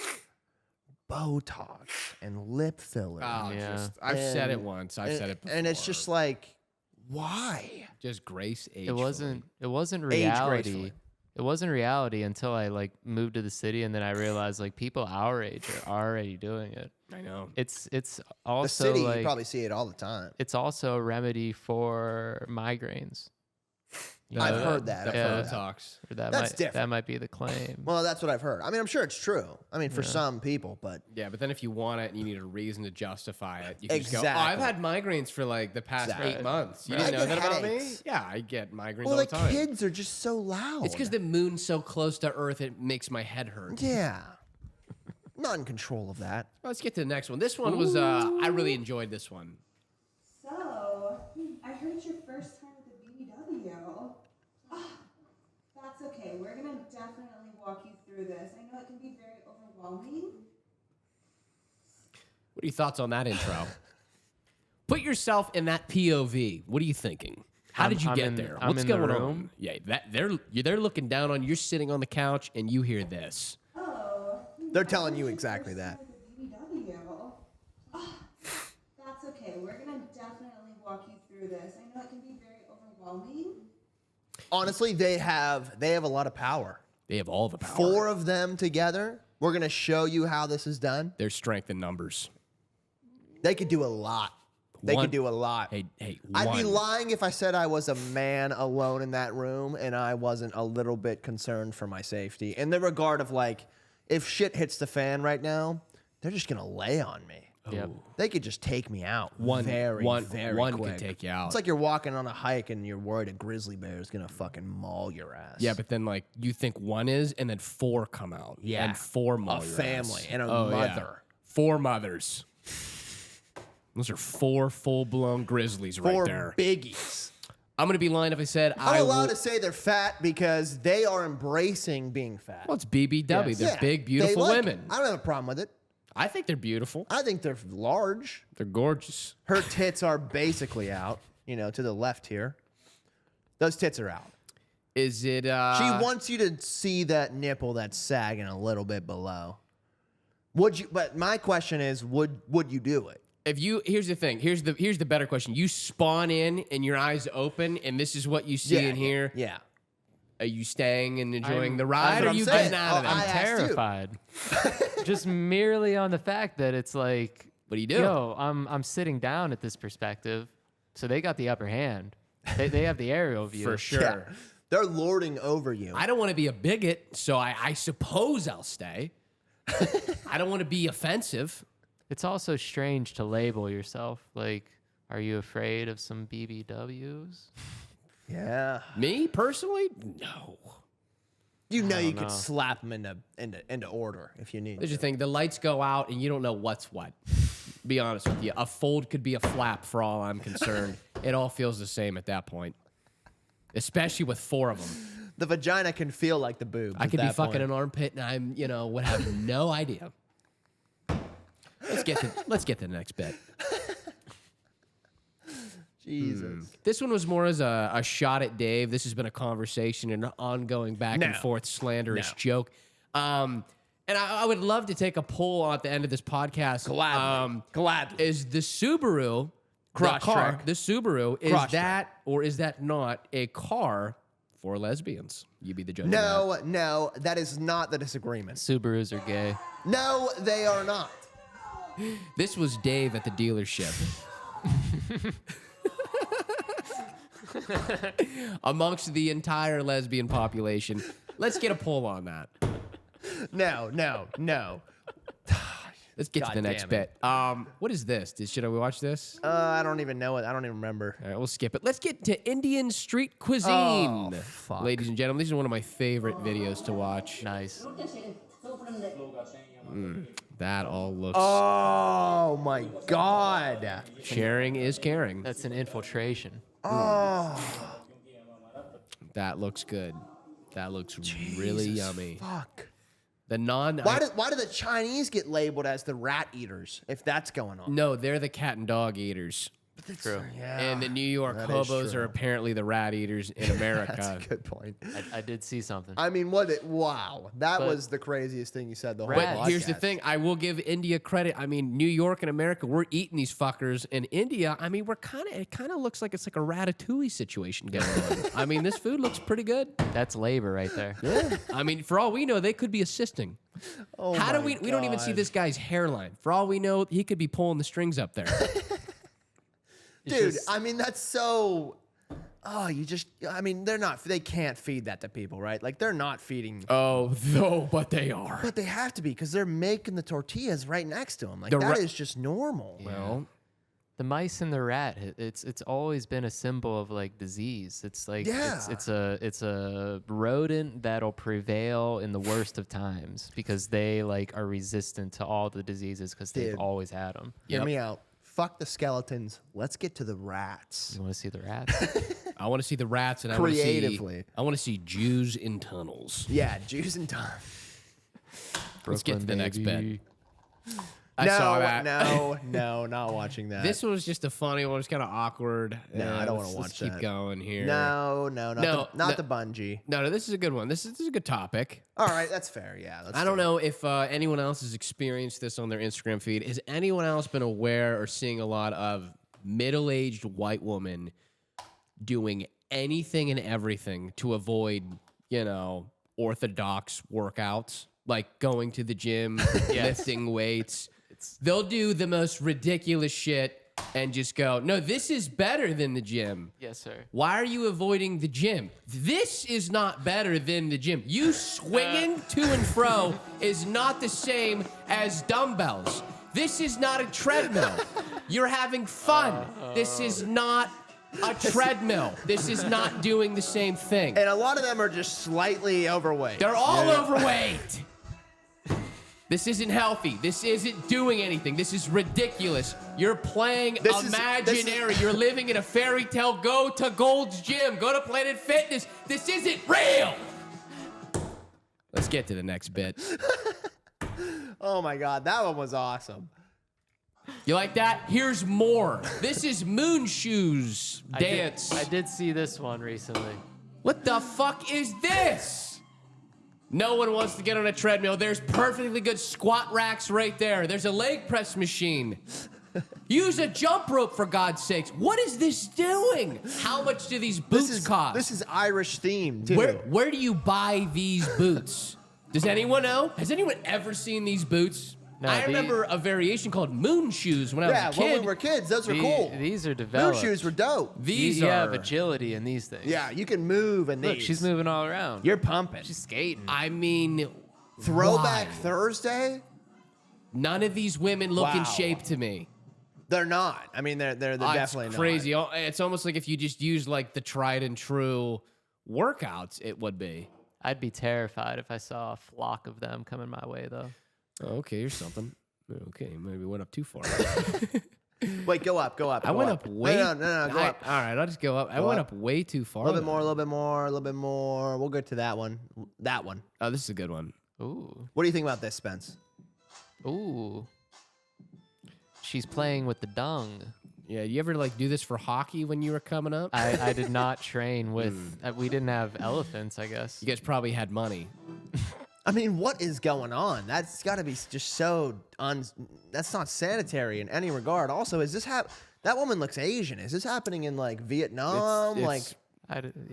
Botox and lip filler. Yeah. I've said it And- once. I've said it before. And it's just like, why? just grace age. It wasn't gracefully. reality. It wasn't reality until I like moved to the city, and then I realized like people our age are already doing it. I know. It's The also city, like you probably see it all the time. it's also a remedy for migraines. You I've know heard that. I've Yeah. heard that. Botox. Or that That's might different. that might be the claim. Well, that's what I've heard. I mean, I'm sure it's true. I mean, for some people, but Yeah, but then if you want it and you need a reason to justify it, you can just go, oh, I've Exactly. had migraines for like the past Exactly. 8 months. You I didn't know get that about me? headaches. Yeah, I get migraines well, all the the time. kids are just so loud. It's because the moon's so close to Earth, it makes my head hurt. Yeah. Not in control of that. Let's get to the next one. This one was, I really enjoyed this one. So, I heard it's your first time with the BBW. That's okay. We're going to definitely walk you through this. I know it can be very overwhelming. What are your thoughts on that intro? Put yourself in that POV. What are you thinking? How did you I'm get in- there? I'm What's in the going on? room. Yeah, they're looking down on you. You're sitting on the couch and you hear this. Oh, They're telling you exactly that. with the BBW. That's okay. We're going to definitely walk you through this. I know it can be very overwhelming. Honestly, they have a lot of power. They have all the power. 4 of them together. We're gonna show you how this is done. There's strength in numbers. They could do a lot. They One- could do a lot. Hey, I'd be one. lying if I said I was a man alone in that room and I wasn't a little bit concerned for my safety. In the regard of like, if shit hits the fan right now, they're just gonna lay on me. Yep. They could just take me out One very could quick. take you out. It's like you're walking on a hike and you're worried a grizzly bear is gonna fucking maul your ass. Yeah, but then like you think one is, and then 4 come out. Yeah. and 4 more. a family and a Oh, yeah. mother. 4 mothers. Those are 4 full-blown grizzlies right 4 there. biggies. I'm gonna be lying if I said I'm allowed will- to say they're fat because they are embracing being fat. Well, it's BBW. Yes. They're Yeah, big, they beautiful like it. women. I don't have a problem with it. I think they're beautiful. I think they're large. They're gorgeous. Her tits are basically out, to the left here. Those tits are out. Is it? She wants you to see that nipple that's sagging a little bit below. Would you? But my question is, would you do it? If you, here's the thing. Here's the better question. You spawn in and your eyes open, and this is what you see in here. Yeah. Are you staying and enjoying I'm- the ride, That's or what are I'm you saying. getting out of Oh, it? I I'm asked you. terrified. Just merely on the fact that it's like, What do? yo, I'm sitting down at this perspective, so they got the upper hand. They have the aerial view. For sure. Yeah. They're lording over you. I don't want to be a bigot, so I suppose I'll stay. I don't want to be offensive. It's also strange to label yourself. Like, are you afraid of some BBWs? Yeah. Me personally, no. You don't could know. slap them into order if you need. There's the to. thing: the lights go out, and you don't know what's what. Be honest with you, a fold could be a flap for all I'm concerned. It all feels the same at that point, especially with 4 of them. The vagina can feel like the boob. I could be fucking an armpit, and I'm, would have no idea. Let's get to the next bit. Jesus. This one was more as a shot at Dave. This has been a conversation and an ongoing back and No. forth slanderous No. joke. And I would love to take a poll at the end of this podcast. Gladly. Gladly. Is the Subaru Cross the car, track. the Subaru, is Cross that or is that not a car for lesbians? You be the judge. of that. No, that is not the disagreement. Subarus are gay. No, they are not. This was Dave at the dealership. amongst the entire lesbian population. Let's get a poll on that. No. Let's get God to the next damn bit. it. What is this? Should we watch this? I don't even know it. I don't even remember. All right, we'll skip it. Let's get to Indian street cuisine. Oh, fuck. Ladies and gentlemen, these are one of my favorite videos to watch. Nice. That all looks... Oh my God. Sharing is caring. That's an infiltration. Oh. That looks good. That looks really yummy. Fuck. The non... Why do the Chinese get labeled as the rat eaters if that's going on? No, they're the cat and dog eaters. True. Yeah. And the New York that is hobos true. are apparently the rat eaters in America. That's a good point. I did see something. I mean, wow. That But- was the craziest thing you said the whole Rats. But here's the podcast. thing, I will give India credit. I mean, New York and America, we're eating these fuckers. In India, I mean, it kind of looks like it's like a ratatouille situation going on. I mean, this food looks pretty good. That's labor right there. Yeah. I mean, for all we know, they could be assisting. Oh How do my we don't even see God. this guy's hairline. For all we know, he could be pulling the strings up there. Dude, just- I mean, that's so... Oh, they can't feed that to people, right? Like, they're not feeding... Oh, though, but they are. But they have to be, because they're making the tortillas right next to them. Like, The that ra- is just normal. Well, The mice and the rat, it's always been a symbol of like disease. It's like Yeah. it's a rodent that'll prevail in the worst of times because they like are resistant to all the diseases because they've Dude. always had them. Hear Yep. me out. Fuck the skeletons. Let's get to the rats. You want to see the rats? I want to see the rats and Creatively. I want to see Jews in tunnels. Yeah, Jews and time. Let's get to the next baby. bit. I saw that. No, not watching that. This was just a funny one. It's kind of awkward. No, I don't Let's- wanna let's watch keep that. going here. No, No, not the bungee. No, this is a good one. This is a good topic. All right, that's fair. Yeah, I don't know if anyone else has experienced this on their Instagram feed. Has anyone else been aware or seeing a lot of middle-aged white women doing anything and everything to avoid, orthodox workouts, like going to the gym, lifting weights? They'll do the most ridiculous shit and just go, no, this is better than the gym. Yes, sir. Why are you avoiding the gym? This is not better than the gym. You swinging to and fro is not the same as dumbbells. This is not a treadmill. You're having fun. This is not a treadmill. This is not doing the same thing. And a lot of them are just slightly overweight. They're all overweight. This isn't healthy. This isn't doing anything. This is ridiculous. You're playing This is- imaginary. You're living in a fairy tale. Go to Gold's Gym. Go to Planet Fitness. This isn't real. Let's get to the next bit. Oh my God, that one was awesome. You like that? Here's more. This is Moon Shoes dance. I did see this one recently. What the fuck is this? No one wants to get on a treadmill. There's perfectly good squat racks right there. There's a leg press machine. Use a jump rope, for God's sakes. What is this doing? How much do these boots cost? This is Irish themed too. Where do you buy these boots? Does anyone know? Has anyone ever seen these boots? No, I remember a variation called Moon Shoes when I was a kid. when we were kids, those were cool. These are Moon developed. shoes were dope. These you are. have agility in these things. Yeah, you can move and Look, these. she's moving all around. You're pumping. She's skating. I mean, Throwback why? Thursday? None of these women look in Wow. shape to me. They're not. I mean, they're definitely It's crazy. It's almost like if you just use like the tried and true workouts, it would be. I'd be terrified if I saw a flock of them coming my way, though. Oh, okay, here's something. Okay, maybe went up too far. not. Wait, go up. I went up way. No, go up. All right, I'll just go up. I Go went up. up way too far. A little bit then. more, a little bit more, a little bit more. We'll get to that one. That one. Oh, this is a good one. Ooh. What do you think about this, Spence? Ooh. She's playing with the dung. Yeah, you ever like do this for hockey when you were coming up? I did not train with. We didn't have elephants, I guess. You guys probably had money. I mean, what is going on? That's got to be just so that's not sanitary in any regard. Also, is this that woman looks Asian? Is this happening in like Vietnam? It's- like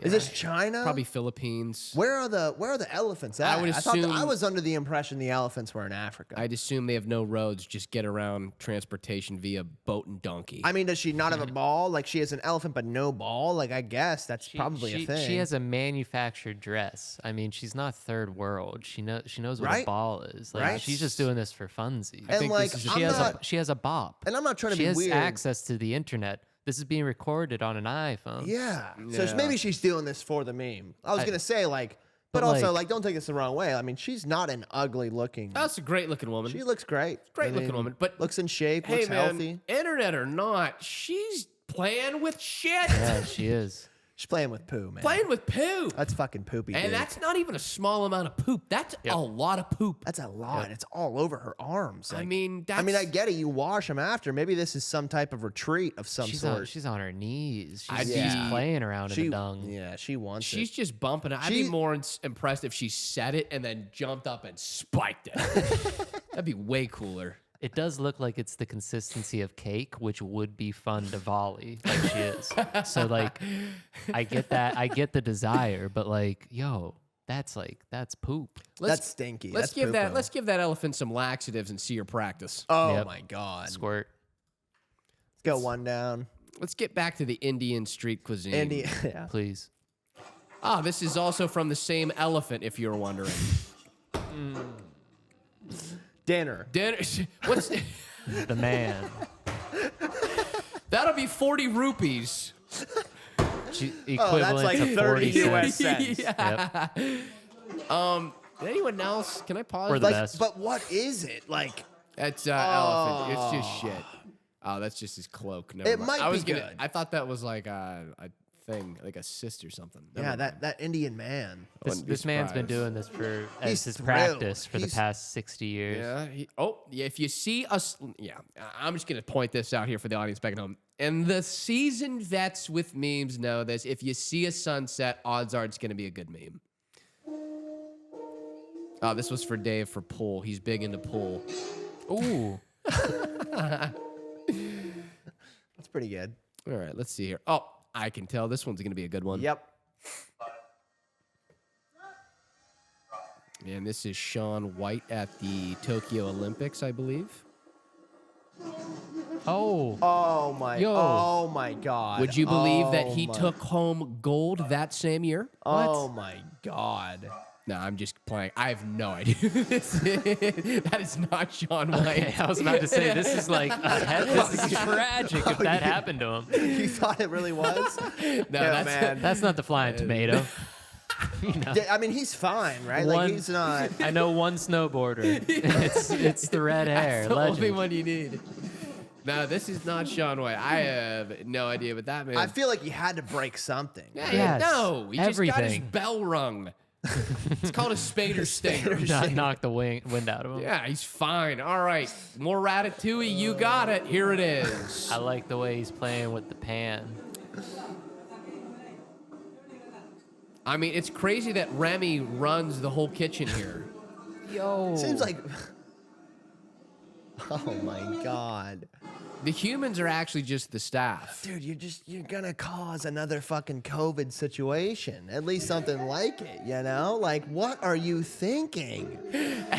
Is this China? Probably Philippines. Where are the elephants at? I would thought assume- I was under the impression the elephants were in Africa. I'd assume they have no roads, just get around transportation via boat and donkey. I mean, does she not have a ball? Like she has an elephant but no ball? Like I guess that's probably a thing. She has a manufactured dress. I mean, she's not third world. She knows what Right? a ball is. Like Right? she's just doing this for funsies. and like She has a bop. and I'm not trying to She be has weird. access to the internet. This is being recorded on an iPhone. Yeah. So Yeah. maybe she's doing this for the meme. I was gonna say like, but but, also like- like, don't take this the wrong way. I mean, she's not an ugly looking. That's a great looking woman. She looks great. Great I looking mean, woman, but looks in shape. hey Looks man, healthy. internet or not, she's playing with shit. Yeah, she is. She's playing with poo, man. Playing with poo. That's fucking poopy. And dude. that's not even a small amount of poop. That's a lot of poop. That's a lot. It's all over her arms. I Like, mean, I mean, I get it. You wash them after. Maybe this is some type of retreat of some sort. She's on her knees. I'd She's be- just playing around in she, the dung. yeah, she wants she's it. just bumping it. I'd She- be more impressed if she said it and then jumped up and spiked it. That'd be way cooler. It does look like it's the consistency of cake, which would be fun to volley like she is. So like, I get that. I get the desire, but like, yo, that's poop. That's stinky. Let's That's give that. poo-poo. Let's give that elephant some laxatives and see her practice. Oh Yep. my god. Squirt. Let's go one down. Let's get back to the Indian street cuisine. Andy, yeah. Please. Ah, this is also from the same elephant, if you're wondering. Dinner. Dinner. What's The man. that'll be 40 rupees. Equivalent like to 30 40 US cents. cents. Yep. Anyone else? Can I pause? We're the Like, best. but what is it? Like, That's elephant. It's just shit. Oh, that's just his cloak. Never It mind. might I was be gonna, good. I thought that was like a thing, like a cyst or something. Never yeah, mind. that Indian man. Wouldn't be This man's been surprised. doing this for He's as his thrilled. practice for He's- the past 60 years. Yeah. Yeah. If you see us, yeah. I'm just gonna point this out here for the audience back at home. And the seasoned vets with memes know this. If you see a sunset, odds are it's gonna be a good meme. Oh, this was for Dave for pool. He's big into pool. Ooh. That's pretty good. All right, let's see here. Oh, I can tell this one's gonna be a good one. Yep. And this is Shaun White at the Tokyo Olympics, I believe. Oh. Oh my. Yo. Oh my god. Would you believe that Oh he my- took home gold that same year? Oh my god. No, I'm just playing. I have no idea who this is. That is not Shaun White. Okay, I was about to say this is like this is tragic if that happened to him. You thought it really was? No, Yeah, that's man. That's not the flying tomato. You know, Yeah, I mean, he's fine, right? Like One- he's not. I know one snowboarder. It's the red hair. That's the only Legend. one you need. No, this is not Shaun White. I have no idea what that means. I feel like he had to break something. Yeah, Yes, no, he just got his everything. bell rung. It's called a spader stinger. Not knock the wind out of him. Yeah, he's fine. All right, more Ratatouille. You got it. Here it is. I like the way he's playing with the pan. I mean, it's crazy that Remy runs the whole kitchen here. Yo. Seems like. Oh my god. The humans are actually just the staff. Dude, you're gonna cause another fucking COVID situation. At least something like it, you know? Like, what are you thinking?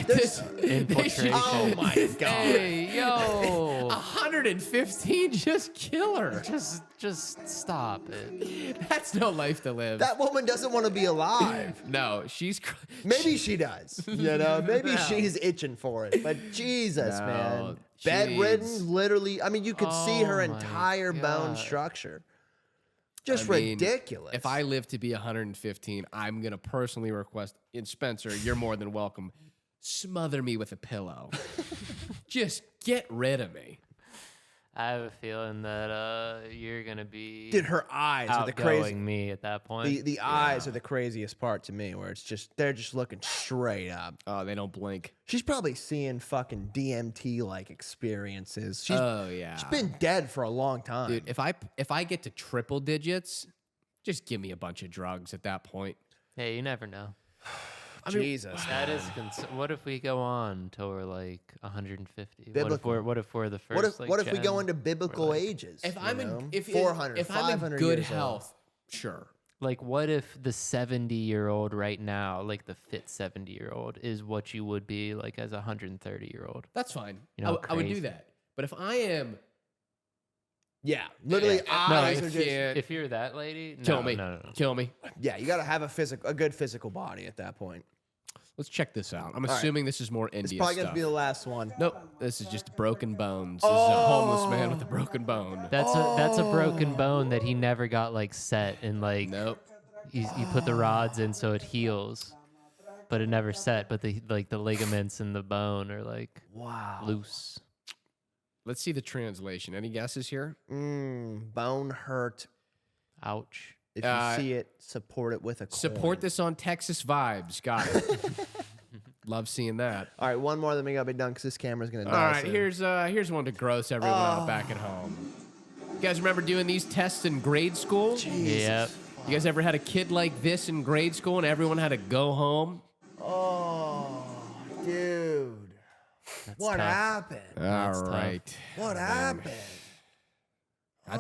This, Infiltration. Oh my god. Hey, yo. 115, just kill her. Just stop it. That's no life to live. That woman doesn't want to be alive. No, she's. Maybe she does. You know, maybe No. she's itching for it. But Jesus, No, man. she Bedridden, needs- literally. I mean, you could see her Oh my entire bone God. structure. Just I mean, ridiculous. If I live to be 115, I'm going to personally request, in Spencer, you're more than welcome, smother me with a pillow. Just get rid of me. I have a feeling that you're gonna be Dude, her eyes are the outgoing crazy. me at that point. The eyes are the craziest part to me, where it's just they're just looking straight up. Oh, they don't blink. She's probably seeing fucking DMT like experiences. She's Oh, yeah. she's been dead for a long time. Dude, if I get to triple digits, just give me a bunch of drugs at that point. Hey, you never know. Jesus. That is. What if we go on till we're like 150? Biblical. What if we're the first? What if we go gen? into biblical like- ages? If you I'm know? in if 400, if I'm in 500 good years old. health, sure. like, what if the 70-year-old right now, like the fit 70-year-old, is what you would be like as a 130-year-old? That's fine. You know, I would do crazy. that. But if I am, Yeah, literally no, eyes I are just can't. If you're that lady, Kill no, me. No. Kill me. yeah. You got to have a good physical body at that point. Let's check this out. I'm right. assuming this is more It's India probably stuff. gonna be the last one. Nope. This is just broken bones. This is a homeless man with a broken bone. That's a broken bone that he never got like set and like Nope. you put the rods in so it heals, but it never set. But the ligaments in the bone are like loose. Let's see the translation. Any guesses here? Bone hurt. Ouch. If you see it, support it with a coin. Support this on Texas Vibes. Got it. Love seeing that. All right, one more, then we gotta be done because this camera's gonna die. All right, soon. here's one to gross everyone out back at home. You guys remember doing these tests in grade school? Yep. You guys ever had a kid like this in grade school and everyone had to go home? Oh, dude. What tough. happened? All tough. right. What happened?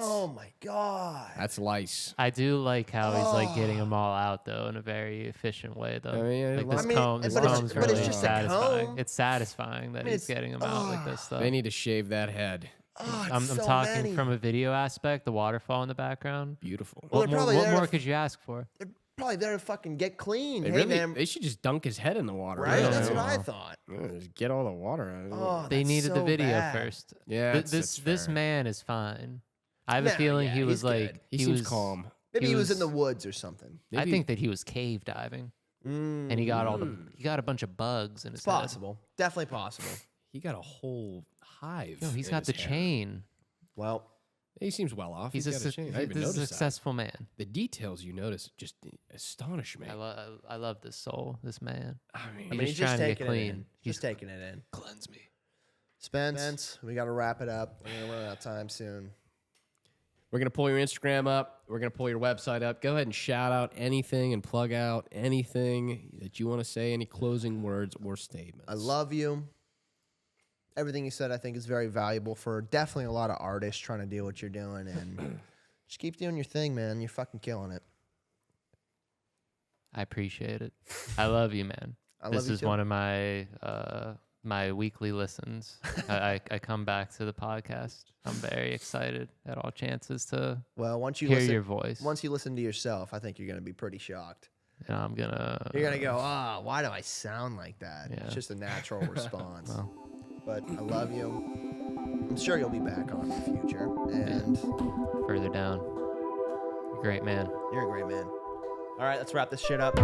Oh my god. That's lice. I do like how he's like getting them all out though in a very efficient way though. I mean, like I this mean, comb, this but it's- comb's but it's really just a satisfying. comb. It's satisfying that he's getting them out like this stuff. They need to shave that head. Oh, I'm so talking many. from a video aspect, the waterfall in the background. Beautiful. Well, What they're more, probably what there more to- could you ask for? They're probably there to fucking get clean. They Hey, really, man. they should just dunk his head in the water. Right? Yeah. That's what I thought. Yeah, just get all the water out of it. Oh, They that's needed the so video bad. first. Yeah, This that's fair. man is fine. I have a Nah, feeling yeah, he was he's like good. He seems was calm. Maybe he was in was- the woods or something. I Maybe- think that he was cave diving, and he got he got a bunch of bugs in his It's possible. Definitely possible. He got a whole hive. head. No, he's in got his the hair. chain. Well, He seems well off. He's got a chain. I didn't even this is a notice that. successful man. The details you notice just astonish me. I love this soul, this man. I mean, He's he's just just trying to get taking it clean. in. He's Just taking it in. cleanse me. Spence, we got to wrap it up. We're going to run out of time soon. We're going to pull your Instagram up. We're going to pull your website up. Go ahead and shout out anything and plug out anything that you want to say, any closing words or statements. I love you. Everything you said, I think, is very valuable for definitely a lot of artists trying to do what you're doing. And just keep doing your thing, man. You're fucking killing it. I appreciate it. I love you, man. I love This you is too. one of my my weekly listens. I come back to the podcast. I'm very excited at all chances to Well, once you hear listen, your voice. once you listen to yourself, I think you're going to be pretty shocked. And I'm gonna. You're going to go, why do I sound like that? Yeah. It's just a natural response. Well. But I love you. I'm sure you'll be back on in the future. And further down. You're a great man. you're a great man. All right, let's wrap this shit up.